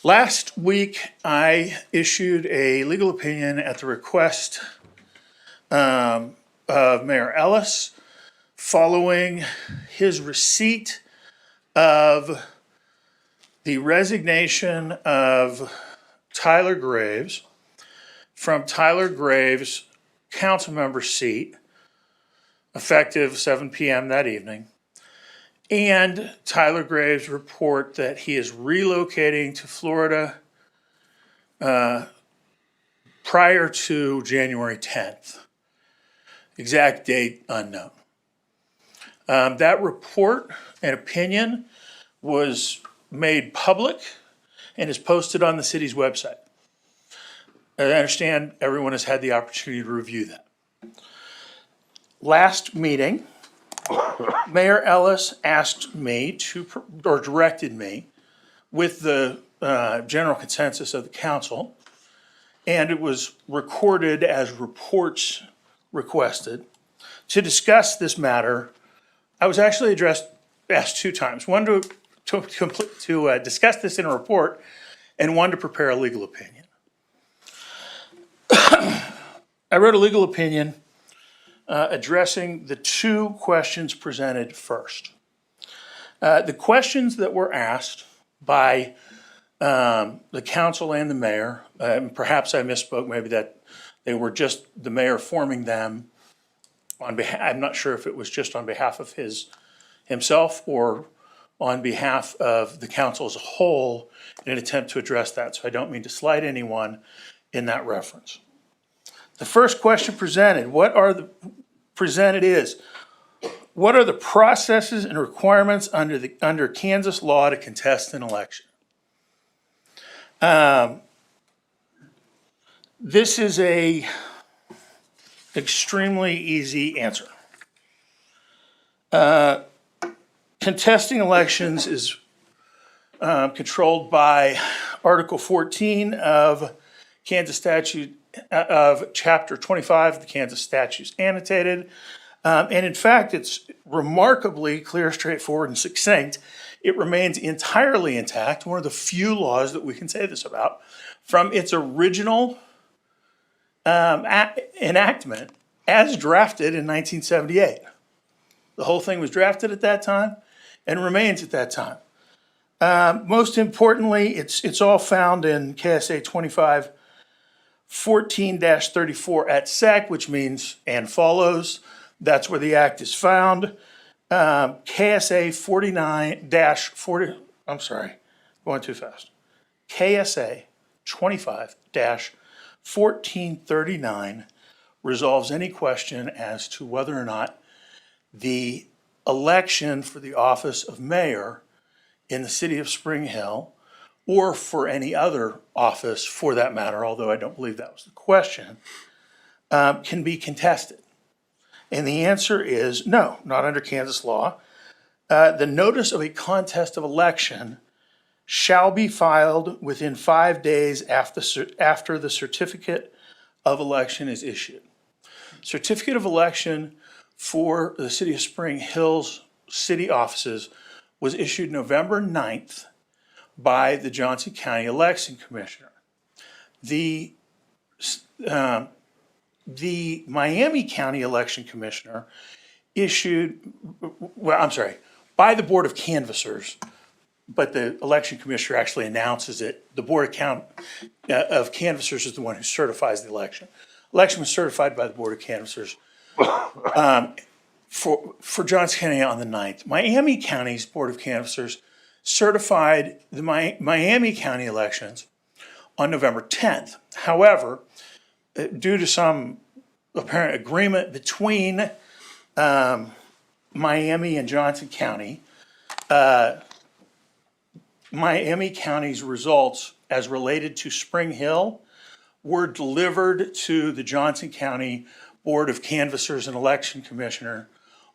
Last week, I issued a legal opinion at the request of Mayor Ellis following his receipt of the resignation of Tyler Graves from Tyler Graves' council member seat, effective 7 p.m. that evening. And Tyler Graves' report that he is relocating to Florida prior to January 10th. Exact date unknown. That report and opinion was made public and is posted on the city's website. I understand everyone has had the opportunity to review that. Last meeting, Mayor Ellis asked me or directed me with the general consensus of the council, and it was recorded as reports requested, to discuss this matter. I was actually asked 2 times, one to discuss this in a report, and one to prepare a legal opinion. I wrote a legal opinion addressing the 2 questions presented first. The questions that were asked by the council and the mayor, perhaps I misspoke, maybe that they were just the mayor forming them on behalf, I'm not sure if it was just on behalf of himself or on behalf of the council as a whole in an attempt to address that. So I don't mean to slight anyone in that reference. The first question presented, what are the processes and requirements under Kansas law to contest an election? This is a extremely easy answer. Contesting elections is controlled by Article 14 of Kansas statute of Chapter 25 of the Kansas Statutes Annotated. And in fact, it's remarkably clear, straightforward, and succinct. It remains entirely intact, one of the few laws that we can say this about, from its original enactment as drafted in 1978. The whole thing was drafted at that time and remains at that time. Most importantly, it's all found in KSA 2514-34 at sec, which means and follows. That's where the act is found. KSA 49-40, I'm sorry, going too fast. KSA 25-1439 resolves any question as to whether or not the election for the office of mayor in the city of Spring Hill, or for any other office for that matter, although I don't believe that was the question, can be contested. And the answer is no, not under Kansas law. The notice of a contest of election shall be filed within 5 days after the certificate of election is issued. Certificate of election for the city of Spring Hill's city offices was issued November 9th by the Johnson County Election Commissioner. The Miami County Election Commissioner by the Board of Canvassers, but the election commissioner actually announces it. The Board of Canvassers is the one who certifies the election. Election was certified by the Board of Canvassers for Johnson County on the 9th. Miami County's Board of Canvassers certified the Miami County elections on November 10th. However, due to some apparent agreement between Miami and Johnson County, Miami County's results as related to Spring Hill were delivered to the Johnson County Board of Canvassers and Election Commissioner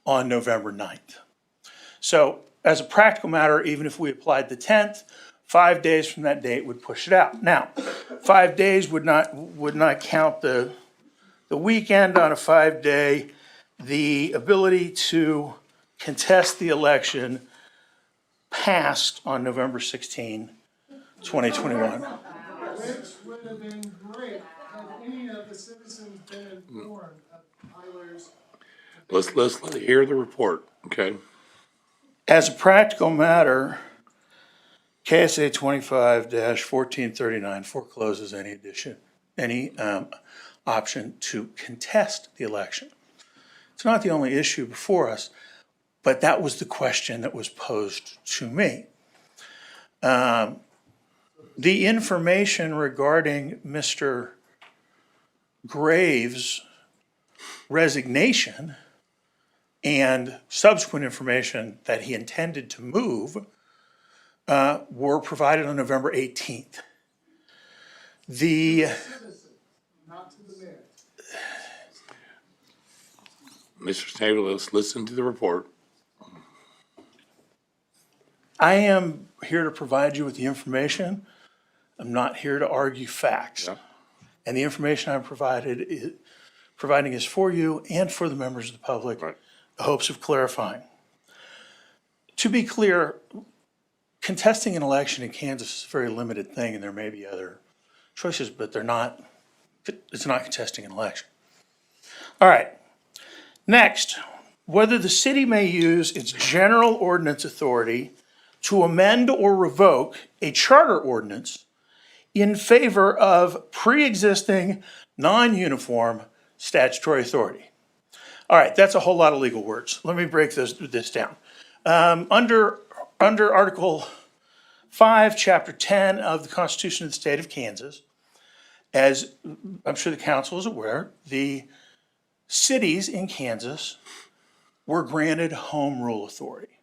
on November 9th. So as a practical matter, even if we applied the 10th, 5 days from that date would push it out. Now, 5 days would not count the weekend on a 5-day. The ability to contest the election passed on November 16, 2021. Which would have been great had any of the citizens been informed of Tyler's. Let's hear the report, okay? As a practical matter, KSA 25-1439 forecloses any option to contest the election. It's not the only issue before us, but that was the question that was posed to me. The information regarding Mr. Graves' resignation and subsequent information that he intended to move were provided on November 18th. Not to the mayor. Mr. Snavely, let's listen to the report. I am here to provide you with the information. I'm not here to argue facts. Yeah. And the information I'm providing is for you and for the members of the public, Right. the hopes of clarifying. To be clear, contesting an election in Kansas is a very limited thing, and there may be other choices, but it's not contesting an election. All right. Next, whether the city may use its general ordinance authority to amend or revoke a charter ordinance in favor of pre-existing non-uniform statutory authority. All right, that's a whole lot of legal words. Let me break this down. Under Article 5, Chapter 10 of the Constitution of the State of Kansas, as I'm sure the council is aware, the cities in Kansas were granted home rule authority.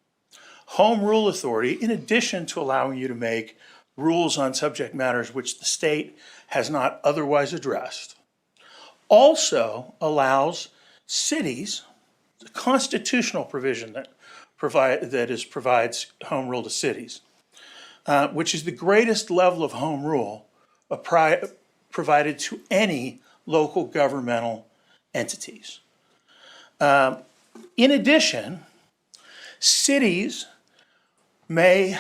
Home rule authority, in addition to allowing you to make rules on subject matters which the state has not otherwise addressed, also allows cities, the constitutional provision that provides home rule to cities, which is the greatest level of home rule provided to any local governmental entities. In addition, cities may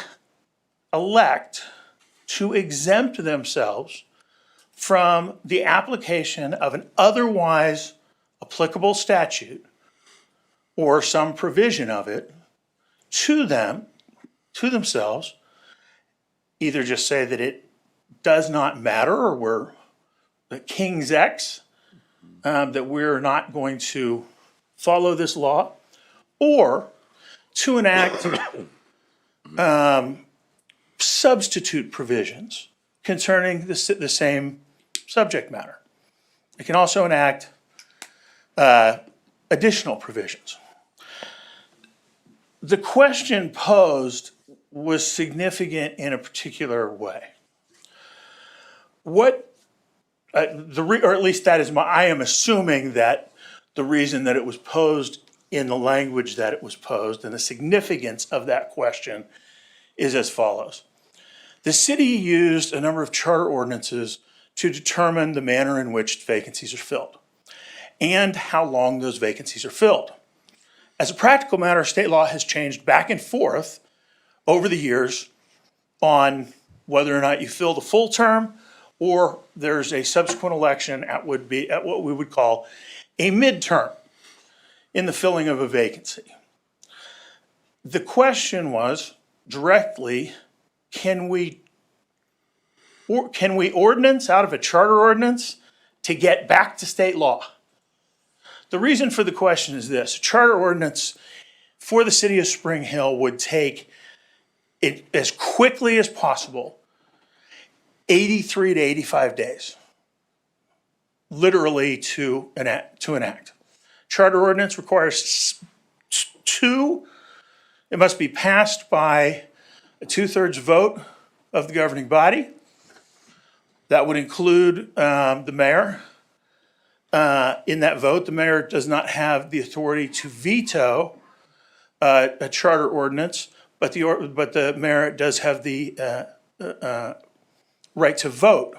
elect to exempt themselves from the application of an otherwise applicable statute or some provision of it to themselves, either just say that it does not matter, or we're the King's X, that we're not going to follow this law, or to enact substitute provisions concerning the same subject matter. It can also enact additional provisions. The question posed was significant in a particular way. What, or at least that is I am assuming that the reason that it was posed in the language that it was posed and the significance of that question is as follows. The city used a number of charter ordinances to determine the manner in which vacancies are filled and how long those vacancies are filled. As a practical matter, state law has changed back and forth over the years on whether or not you fill the full term or there's a subsequent election at what we would call a midterm in the filling of a vacancy. The question was directly, can we ordinance out of a charter ordinance to get back to state law? The reason for the question is this. A charter ordinance for the city of Spring Hill would take it as quickly as possible, 83 to 85 days, literally to enact. Charter ordinance requires it must be passed by a 2/3 vote of the governing body. That would include the mayor. In that vote, the mayor does not have the authority to veto a charter ordinance, but the mayor does have the right to vote.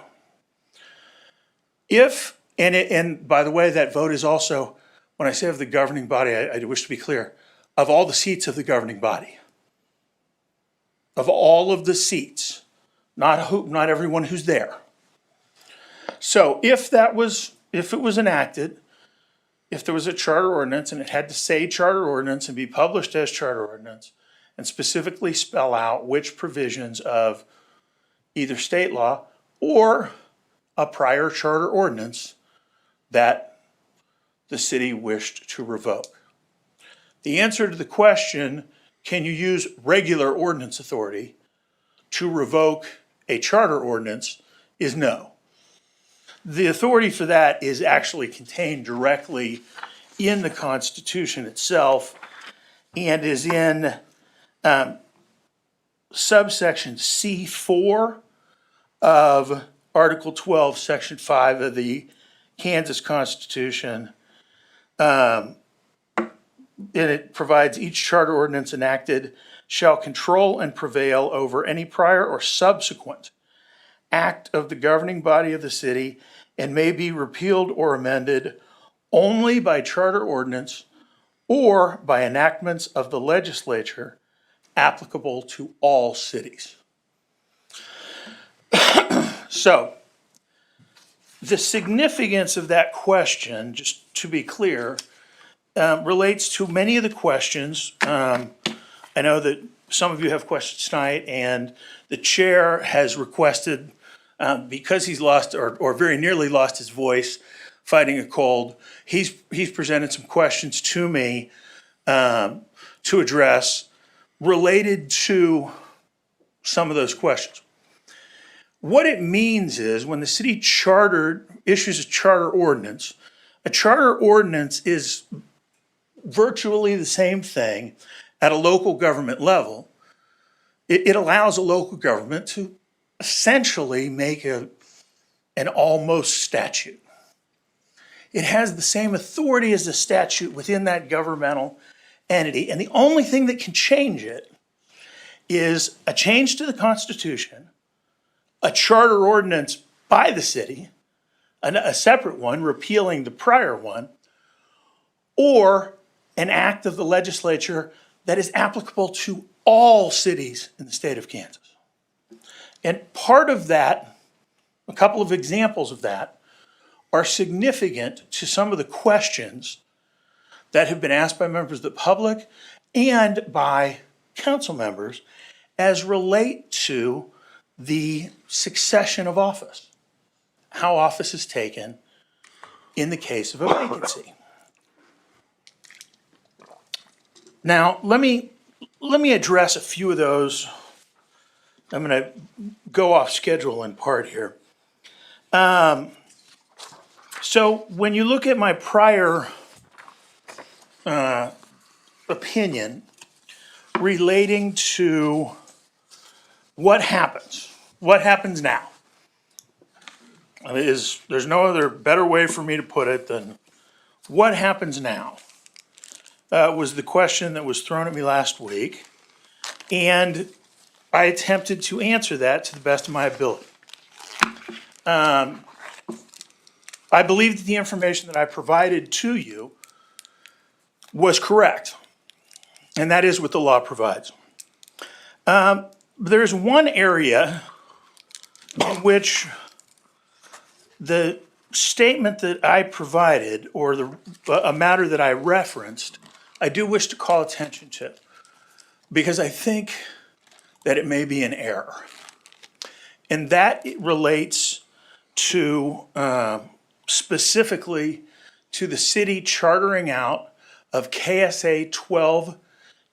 And by the way, that vote is also, when I say of the governing body, I wish to be clear, of all the seats of the governing body. Of all of the seats, not everyone who's there. So if it was enacted, if there was a charter ordinance and it had to say charter ordinance and be published as charter ordinance and specifically spell out which provisions of either state law or a prior charter ordinance that the city wished to revoke. The answer to the question, can you use regular ordinance authority to revoke a charter ordinance, is no. The authority for that is actually contained directly in the Constitution itself and is in subsection C4 of Article 12, Section 5 of the Kansas Constitution. And it provides each charter ordinance enacted shall control and prevail over any prior or subsequent act of the governing body of the city and may be repealed or amended only by charter ordinance or by enactments of the legislature applicable to all cities. So, the significance of that question, just to be clear, relates to many of the questions. I know that some of you have questions tonight, and the chair has requested, because he's lost or very nearly lost his voice fighting a cold, he's presented some questions to me to address related to some of those questions. What it means is when the city issues a charter ordinance is virtually the same thing at a local government level. It allows a local government to essentially make an almost statute. It has the same authority as the statute within that governmental entity, and the only thing that can change it is a change to the Constitution, a charter ordinance by the city, a separate one repealing the prior one, or an act of the legislature that is applicable to all cities in the state of Kansas. And part of that, a couple of examples of that, are significant to some of the questions that have been asked by members of the public and by council members as relate to the succession of office, how office is taken in the case of a vacancy. Now, let me address a few of those. I'm going to go off schedule in part here. So when you look at my prior opinion relating to what happens now. There's no other better way for me to put it than what happens now was the question that was thrown at me last week. And I attempted to answer that to the best of my ability. I believe that the information that I provided to you was correct. And that is what the law provides. There's one area in which the statement that I provided, or a matter that I referenced, I do wish to call attention to, because I think that it may be an error. And that relates to, specifically to the city chartering out of KSA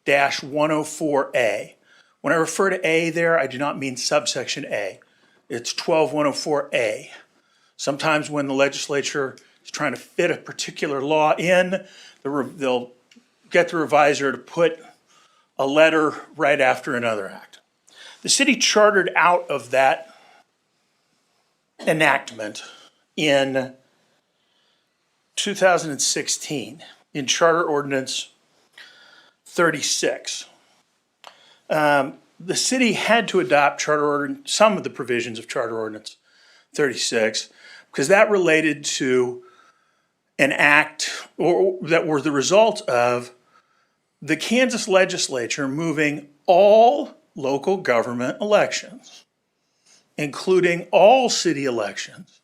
12-104A. When I refer to A there, I do not mean subsection A. It's 12104A. Sometimes when the legislature is trying to fit a particular law in, they'll get the reviser to put a letter right after another act. The city chartered out of that enactment in 2016 in Charter Ordinance 36. The city had to adopt some of the provisions of Charter Ordinance 36 because that related to an act or that were the result of the Kansas legislature moving all local government elections, including all city elections,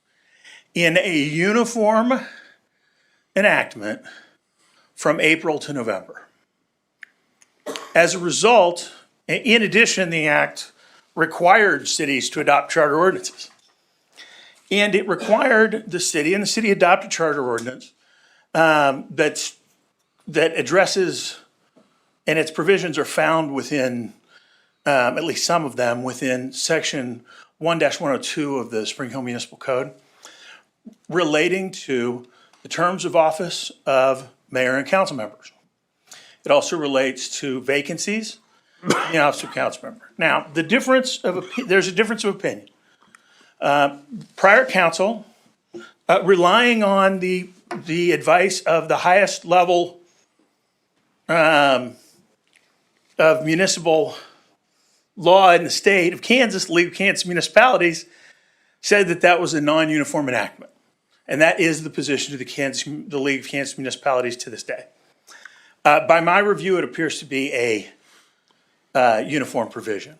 in a uniform enactment from April to November. As a result, in addition, the act required cities to adopt charter ordinances. And it required the city, and the city adopted charter ordinance that addresses, and its provisions are found within, at least some of them, within section 1-102 of the Spring Hill Municipal Code, relating to the terms of office of mayor and council members. It also relates to vacancies in the office of council member. Now, there's a difference of opinion. Prior council, relying on the advice of the highest level of municipal law in the state of Kansas, League of Kansas Municipalities, said that that was a non-uniform enactment. And that is the position of the League of Kansas Municipalities to this day. By my review, it appears to be a uniform provision.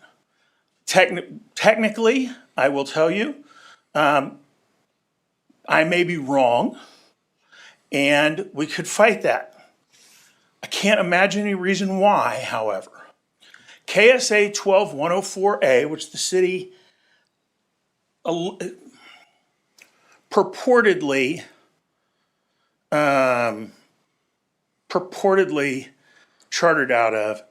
Technically, I will tell you, I may be wrong, and we could fight that. I can't imagine any reason why, however. KSA 12104A, which the city purportedly chartered out of,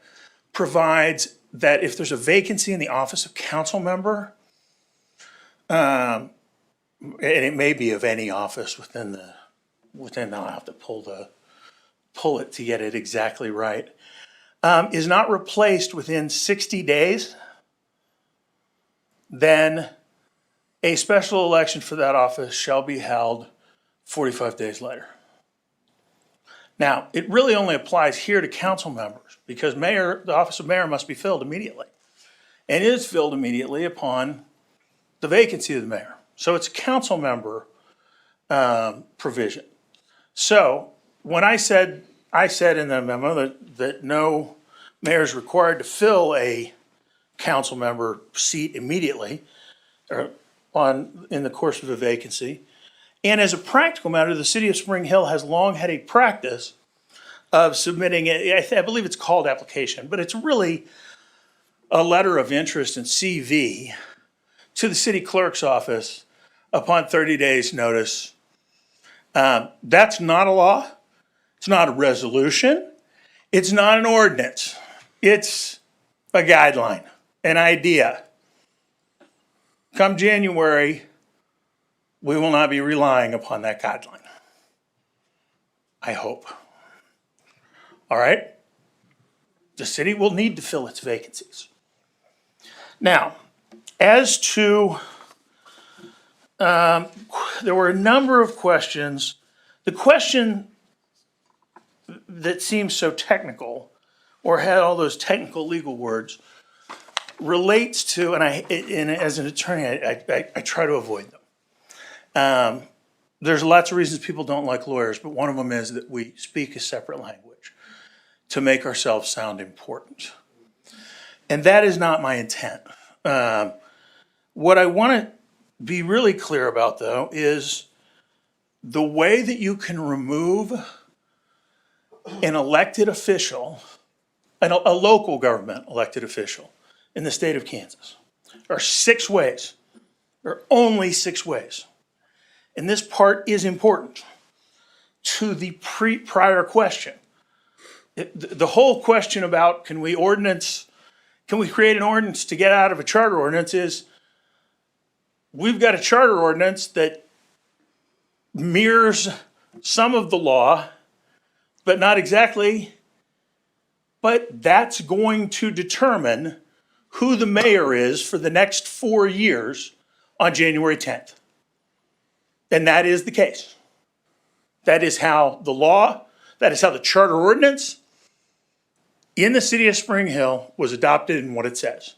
provides that if there's a vacancy in the office of council member, and it may be of any office within I'll have to pull it to get it exactly right, is not replaced within 60 days, then a special election for that office shall be held 45 days later. Now, it really only applies here to council members because the office of mayor must be filled immediately. And it is filled immediately upon the vacancy of the mayor. So it's a council member provision. So when I said in the memo that no mayor is required to fill a council member seat immediately in the course of a vacancy, and as a practical matter, the city of Spring Hill has long had a practice of submitting, I believe it's called application, but it's really a letter of interest in CV to the city clerk's office upon 30 days notice. That's not a law. It's not a resolution. It's not an ordinance. It's a guideline, an idea. Come January, we will not be relying upon that guideline. I hope. All right? The city will need to fill its vacancies. Now, as to, there were a number of questions. The question that seems so technical, or had all those technical legal words, relates to, and as an attorney, I try to avoid them. There's lots of reasons people don't like lawyers, but one of them is that we speak a separate language to make ourselves sound important. And that is not my intent. What I want to be really clear about, though, is the way that you can remove an elected official, a local government elected official in the state of Kansas. There are 6 ways. There are only 6 ways. And this part is important to the prior question. The whole question about can we create an ordinance to get out of a charter ordinance is, we've got a charter ordinance that mirrors some of the law, but not exactly. But that's going to determine who the mayor is for the next 4 years on January 10th. And that is the case. That is how the charter ordinance in the city of Spring Hill was adopted and what it says.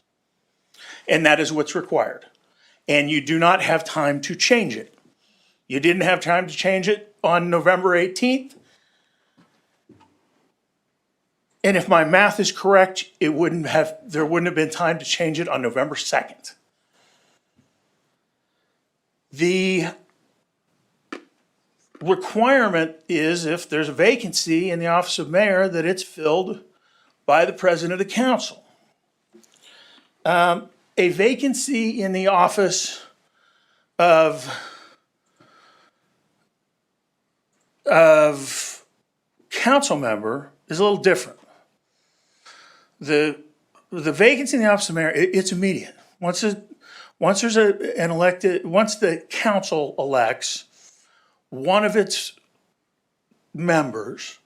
And that is what's required. And you do not have time to change it. You didn't have time to change it on November 18th. And if my math is correct, there wouldn't have been time to change it on November 2nd. The requirement is, if there's a vacancy in the office of mayor, that it's filled by the president of the council. A vacancy in the office of council member is a little different. The vacancy in the office of mayor, it's immediate. Once the council elects one of its members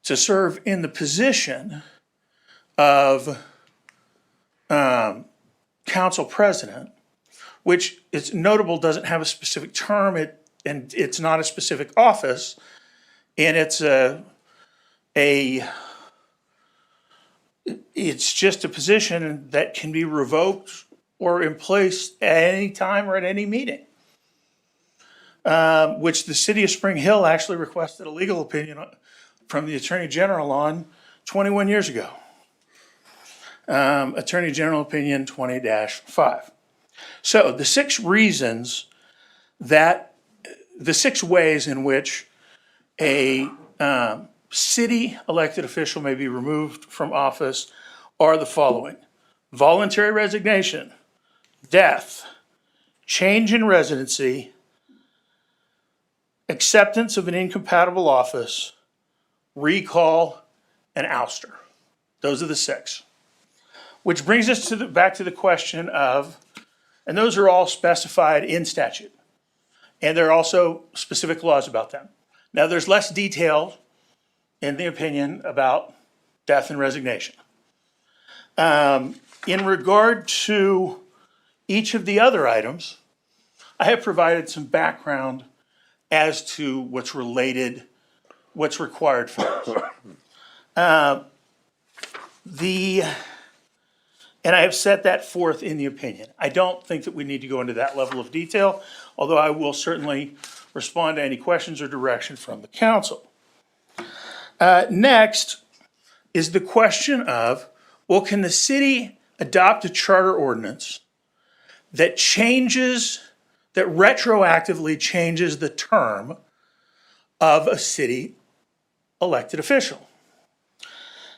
to serve in the position of council president, which it's notable doesn't have a specific term, and it's not a specific office, and it's just a position that can be revoked or in place at any time or at any meeting. Which the city of Spring Hill actually requested a legal opinion from the Attorney General on 21 years ago. Attorney General Opinion 20-5. So the 6 ways in which a city elected official may be removed from office are the following: voluntary resignation, death, change in residency, acceptance of an incompatible office, recall, and ouster. Those are the 6. Which brings us back to the question of, and those are all specified in statute. And there are also specific laws about them. Now, there's less detail in the opinion about death and resignation. In regard to each of the other items, I have provided some background as to what's required for those. And I have set that forth in the opinion. I don't think that we need to go into that level of detail, although I will certainly respond to any questions or direction from the council. Next is the question of, well, can the city adopt a charter ordinance that retroactively changes the term of a city elected official?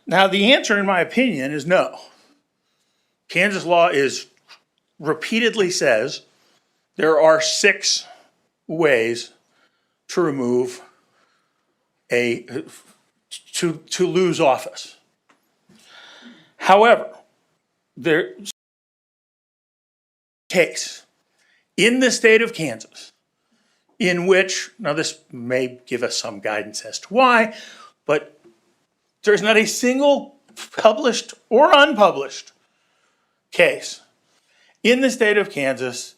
Now, the answer, in my opinion, is no. Kansas law repeatedly says there are 6 ways to remove to lose office. However, there's a case in the state of Kansas in which, now this may give us some guidance as to why, but There's not a single published or unpublished case in the state of Kansas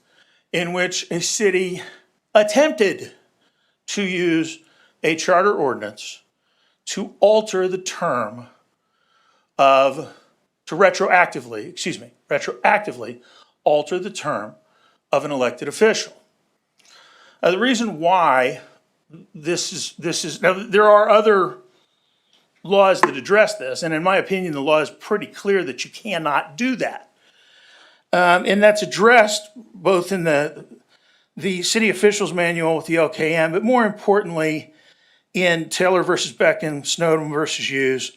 in which a city attempted to use a charter ordinance to alter the term retroactively alter the term of an elected official. The reason why this is, now there are other laws that address this, and in my opinion, the law is pretty clear that you cannot do that. And that's addressed both in the city officials manual with the LKM, but more importantly, in Taylor versus Beckon, Snowden versus Hughes,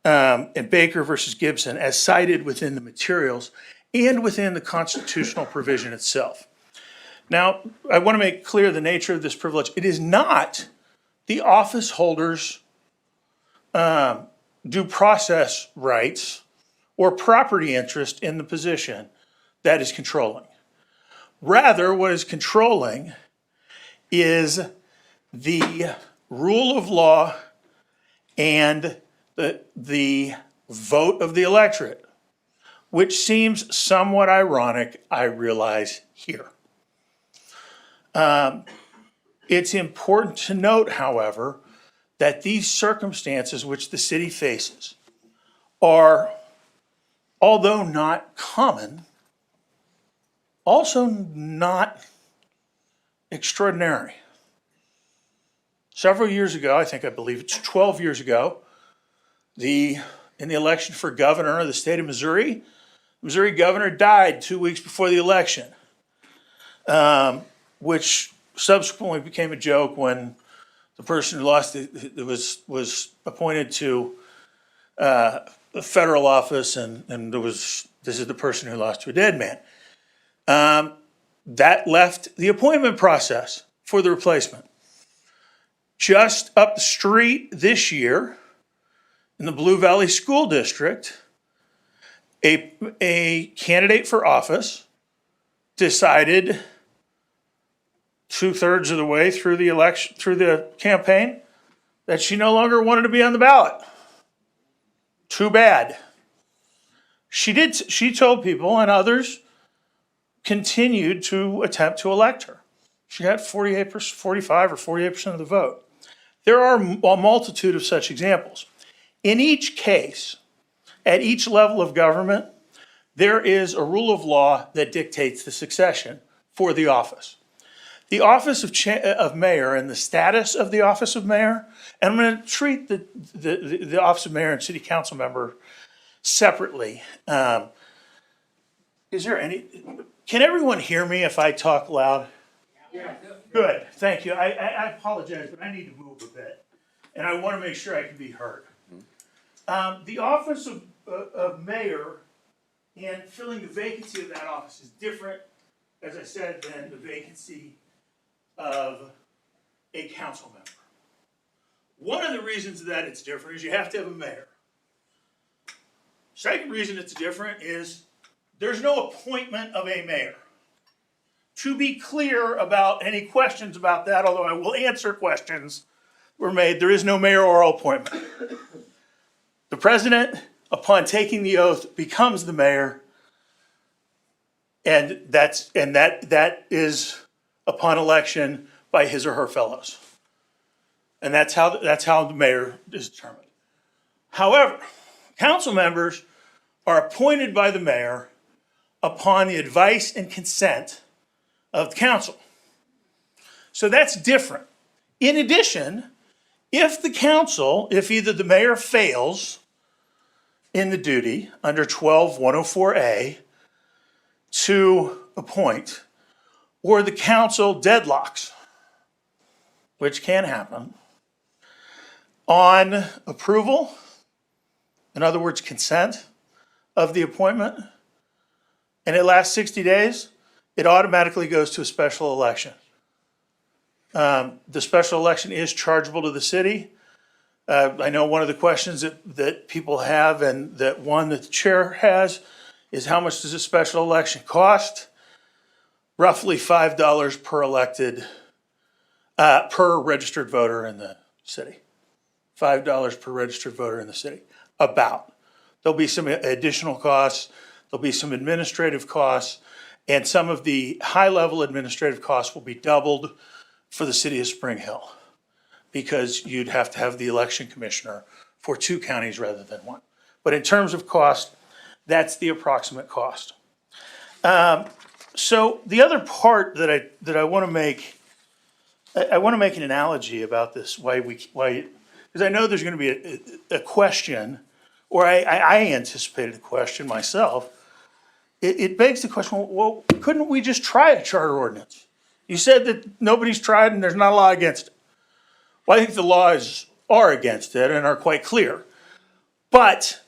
and Baker versus Gibson, as cited within the materials and within the constitutional provision itself. Now, I want to make clear the nature of this privilege. It is not the office holder's due process rights or property interest in the position that is controlling. Rather, what is controlling is the rule of law and the vote of the electorate, which seems somewhat ironic, I realize, here. It's important to note, however, that these circumstances which the city faces are, although not common, also not extraordinary. Several years ago, I believe it's 12 years ago, in the election for governor of the state of Missouri, Missouri governor died 2 weeks before the election, which subsequently became a joke when the person who lost it was appointed to a federal office, and this is the person who lost to a dead man. That left the appointment process for the replacement. Just up the street this year, in the Blue Valley School District, a candidate for office decided 2/3 of the way through the election, through the campaign, that she no longer wanted to be on the ballot. Too bad. She told people, and others continued to attempt to elect her. She got 45 or 48% of the vote. There are a multitude of such examples. In each case, at each level of government, there is a rule of law that dictates the succession for the office. The office of mayor and the status of the office of mayor, and I'm going to treat the office of mayor and city council member separately. Can everyone hear me if I talk loud? Yeah. Good, thank you. I apologize, but I need to move a bit, and I want to make sure I can be heard. The office of mayor and filling the vacancy of that office is different, as I said, than the vacancy of a council member. One of the reasons that it's different is you have to have a mayor. Second reason it's different is there's no appointment of a mayor. To be clear about any questions about that, although I will answer questions were made, there is no mayoral appointment. The president, upon taking the oath, becomes the mayor, and that is upon election by his or her fellows. And that's how the mayor is determined. However, council members are appointed by the mayor upon the advice and consent of the council. So that's different. In addition, if either the mayor fails in the duty under 12-104A to appoint, or the council deadlocks, which can happen, on approval, in other words, consent of the appointment, and it lasts 60 days, it automatically goes to a special election. The special election is chargeable to the city. I know one of the questions that people have, and that one that the chair has, is how much does a special election cost? Roughly $5 per elected, per registered voter in the city. $5 per registered voter in the city. About. There'll be some additional costs, there'll be some administrative costs, and some of the high-level administrative costs will be doubled for the city of Spring Hill, because you'd have to have the election commissioner for 2 counties rather than 1. But in terms of cost, that's the approximate cost. So the other part that I want to make, I want to make an analogy about this, because I know there's going to be a question, or I anticipated a question myself. It begs the question, well, couldn't we just try a charter ordinance? You said that nobody's tried and there's not a law against it. Well, I think the laws are against it and are quite clear. But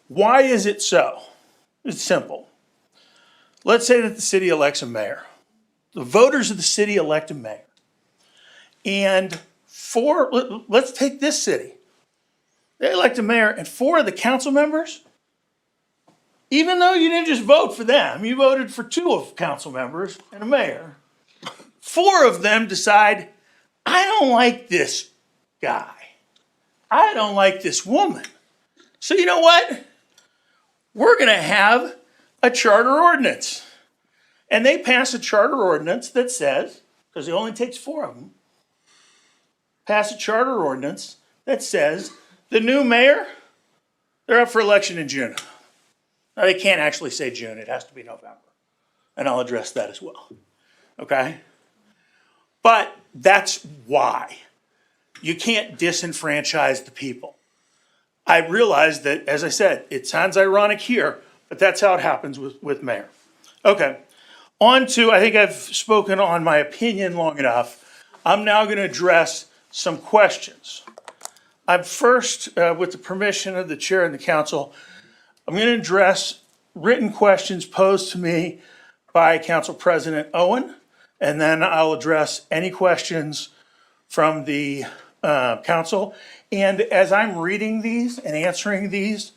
why is it so? It's simple. Let's say that the city elects a mayor. The voters of the city elect a mayor. And let's take this city. They elect a mayor, and 4 of the council members, even though you didn't just vote for them, you voted for 2 of council members and a mayor, 4 of them decide, I don't like this guy. I don't like this woman. So you know what? We're going to have a charter ordinance. And they pass a charter ordinance that says, because it only takes 4 of them, pass a charter ordinance that says the new mayor, they're up for election in June. Now, they can't actually say June. It has to be November. And I'll address that as well. Okay? But that's why. You can't disenfranchise the people. I realize that, as I said, it sounds ironic here, but that's how it happens with mayor. Okay. On to, I think I've spoken on my opinion long enough. I'm now going to address some questions. I'm first, with the permission of the chair and the council, I'm going to address written questions posed to me by Council President Owen, and then I'll address any questions from the council. And as I'm reading these and answering these,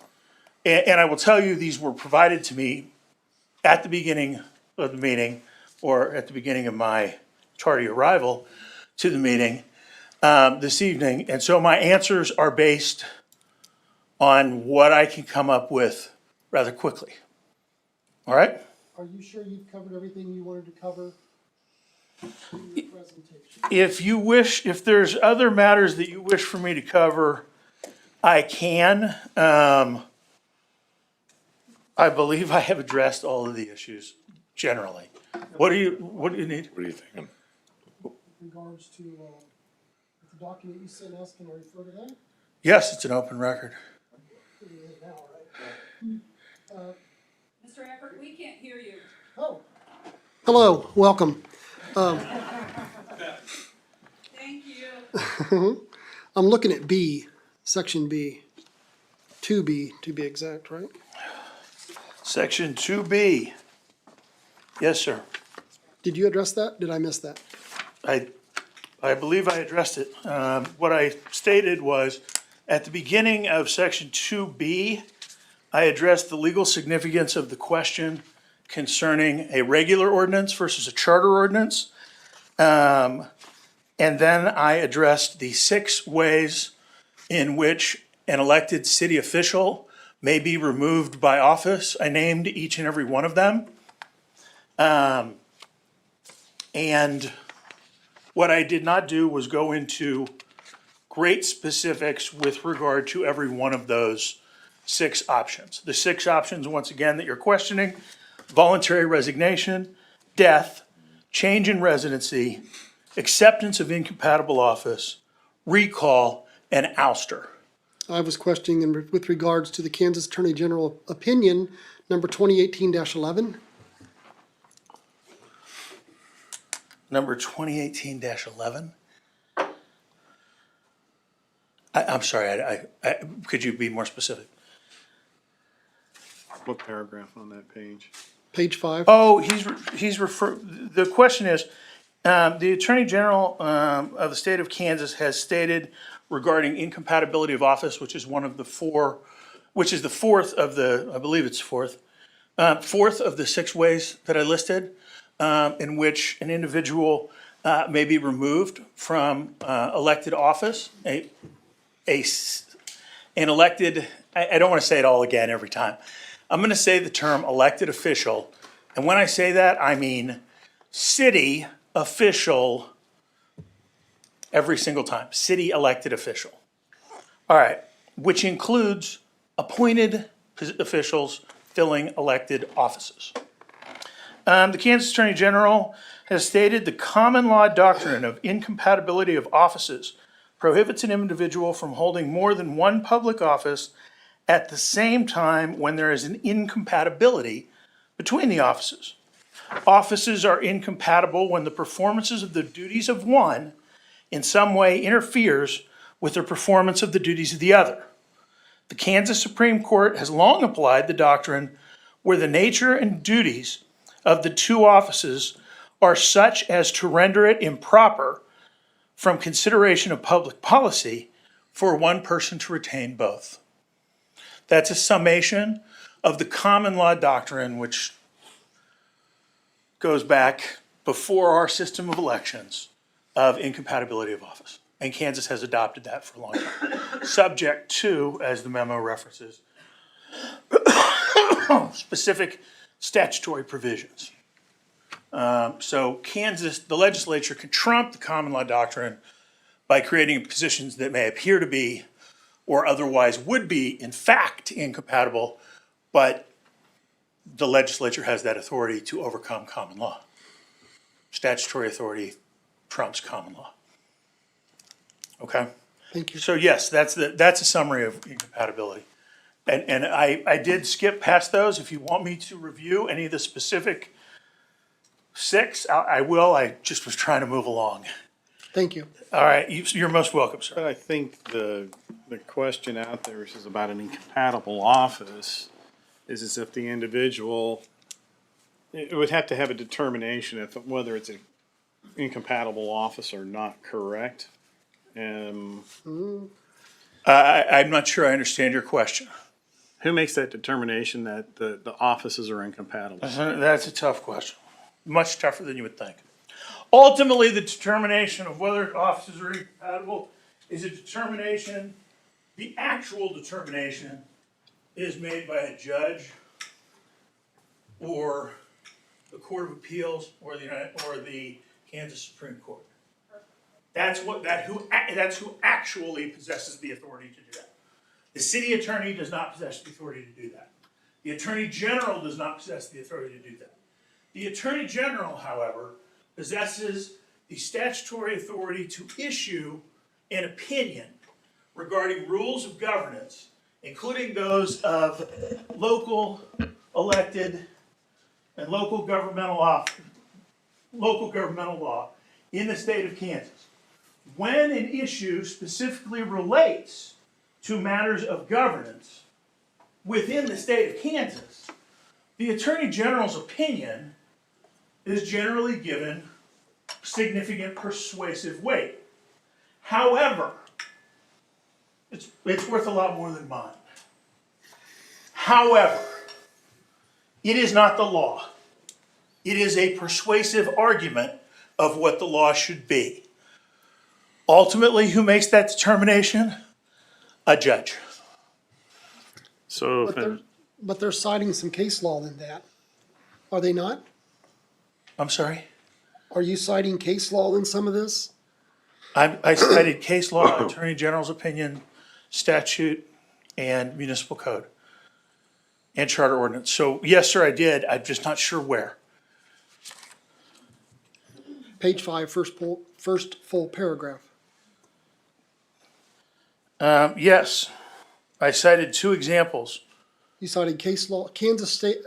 and I will tell you, these were provided to me at the beginning of the meeting, or at the beginning of my tardy arrival to the meeting this evening. And so my answers are based on what I can come up with rather quickly. All right? Are you sure you've covered everything you wanted to cover in your presentation? If you wish, if there's other matters that you wish for me to cover, I can. I believe I have addressed all of the issues generally. What do you need? What are you thinking? With regards to the document you sent us, can I refer to that? Yes, it's an open record. Mr. Everett, we can't hear you. Oh. Hello, welcome. Thank you. I'm looking at B, section B, 2B to be exact, right? Section 2B. Yes, sir. Did you address that? Did I miss that? I believe I addressed it. What I stated was, at the beginning of section 2B, I addressed the legal significance of the question concerning a regular ordinance versus a charter ordinance. And then I addressed the 6 ways in which an elected city official may be removed by office. I named each and every one of them. And what I did not do was go into great specifics with regard to every one of those 6 options. The 6 options, once again, that you're questioning: voluntary resignation, death, change in residency, acceptance of incompatible office, recall, and ouster. I was questioning with regards to the Kansas Attorney General opinion, number 2018-11. Number 2018-11. I'm sorry, could you be more specific? What paragraph on that page? Page 5. Oh, the question is, the Attorney General of the state of Kansas has stated regarding incompatibility of office, which is one of the 4, which is the 4th of the, I believe it's 4th of the 6 ways that I listed, in which an individual may be removed from elected office. an elected, I don't want to say it all again every time. I'm going to say the term elected official, and when I say that, I mean city official every single time, city elected official. All right, which includes appointed officials filling elected offices. The Kansas Attorney General has stated the common law doctrine of incompatibility of offices prohibits an individual from holding more than one public office at the same time when there is an incompatibility between the offices. Offices are incompatible when the performances of the duties of one in some way interferes with the performance of the duties of the other. The Kansas Supreme Court has long applied the doctrine where the nature and duties of the two offices are such as to render it improper from consideration of public policy for one person to retain both. That's a summation of the common law doctrine, which goes back before our system of elections of incompatibility of office. And Kansas has adopted that for a long time. Subject to, as the memo references, specific statutory provisions. So Kansas, the legislature can trump the common law doctrine by creating positions that may appear to be or otherwise would be in fact incompatible, but the legislature has that authority to overcome common law. Statutory authority trumps common law. Okay? Thank you. So yes, that's a summary of incompatibility. And I did skip past those. If you want me to review any of the specific six, I will. I just was trying to move along. Thank you. All right, you're most welcome, sir. But I think the question out there is about an incompatible office is as if the individual, it would have to have a determination if whether it's an incompatible office or not, correct? I'm not sure I understand your question. Who makes that determination that the offices are incompatible? That's a tough question. Much tougher than you would think. Ultimately, the determination of whether offices are incompatible is a determination, the actual determination is made by a judge or the Court of Appeals or the Kansas Supreme Court. That's who actually possesses the authority to do that. The city attorney does not possess the authority to do that. The attorney general does not possess the authority to do that. The attorney general, however, possesses the statutory authority to issue an opinion regarding rules of governance, including those of local elected and local governmental law in the state of Kansas. When an issue specifically relates to matters of governance within the state of Kansas, the Attorney General's opinion is generally given significant persuasive weight. However, it's worth a lot more than mine. However, it is not the law. It is a persuasive argument of what the law should be. Ultimately, who makes that determination? A judge. So, But they're citing some case law in that, are they not? I'm sorry? Are you citing case law in some of this? I cited case law, Attorney General's opinion, statute, and municipal code, and charter ordinance. So yes, sir, I did. I'm just not sure where. Page 5, first full paragraph. Yes, I cited two examples. You cited case law, Kansas State,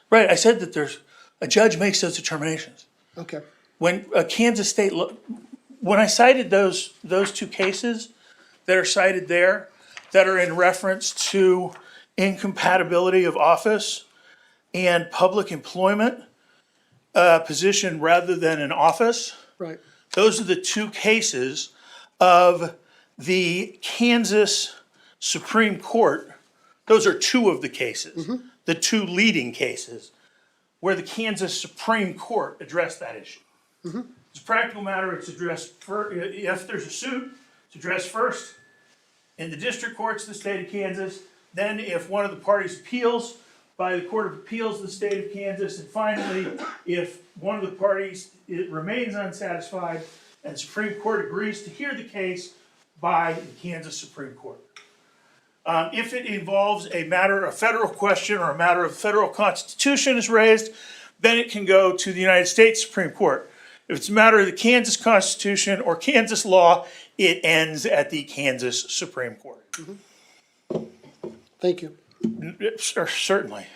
Right, I said that a judge makes those determinations. okay. When a Kansas State, when I cited those two cases that are cited there, that are in reference to incompatibility of office and public employment position rather than an office, Right. those are the two cases of the Kansas Supreme Court. Those are two of the cases, the two leading cases, where the Kansas Supreme Court addressed that issue. As a practical matter, it's addressed if there's a suit, it's addressed first in the district courts of the state of Kansas. Then if one of the parties appeals by the Court of Appeals of the state of Kansas, and finally, if one of the parties remains unsatisfied and the Supreme Court agrees to hear the case by the Kansas Supreme Court. If it involves a matter of federal question or a matter of federal constitution is raised, then it can go to the United States Supreme Court. If it's a matter of the Kansas Constitution or Kansas law, it ends at the Kansas Supreme Court. Thank you. Certainly.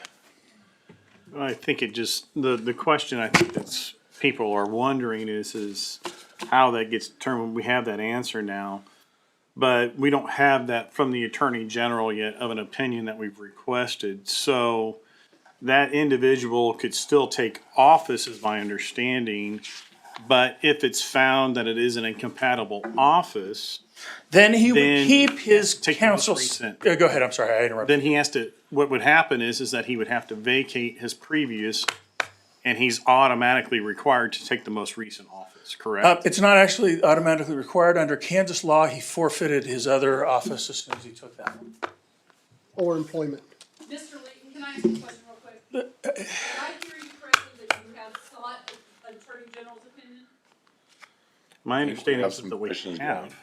I think it just, the question I think that's, people are wondering is how that gets determined. We have that answer now, but we don't have that from the Attorney General yet of an opinion that we've requested. So that individual could still take office, is my understanding, but if it's found that it is an incompatible office, Then he would keep his take the most counsel. recent. Go ahead, I'm sorry, I interrupted. Then he has to, what would happen is that he would have to vacate his previous, and he's automatically required to take the most recent office, correct? It's not actually automatically required. Under Kansas law, he forfeited his other office as soon as he took that one. Or employment. Mr. Layton, can I ask you a question real quick? Did I hear you correctly that you have sought an Attorney General's opinion? My understanding Have is some that we questions, have.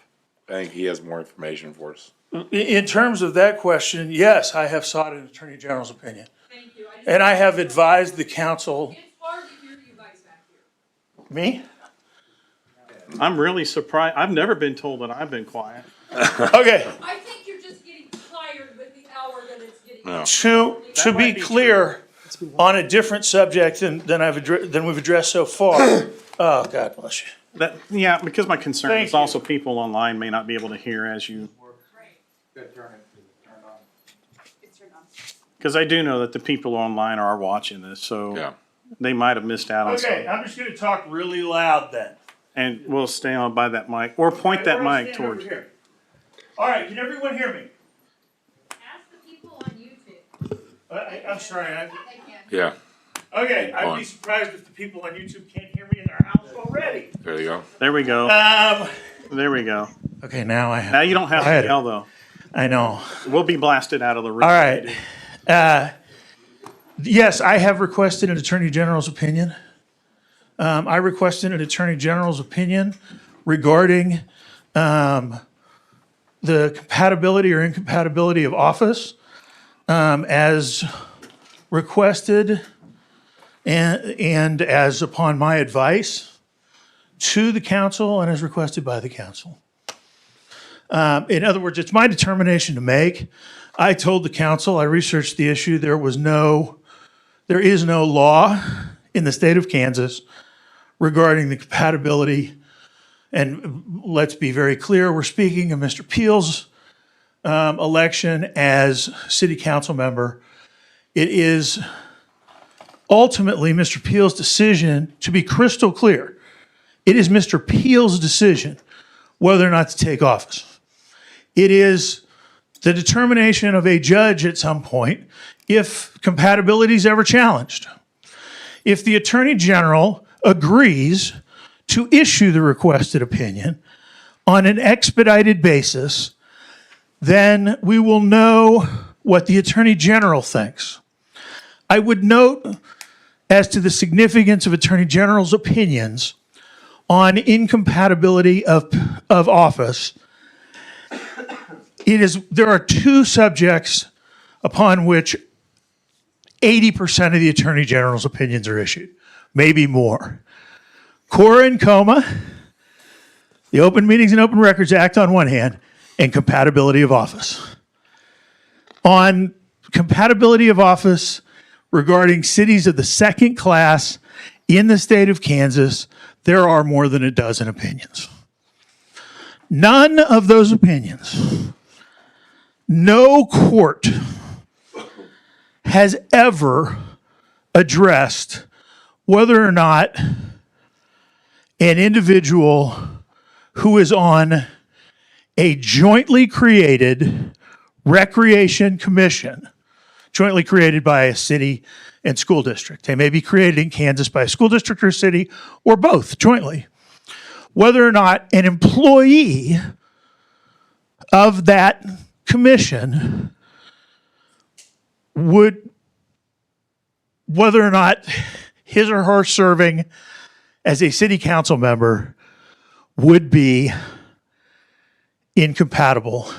I think he has more information for us. In terms of that question, yes, I have sought an Attorney General's opinion. Thank you. And I have advised the council. It's hard to hear you guys back here. Me? I'm really surprised. I've never been told that I've been quiet. Okay. I think you're just getting tired with the hour that it's getting. No. To be clear, on a different subject than we've addressed so far. Oh, God bless you. Yeah, because my concern Thank is you. also people online may not be able to hear as you, It's turned on. because I do know that the people online are watching this, so Yeah. they might have missed out on Okay, something. I'm just gonna talk really loud then. And we'll stay on by that mic, or point that We're gonna mic stand over towards. here. All right, can everyone hear me? Ask the people on YouTube. I'm sorry, They can. Yeah, okay, I'd on. be surprised if the people on YouTube can't hear me in their house already. there you go. There we go. Um, There we go. okay, now I have. Now you don't have I had to it. yell though. I know. We'll be blasted out of the room. All right. Yes, I have requested an Attorney General's opinion. I requested an Attorney General's opinion regarding the compatibility or incompatibility of office as requested and as upon my advice to the council and as requested by the council. In other words, it's my determination to make. I told the council, I researched the issue, there is no law in the state of Kansas regarding the compatibility. And let's be very clear, we're speaking of Mr. Peel's election as city council member. It is ultimately Mr. Peel's decision, to be crystal clear, it is Mr. Peel's decision whether or not to take office. It is the determination of a judge at some point if compatibility is ever challenged. If the Attorney General agrees to issue the requested opinion on an expedited basis, then we will know what the Attorney General thinks. I would note, as to the significance of Attorney General's opinions on incompatibility of office, there are two subjects upon which 80% of the Attorney General's opinions are issued, maybe more. Cora and Coma, the Open Meetings and Open Records Act on one hand, and compatibility of office. On compatibility of office regarding cities of the second class in the state of Kansas, there are more than a dozen opinions. None of those opinions, no court has ever addressed whether or not an individual who is on a jointly created recreation commission, jointly created by a city and school district. They may be created in Kansas by a school district or city, or both jointly. Whether or not an employee of that commission would, whether or not his or her serving as a city council member would be incompatible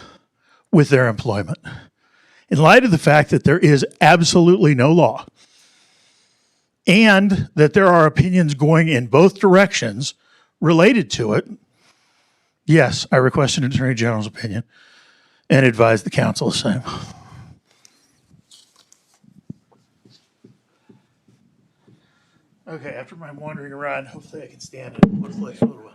with their employment. In light of the fact that there is absolutely no law and that there are opinions going in both directions related to it, yes, I request an Attorney General's opinion and advise the council the same. Okay, after my wandering around, hopefully I can stand it. Looks like a little while.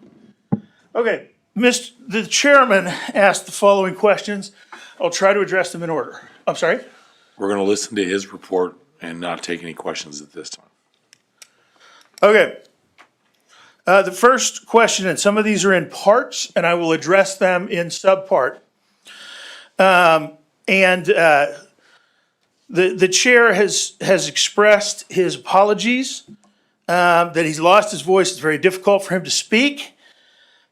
Okay, the chairman asked the following questions. I'll try to address them in order. I'm sorry? We're going to listen to his report and not take any questions at this time. Okay. The first question, and some of these are in parts, and I will address them in subpart. The chair has expressed his apologies, that he's lost his voice. It's very difficult for him to speak,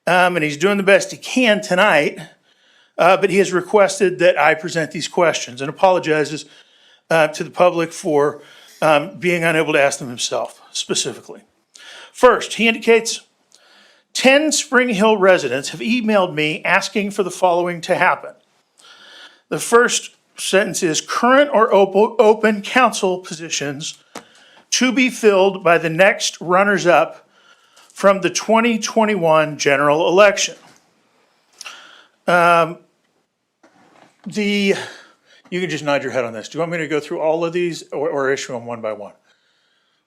and he's doing the best he can tonight. But he has requested that I present these questions and apologizes to the public for being unable to ask them himself specifically. First, he indicates 10 Spring Hill residents have emailed me asking for the following to happen. The first sentence is current or open council positions to be filled by the next runners-up from the 2021 general election. You can just nod your head on this. Do you want me to go through all of these or issue them one by one?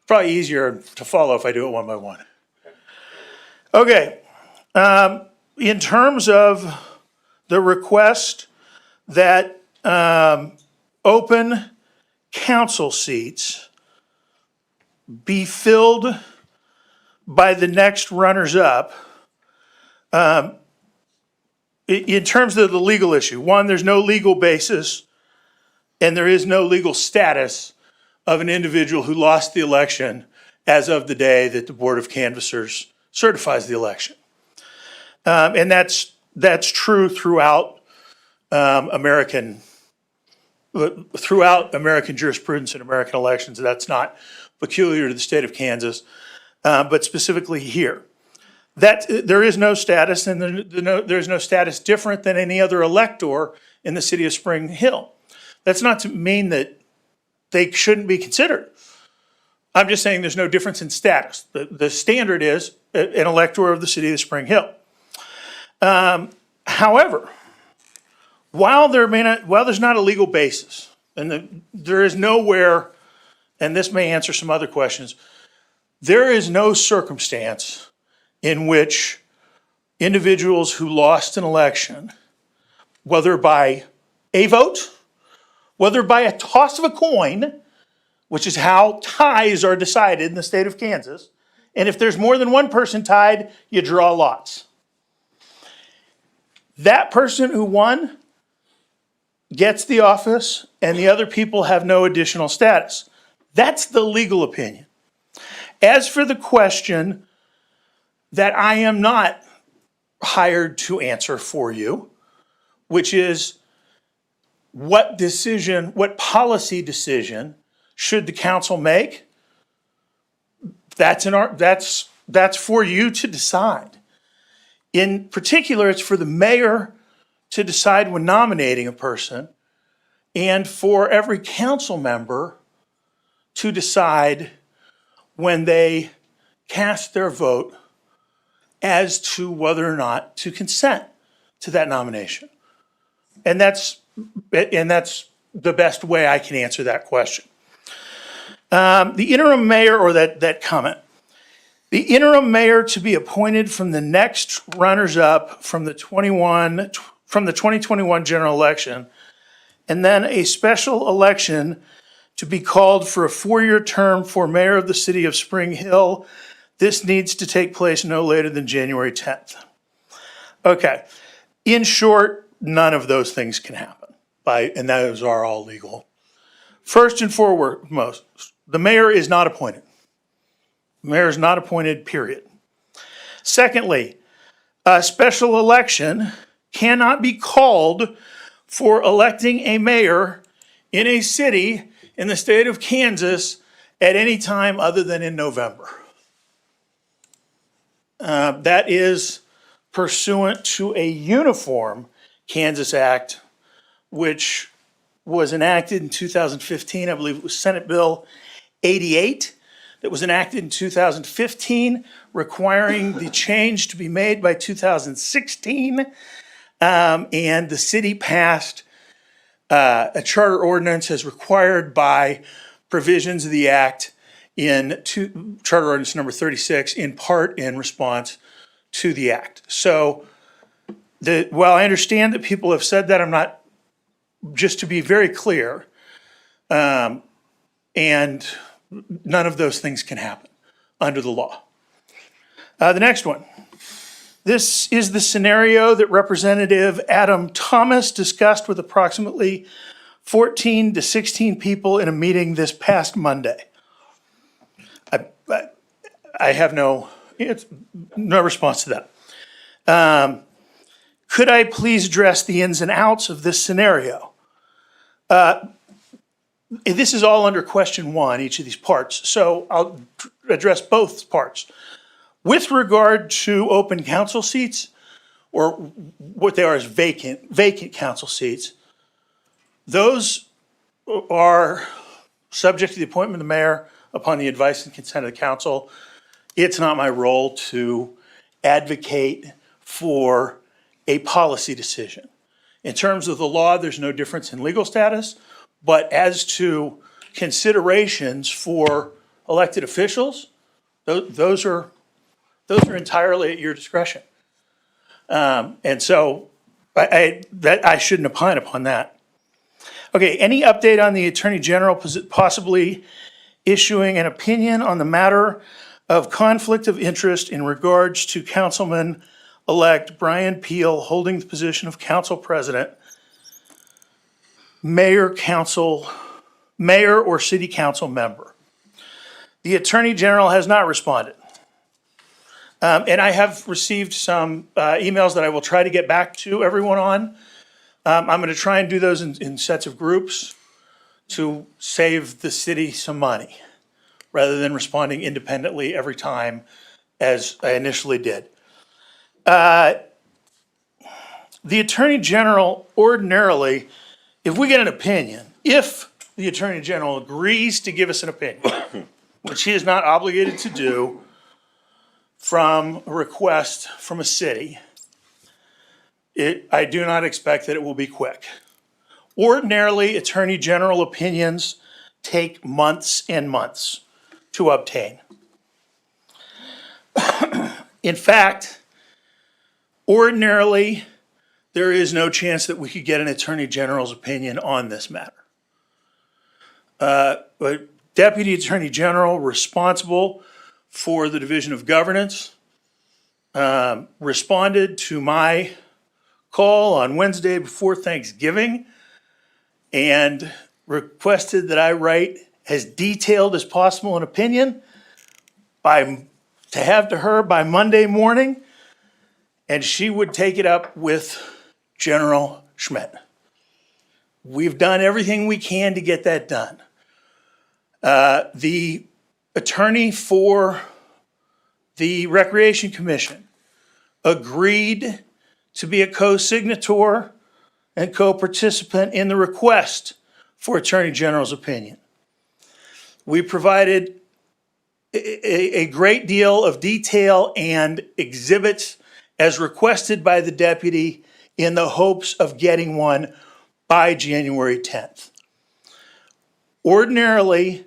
Probably easier to follow if I do it one by one. Okay. In terms of the request that open council seats be filled by the next runners-up, in terms of the legal issue, one, there's no legal basis and there is no legal status of an individual who lost the election as of the day that the Board of Canvassers certifies the election. And that's true throughout American jurisprudence and American elections. That's not peculiar to the state of Kansas, but specifically here. That there is no status, and there's no status different than any other elector in the city of Spring Hill. That's not to mean that they shouldn't be considered. I'm just saying there's no difference in status. The standard is an elector of the city of Spring Hill. However, while there's not a legal basis, and there is nowhere, and this may answer some other questions, there is no circumstance in which individuals who lost an election, whether by a vote, whether by a toss of a coin, which is how ties are decided in the state of Kansas, and if there's more than one person tied, you draw lots. That person who won gets the office, and the other people have no additional status. That's the legal opinion. As for the question that I am not hired to answer for you, which is what policy decision should the council make? That's for you to decide. In particular, it's for the mayor to decide when nominating a person, and for every council member to decide when they cast their vote as to whether or not to consent to that nomination. And that's the best way I can answer that question. The interim mayor, or that comment, the interim mayor to be appointed from the next runners-up from the 2021 general election, and then a special election to be called for a 4-year term for mayor of the city of Spring Hill. This needs to take place no later than January 10th. Okay. In short, none of those things can happen, and those are all legal. First and foremost, the mayor is not appointed. The mayor is not appointed, period. Secondly, a special election cannot be called for electing a mayor in a city in the state of Kansas at any time other than in November. That is pursuant to a uniform Kansas Act, which was enacted in 2015. I believe it was Senate Bill 88 that was enacted in 2015, requiring the change to be made by 2016. And the city passed a charter ordinance as required by provisions of the act in Charter Ordinance number 36, in part in response to the act. So while I understand that people have said that, I'm not, just to be very clear, and none of those things can happen under the law. The next one. This is the scenario that Representative Adam Thomas discussed with approximately 14 to 16 people in a meeting this past Monday. I have no response to that. Could I please address the ins and outs of this scenario? This is all under question 1, each of these parts, so I'll address both parts. With regard to open council seats, or what they are as vacant council seats, those are subject to the appointment of the mayor upon the advice and consent of the council. It's not my role to advocate for a policy decision. In terms of the law, there's no difference in legal status, but as to considerations for elected officials, those are entirely at your discretion. And so I shouldn't opine upon that. Okay, any update on the Attorney General possibly issuing an opinion on the matter of conflict of interest in regards to Councilman-elect Brian Peel holding the position of Council President, Mayor or City Council member? The Attorney General has not responded. And I have received some emails that I will try to get back to everyone on. I'm going to try and do those in sets of groups to save the city some money, rather than responding independently every time as I initially did. The Attorney General ordinarily, if we get an opinion, if the Attorney General agrees to give us an opinion, which he is not obligated to do, from a request from a city, I do not expect that it will be quick. Ordinarily, Attorney General opinions take months and months to obtain. In fact, ordinarily, there is no chance that we could get an Attorney General's opinion on this matter. But Deputy Attorney General responsible for the Division of Governance responded to my call on Wednesday before Thanksgiving and requested that I write as detailed as possible an opinion to have to her by Monday morning, and she would take it up with General Schmidt. We've done everything we can to get that done. The attorney for the Recreation Commission agreed to be a co-signator and co-participant in the request for Attorney General's opinion. We provided a great deal of detail and exhibits as requested by the deputy in the hopes of getting one by January 10th. Ordinarily,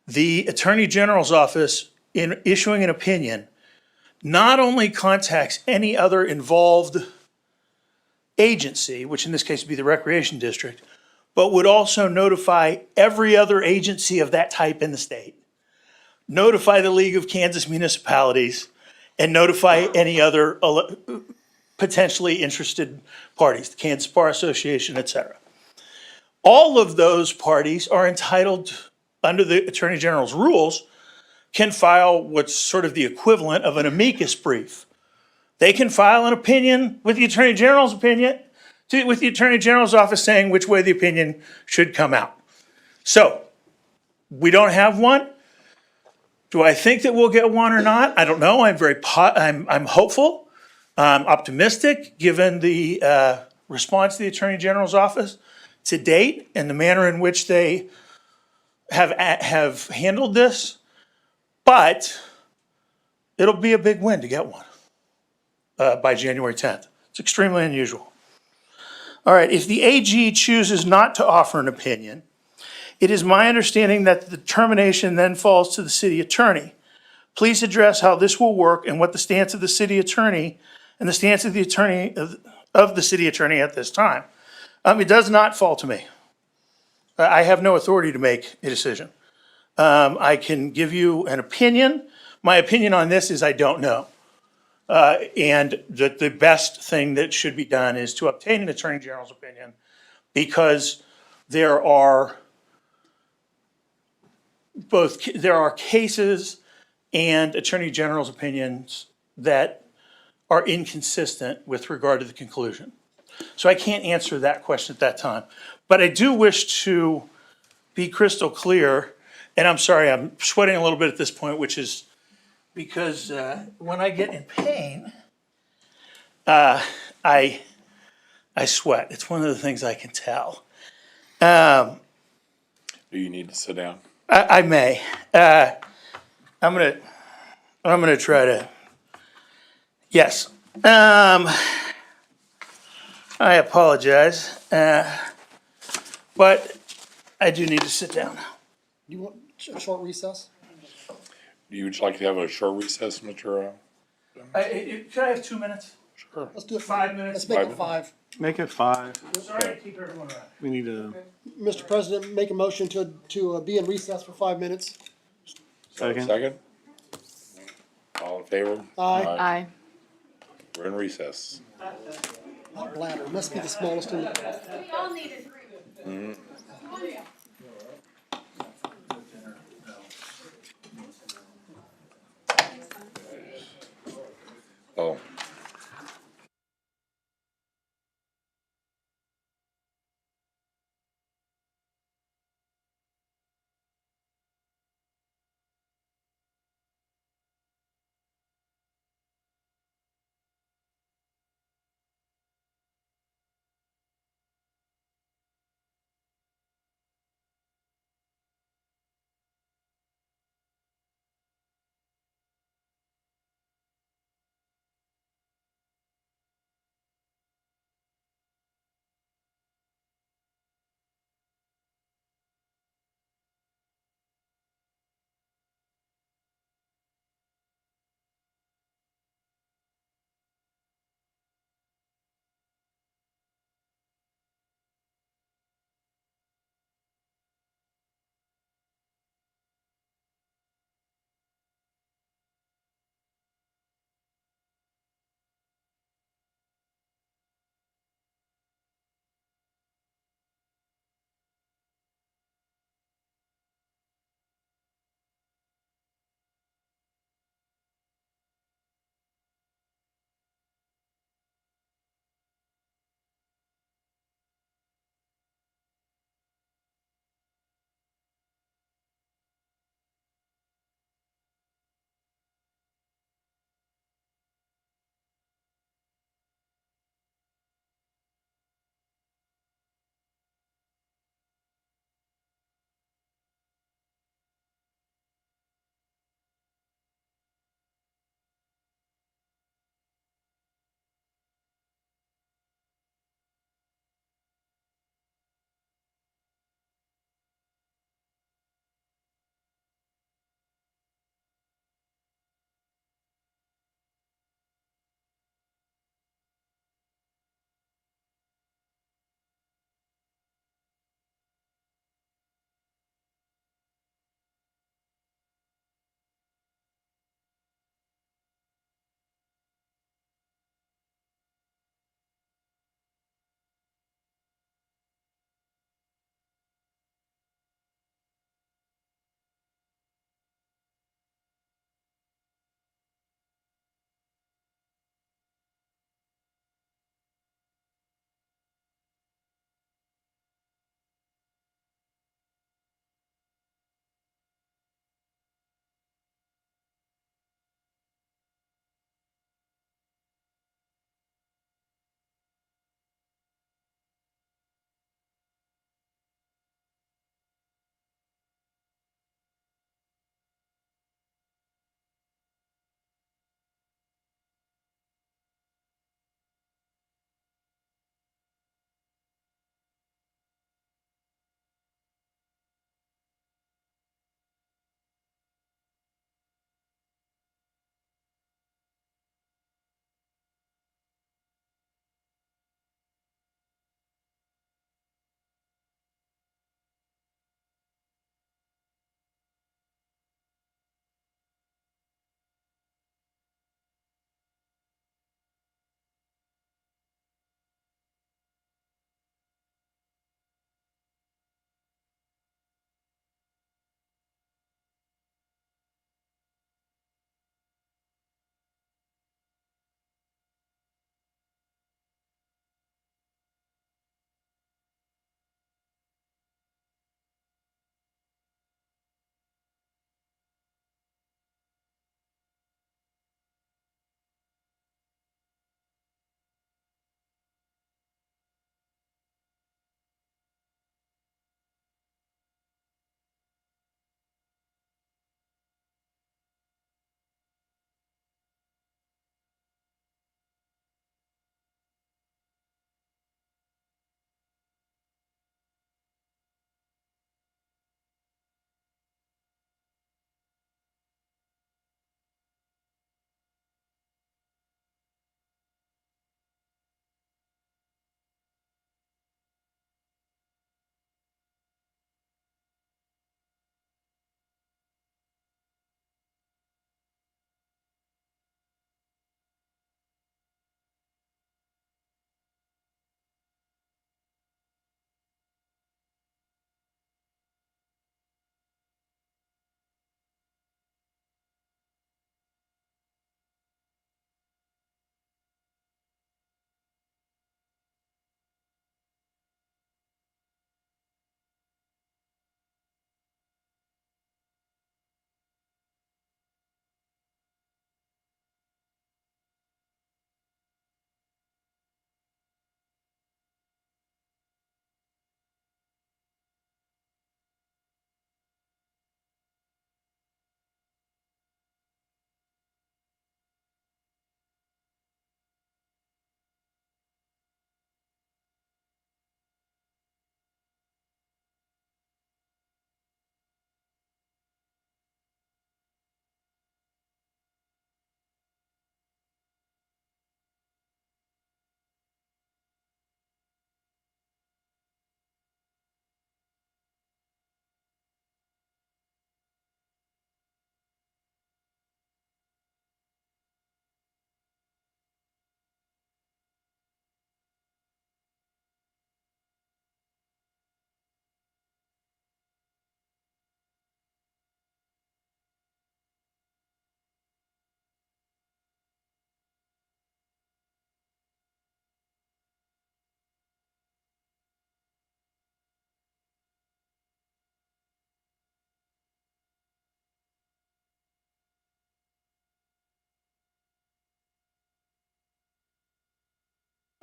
the Attorney General's office, in issuing an opinion, not only contacts any other involved agency, which in this case would be the Recreation District, but would also notify every other agency of that type in the state, notify the League of Kansas Municipalities, and notify any other potentially interested parties, the Kansas Bar Association, etc. All of those parties are entitled, under the Attorney General's rules, can file what's sort of the equivalent of an amicus brief They can file an opinion with the Attorney General's opinion, with the Attorney General's office saying which way the opinion should come out. So, we don't have one. Do I think that we'll get one or not? I don't know. I'm hopeful. I'm optimistic, given the response to the Attorney General's office to date and the manner in which they have handled this. But it'll be a big win to get one by January 10th. It's extremely unusual. All right, if the AG chooses not to offer an opinion, it is my understanding that the determination then falls to the city attorney. Please address how this will work and what the stance of the city attorney and the stance of the attorney of the city attorney at this time. It does not fall to me. I have no authority to make a decision. I can give you an opinion. My opinion on this is I don't know. And that the best thing that should be done is to obtain an Attorney General's opinion, because there are cases and Attorney General's opinions that are inconsistent with regard to the conclusion. So I can't answer that question at that time. But I do wish to be crystal clear, and I'm sorry, I'm sweating a little bit at this point, which is because when I get in pain, I sweat. It's one of the things I can tell. Do you need to sit down? I may. I'm gonna try to. Yes. I apologize, but I do need to sit down. You want a short recess? Would you like to have a short recess, Mr.? Can I have 2 minutes? Sure. Let's do it. 5 minutes? Let's make it 5. Make it 5. Sorry to keep everyone around. We need to. Mr. President, make a motion to be in recess for 5 minutes. Second? All in favor? Aye. Aye. We're in recess. That bladder must be the smallest in the. Oh.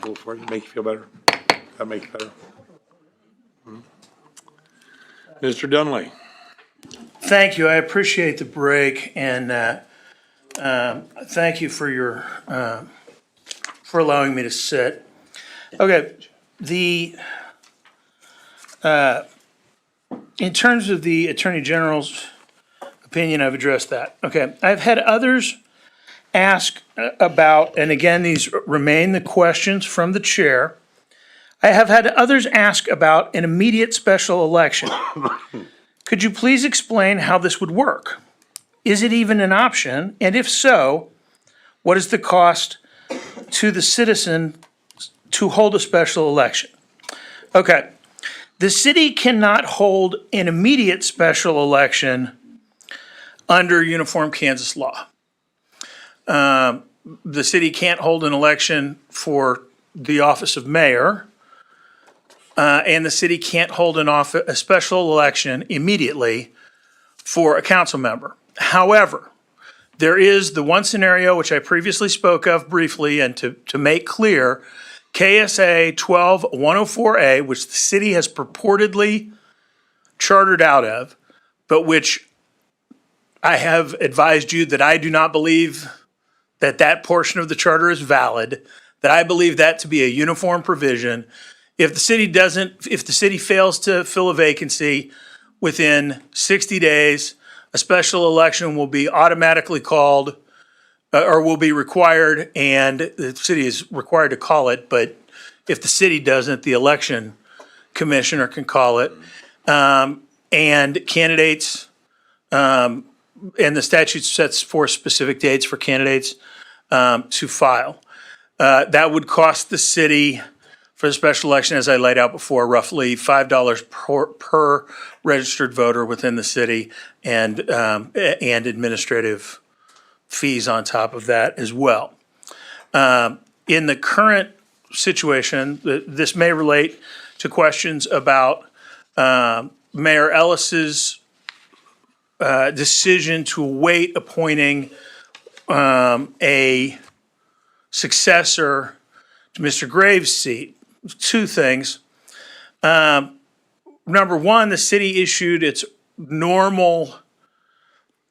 comfortable for you? Make you feel better? That make you better? Mr. Dunley? Thank you. I appreciate the break and thank you for your, for allowing me to sit. Okay, in terms of the Attorney General's opinion, I've addressed that. Okay, I've had others ask about, and again, these remain the questions from the chair. I have had others ask about an immediate special election. Could you please explain how this would work? Is it even an option? And if so, what is the cost to the citizen to hold a special election? Okay, the city cannot hold an immediate special election under Uniform Kansas law. The city can't hold an election for the office of mayor, and the city can't hold a special election immediately for a council member. However, there is the one scenario which I previously spoke of briefly, and to make clear, KSA 12-104A, which the city has purportedly chartered out of, but which I have advised you that I do not believe that that portion of the charter is valid, that I believe that to be a uniform provision. If the city fails to fill a vacancy within 60 days, a special election will be automatically called or will be required, and the city is required to call it, but if the city doesn't, the election commissioner can call it. And candidates, and the statute sets forth specific dates for candidates to file. That would cost the city, for the special election, as I laid out before, roughly $5 per registered voter within the city, and administrative fees on top of that as well. In the current situation, this may relate to questions about Mayor Ellis's decision to await appointing a successor to Mr. Graves' seat. Two things. Number one, the city issued its normal,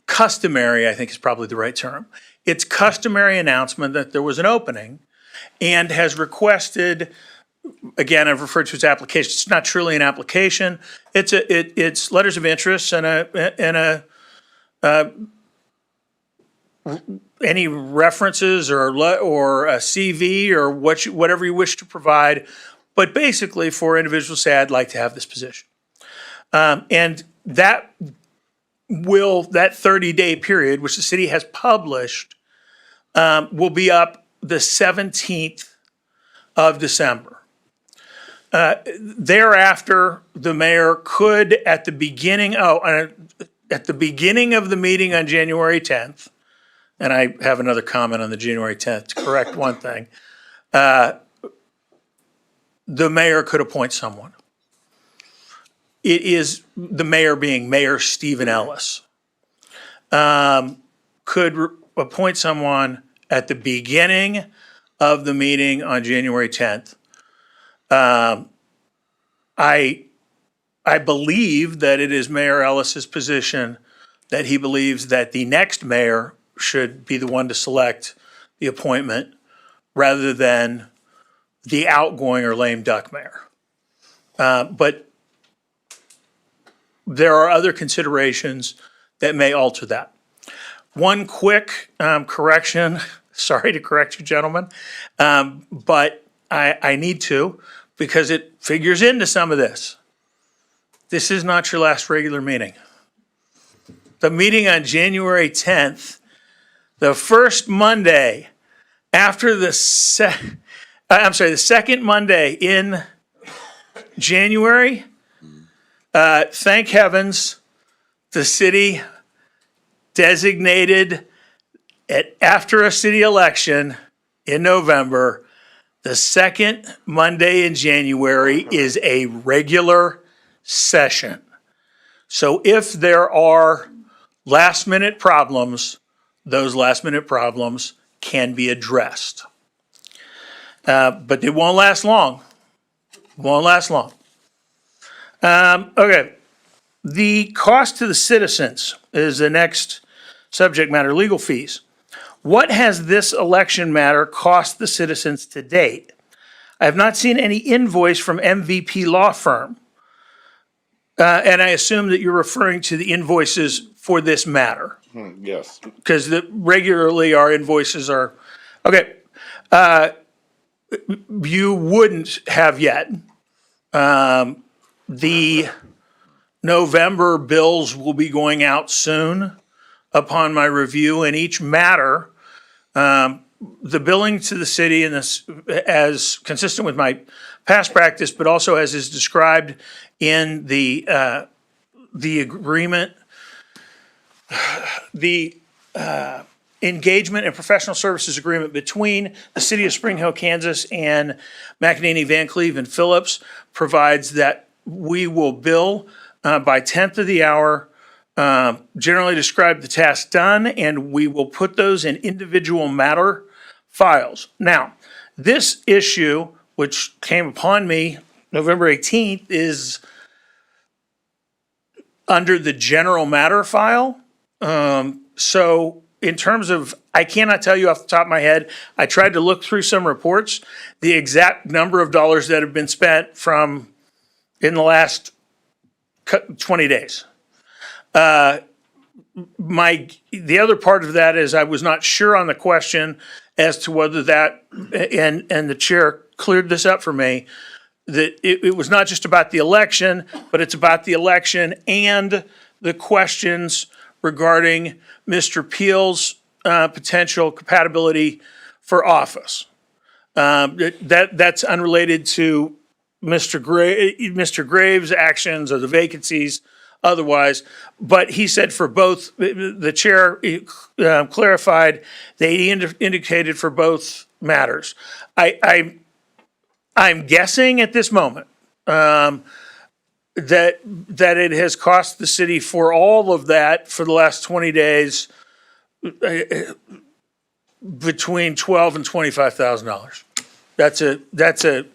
customary, I think is probably the right term, its customary announcement that there was an opening, and has requested, again, I've referred to as application. It's not truly an application. It's letters of interest and any references or a CV or whatever you wish to provide, but basically for individuals say, I'd like to have this position. And that 30-day period, which the city has published, will be up the 17th of December. Thereafter, the mayor could, at the beginning of the meeting on January 10th, and I have another comment on the January 10th to correct one thing, the mayor could appoint someone. It is the mayor being Mayor Stephen Ellis, could appoint someone at the beginning of the meeting on January 10th. I believe that it is Mayor Ellis's position that he believes that the next mayor should be the one to select the appointment rather than the outgoing or lame duck mayor. But there are other considerations that may alter that. One quick correction, sorry to correct you, gentlemen, but I need to because it figures into some of this. This is not your last regular meeting. The meeting on January 10th, the first Monday after the second Monday in January, thank heavens, the city designated after a city election in November, the second Monday in January is a regular session. So if there are last-minute problems, those last-minute problems can be addressed. But it won't last long. Won't last long. Okay. The cost to the citizens is the next subject matter, legal fees. What has this election matter cost the citizens to date? I have not seen any invoice from MVP Law Firm. And I assume that you're referring to the invoices for this matter, Yes. because regularly our invoices are, okay. You wouldn't have yet. The November bills will be going out soon upon my review, and each matter, the billing to the city and this, as consistent with my past practice, but also as is described in the agreement, the engagement and professional services agreement between the city of Spring Hill, Kansas and McEnany, Van Cleve and Phillips provides that we will bill by 10th of the hour, generally describe the task done, and we will put those in individual matter files. Now, this issue, which came upon me November 18th, is under the general matter file. So in terms of, I cannot tell you off the top of my head, I tried to look through some reports, the exact number of dollars that have been spent from in the last 20 days. The other part of that is I was not sure on the question as to whether that, and the chair cleared this up for me, that it was not just about the election, but it's about the election and the questions regarding Mr. Peel's potential compatibility for office. That's unrelated to Mr. Graves' actions or the vacancies otherwise, but he said for both, the chair clarified that he indicated for both matters. I'm guessing at this moment that it has cost the city for all of that for the last 20 days between $12,000 and $25,000.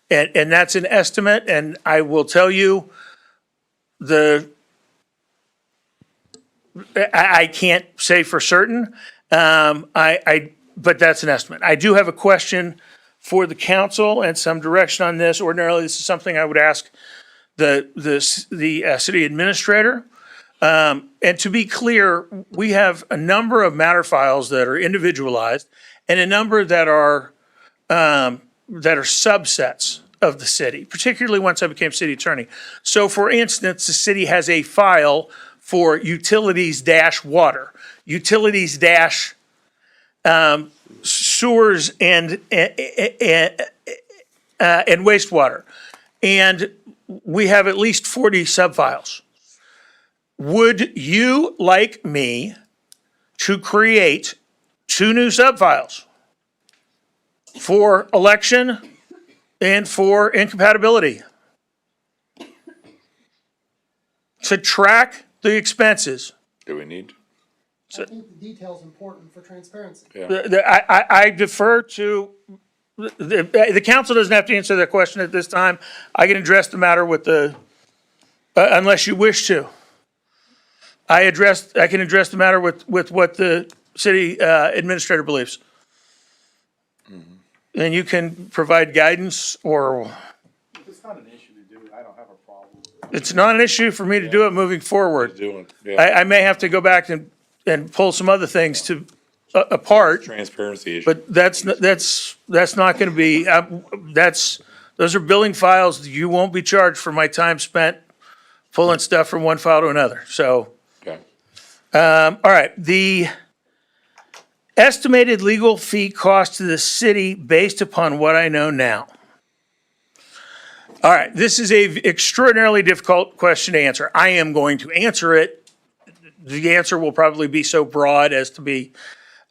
And that's an estimate, and I will tell you, I can't say for certain, but that's an estimate. I do have a question for the council and some direction on this. Ordinarily, this is something I would ask the city administrator. And to be clear, we have a number of matter files that are individualized and a number that are subsets of the city, particularly once I became city attorney. So for instance, the city has a file for utilities-water, utilities-sewers and wastewater. And we have at least 40 subfiles. Would you like me to create 2 new subfiles for election and for incompatibility to track the expenses? Do we need? I think the detail's important for transparency. I defer to, the council doesn't have to answer that question at this time. I can address the matter with unless you wish to. I can address the matter with what the city administrator believes. And you can provide guidance, or If it's not an issue to do it, I don't have a problem. it's not an issue for me to do it moving forward. Doing, yeah. I may have to go back and pull some other things apart, Transparency issue. but that's not gonna be, those are billing files. You won't be charged for my time spent pulling stuff from one file to another, so. Okay. All right, the estimated legal fee cost to the city based upon what I know now. All right, this is a extraordinarily difficult question to answer. I am going to answer it. The answer will probably be so broad as to be,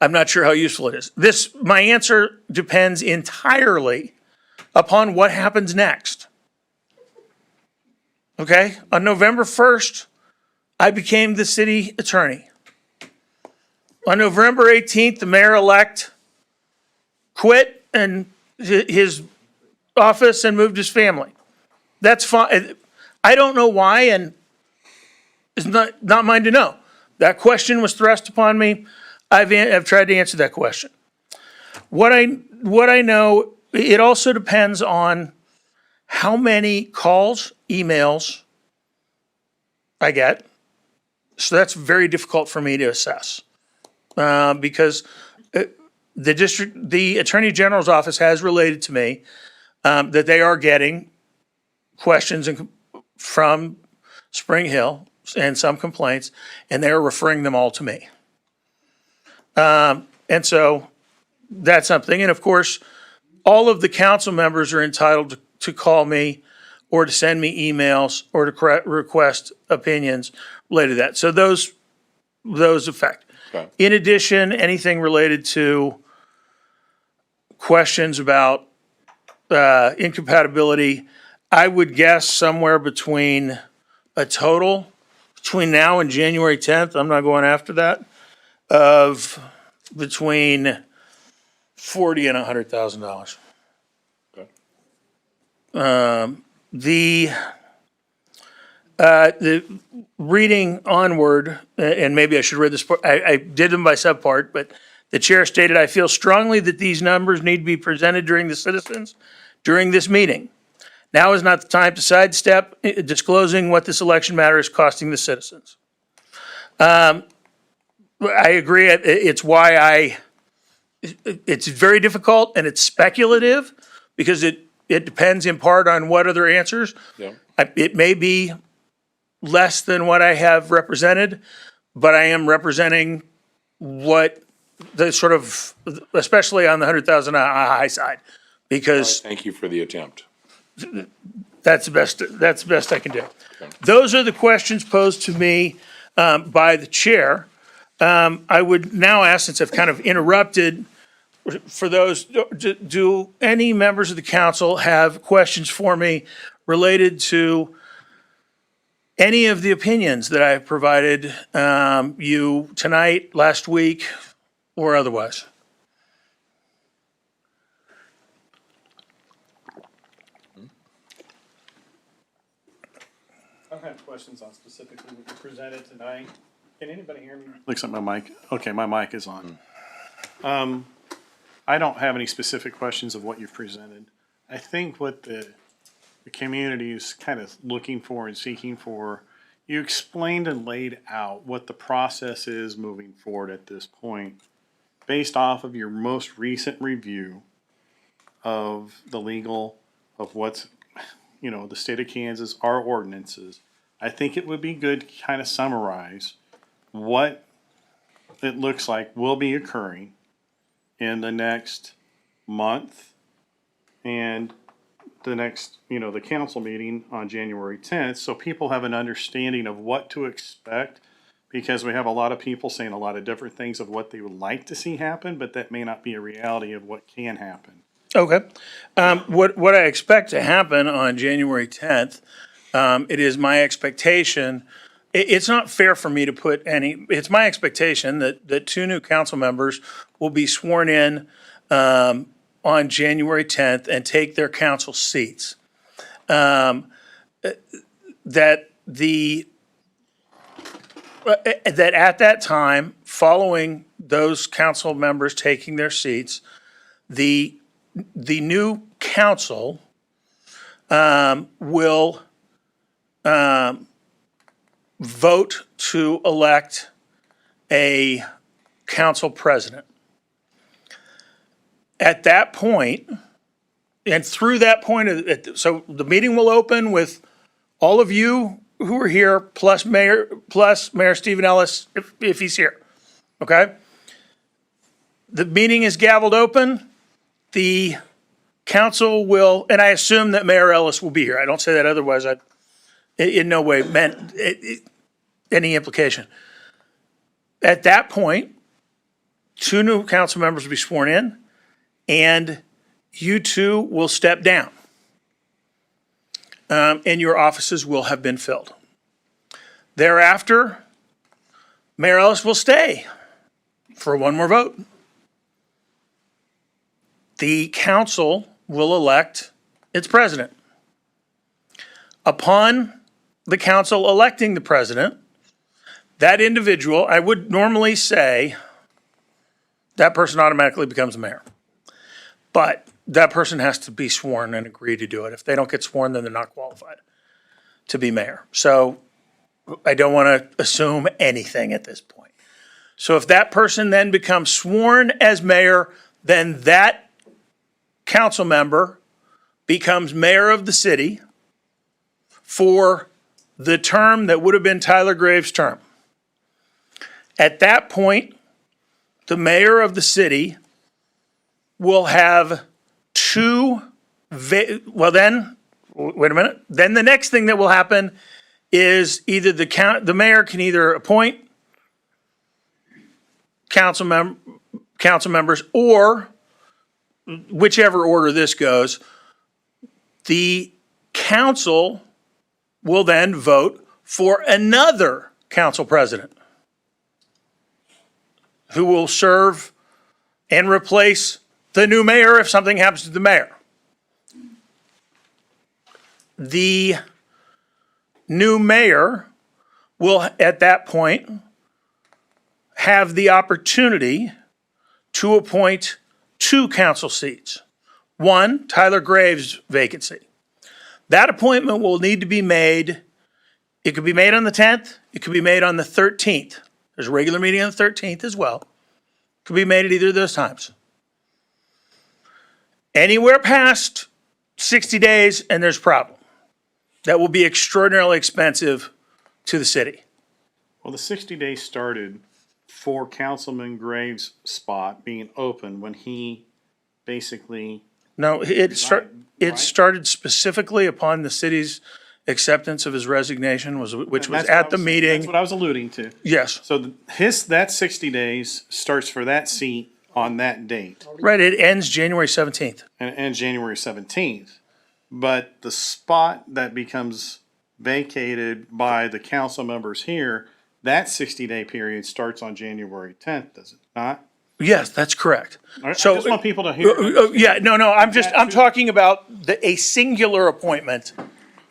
I'm not sure how useful it is. My answer depends entirely upon what happens next. Okay, on November 1st, I became the city attorney. On November 18th, the mayor-elect quit and his office and moved his family. That's fine. I don't know why, and it's not mine to know. That question was thrust upon me. I've tried to answer that question. What I know, it also depends on how many calls, emails I get. So that's very difficult for me to assess. Because the Attorney General's office has related to me that they are getting questions from Spring Hill and some complaints, and they're referring them all to me. And so that's something. And of course, all of the council members are entitled to call me or to send me emails or to request opinions related to that. So those affect. Okay. In addition, anything related to questions about incompatibility, I would guess somewhere between a total, between now and January 10th, I'm not going after that, of between $40,000 and $100,000. Okay. The reading onward, and maybe I should read this, I did them by subpart, but the chair stated, I feel strongly that these numbers need to be presented during the citizens during this meeting. Now is not the time to sidestep disclosing what this election matter is costing the citizens. I agree. It's why it's very difficult and it's speculative because it depends in part on what other answers. Yeah. It may be less than what I have represented, but I am representing what the sort of, especially on the 100,000 high side, because Thank you for the attempt. that's the best I can do. Those are the questions posed to me by the chair. I would now ask, since I've kind of interrupted, for those, do any members of the council have questions for me related to any of the opinions that I've provided you tonight, last week, or otherwise? I don't have questions on specifically what you presented tonight. Can anybody hear me? Looks like my mic, okay, my mic is on. I don't have any specific questions of what you've presented. I think what the community is kind of looking for and seeking for, you explained and laid out what the process is moving forward at this point, based off of your most recent review of the legal, of what's, the state of Kansas, our ordinances. I think it would be good to kind of summarize what it looks like will be occurring in the next month and the next, the council meeting on January 10th, so people have an understanding of what to expect, because we have a lot of people saying a lot of different things of what they would like to see happen, but that may not be a reality of what can happen. Okay. What I expect to happen on January 10th, it is my expectation, it's not fair for me to put it's my expectation that two new council members will be sworn in on January 10th and take their council seats. That at that time, following those council members taking their seats, the new council will vote to elect a council president. At that point, and through that point, so the meeting will open with all of you who are here, plus Mayor Stephen Ellis, if he's here, okay? The meeting is gavelled open. The council will, and I assume that Mayor Ellis will be here. I don't say that otherwise. I in no way meant any implication. At that point, two new council members will be sworn in, and you two will step down. And your offices will have been filled. Thereafter, Mayor Ellis will stay for one more vote. The council will elect its president. Upon the council electing the president, that individual, I would normally say, that person automatically becomes mayor. But that person has to be sworn and agree to do it. If they don't get sworn, then they're not qualified to be mayor. So I don't want to assume anything at this point. So if that person then becomes sworn as mayor, then that council member becomes mayor of the city for the term that would have been Tyler Graves' term. At that point, the mayor of the city will have wait a minute. Then the next thing that will happen is either the mayor can either appoint council members, or whichever order this goes, the council will then vote for another council president who will serve and replace the new mayor if something happens to the mayor. The new mayor will, at that point, have the opportunity to appoint 2 council seats. One, Tyler Graves' vacancy. That appointment will need to be made, it could be made on the 10th, it could be made on the 13th. There's a regular meeting on the 13th as well. Could be made at either of those times. Anywhere past 60 days and there's a problem. That will be extraordinarily expensive to the city. Well, the 60 days started for Councilman Graves' spot being open when he basically. No, it started specifically upon the city's acceptance of his resignation, which was at the meeting. That's what I was alluding to. Yes. So that 60 days starts for that seat on that date. Right, it ends January 17th. And ends January 17th. But the spot that becomes vacated by the council members here, that 60-day period starts on January 10th, does it not? Yes, that's correct. I just want people to hear. Yeah, no, I'm talking about a singular appointment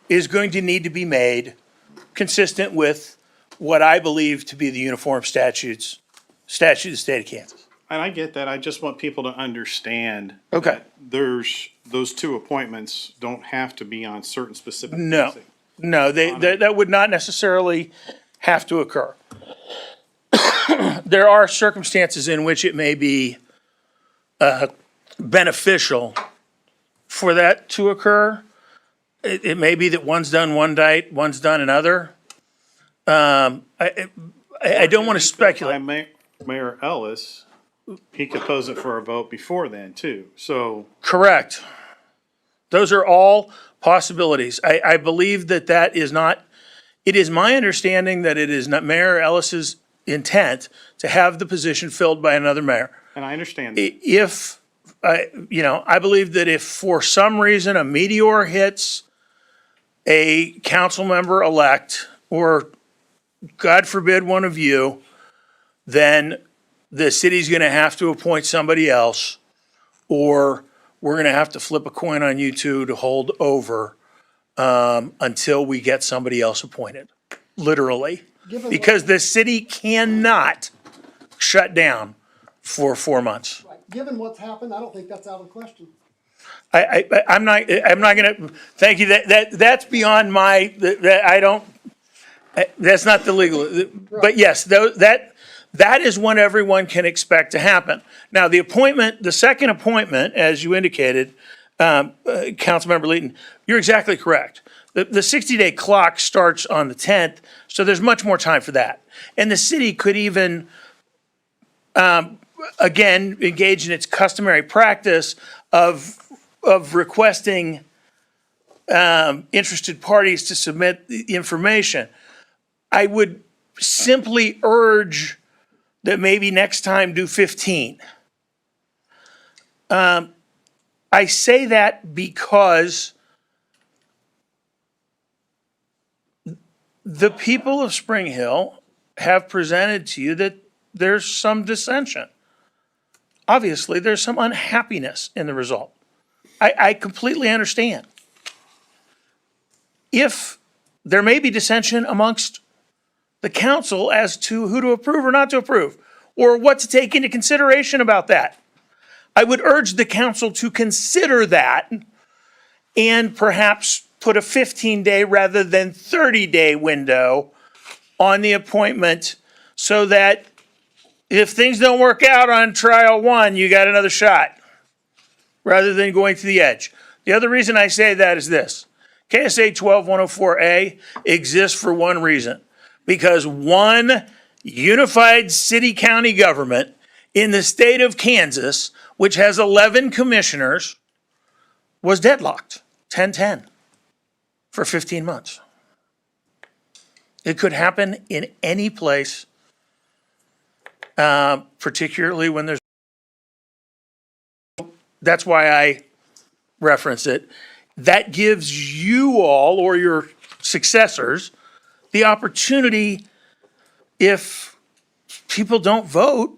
is going to need to be made consistent with what I believe to be the uniform statute of the state of Kansas. And I get that. I just want people to understand. Okay. that those 2 appointments don't have to be on certain specific. No, that would not necessarily have to occur. There are circumstances in which it may be beneficial for that to occur. It may be that one's done one night, one's done another. I don't want to speculate. Mayor Ellis, he could pose it for a vote before then too, so. Correct. Those are all possibilities. I believe that is not, it is my understanding that it is not Mayor Ellis's intent to have the position filled by another mayor. And I understand that. If, I believe that if for some reason a meteor hits a council member elect, or God forbid one of you, then the city's gonna have to appoint somebody else, or we're gonna have to flip a coin on you two to hold over until we get somebody else appointed, literally. Because the city cannot shut down for 4 months. Given what's happened, I don't think that's out of the question. I'm not gonna, thank you, that's beyond my, that's not the legal, but yes, that is what everyone can expect to happen. Now, the second appointment, as you indicated, Councilmember Leeton, you're exactly correct. The 60-day clock starts on the 10th, so there's much more time for that. And the city could even, again, engage in its customary practice of requesting interested parties to submit the information. I would simply urge that maybe next time do 15. I say that because the people of Spring Hill have presented to you that there's some dissension. Obviously, there's some unhappiness in the result. I completely understand. If there may be dissension amongst the council as to who to approve or not to approve, or what to take into consideration about that, I would urge the council to consider that and perhaps put a 15-day rather than 30-day window on the appointment so that if things don't work out on trial one, you got another shot rather than going to the edge. The other reason I say that is this. KSA 12104A exists for one reason, because one unified city-county government in the state of Kansas, which has 11 commissioners, was deadlocked, 10-10, for 15 months. It could happen in any place, particularly when there's. That's why I reference it. That gives you all, or your successors, the opportunity, if people don't vote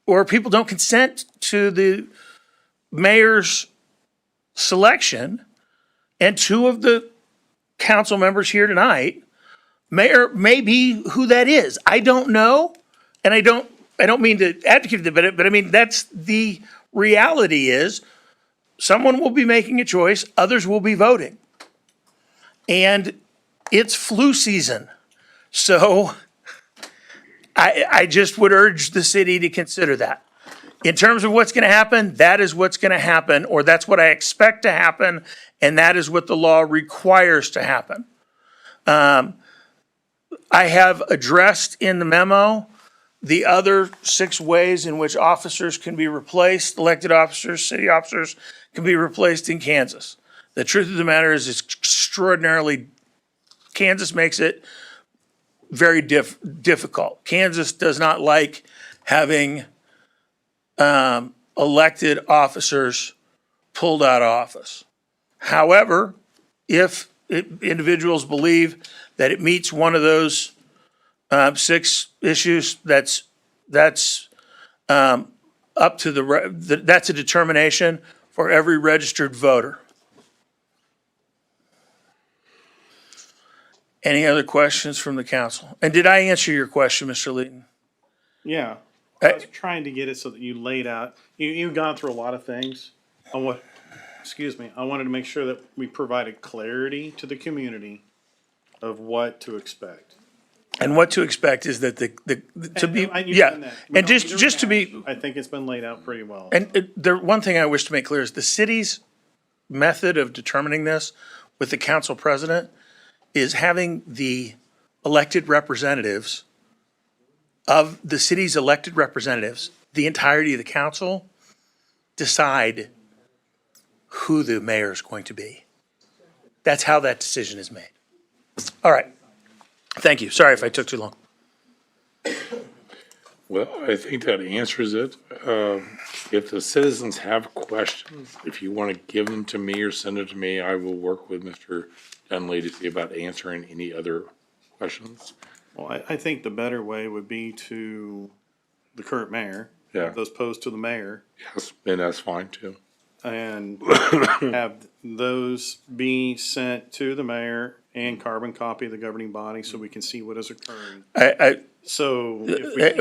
or people don't consent to the mayor's selection, and two of the council members here tonight may be who that is. I don't know, and I don't mean to advocate it, but I mean, that's the reality is someone will be making a choice, others will be voting. And it's flu season. So I just would urge the city to consider that. In terms of what's going to happen, that is what's going to happen, or that's what I expect to happen, and that is what the law requires to happen. I have addressed in the memo the other 6 ways in which officers can be replaced, elected officers, city officers can be replaced in Kansas. The truth of the matter is it's extraordinarily, Kansas makes it very difficult. Kansas does not like having elected officers pulled out of office. However, if individuals believe that it meets one of those 6 issues, that's up to that's a determination for every registered voter. Any other questions from the council? And did I answer your question, Mr. Leeton? Yeah, I was trying to get it so that you laid out, you've gone through a lot of things. I wanted to make sure that we provided clarity to the community of what to expect. And what to expect is that just to be. I think it's been laid out pretty well. And the one thing I wish to make clear is the city's method of determining this with the council president is having the elected representatives of the city's elected representatives, the entirety of the council, decide who the mayor is going to be. That's how that decision is made. All right. Thank you. Sorry if I took too long. Well, I think that answers it. If the citizens have questions, if you want to give them to me or send it to me, I will work with Mr. Dunley to see about answering any other questions. Well, I think the better way would be to the current mayor. Yeah. Those posed to the mayor. Yes, and that's fine too. And have those be sent to the mayor and carbon copy of the governing body so we can see what is occurring. So if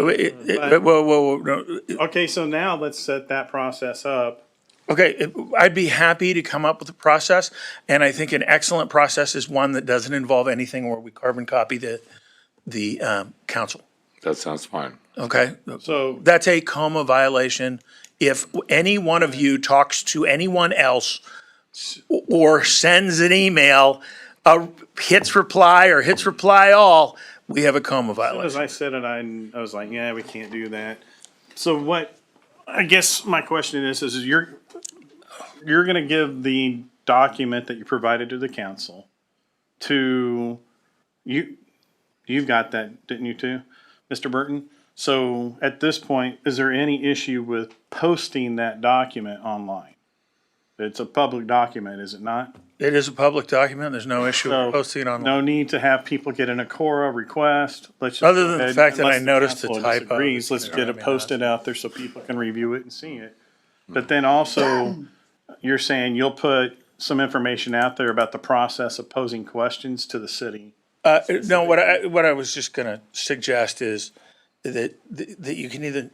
we, okay, so now let's set that process up. Okay, I'd be happy to come up with a process, and I think an excellent process is one that doesn't involve anything where we carbon copy the council. That sounds fine. Okay? So that's a COMA violation. If any one of you talks to anyone else or sends an email, hits reply or hits reply all, we have a COMA violation. As I said it, I was like, yeah, we can't do that. So what, I guess my question is you're gonna give the document that you provided to the council to, you've got that, didn't you too, Mr. Burton? So at this point, is there any issue with posting that document online? It's a public document, is it not? It is a public document. There's no issue with posting it online. No need to have people get an Acora request. Let's just Other than the fact that I noticed the council typo. disagrees, let's get it posted out there so people can review it and see it. But then also, you're saying you'll put some information out there about the process of posing questions to the city. No, what I was just gonna suggest is that you can either,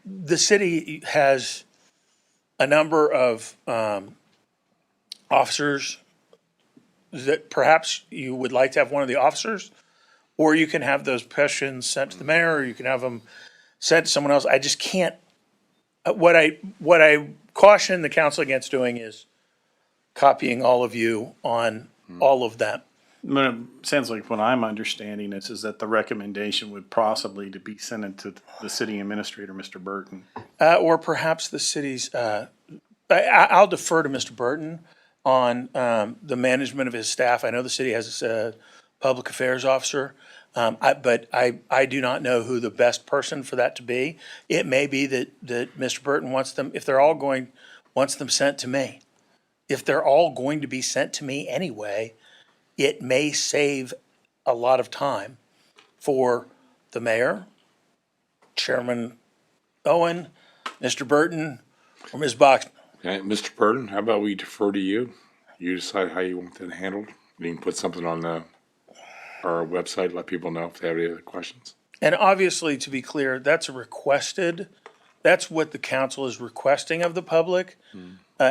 the city has a number of, officers that perhaps you would like to have one of the officers, or you can have those questions sent to the mayor, or you can have them sent to someone else. I just can't, what I caution the council against doing is copying all of you on all of them. But it sounds like what I'm understanding is that the recommendation would possibly to be sent to the city administrator, Mr. Burton. Or perhaps the city's, I'll defer to Mr. Burton on the management of his staff. I know the city has a public affairs officer, but I do not know who the best person for that to be. It may be that Mr. Burton wants them, if they're all going, wants them sent to me. If they're all going to be sent to me anyway, it may save a lot of time for the mayor, Chairman Owen, Mr. Burton, or Ms. Boxman. Okay, Mr. Burton, how about we defer to you? You decide how you want that handled. You can put something on our website, let people know if they have any other questions. And obviously, to be clear, that's that's what the council is requesting of the public,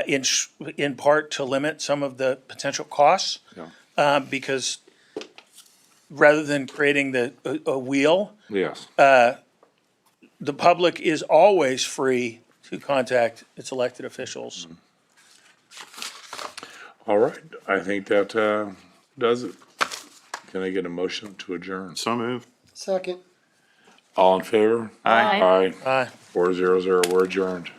in part to limit some of the potential costs. Yeah. Because rather than creating a wheel, Yes. the public is always free to contact its elected officials. All right, I think that does it. Can I get a motion to adjourn? So moved. Second. All in favor? Aye. Aye. Aye. 400, we're adjourned.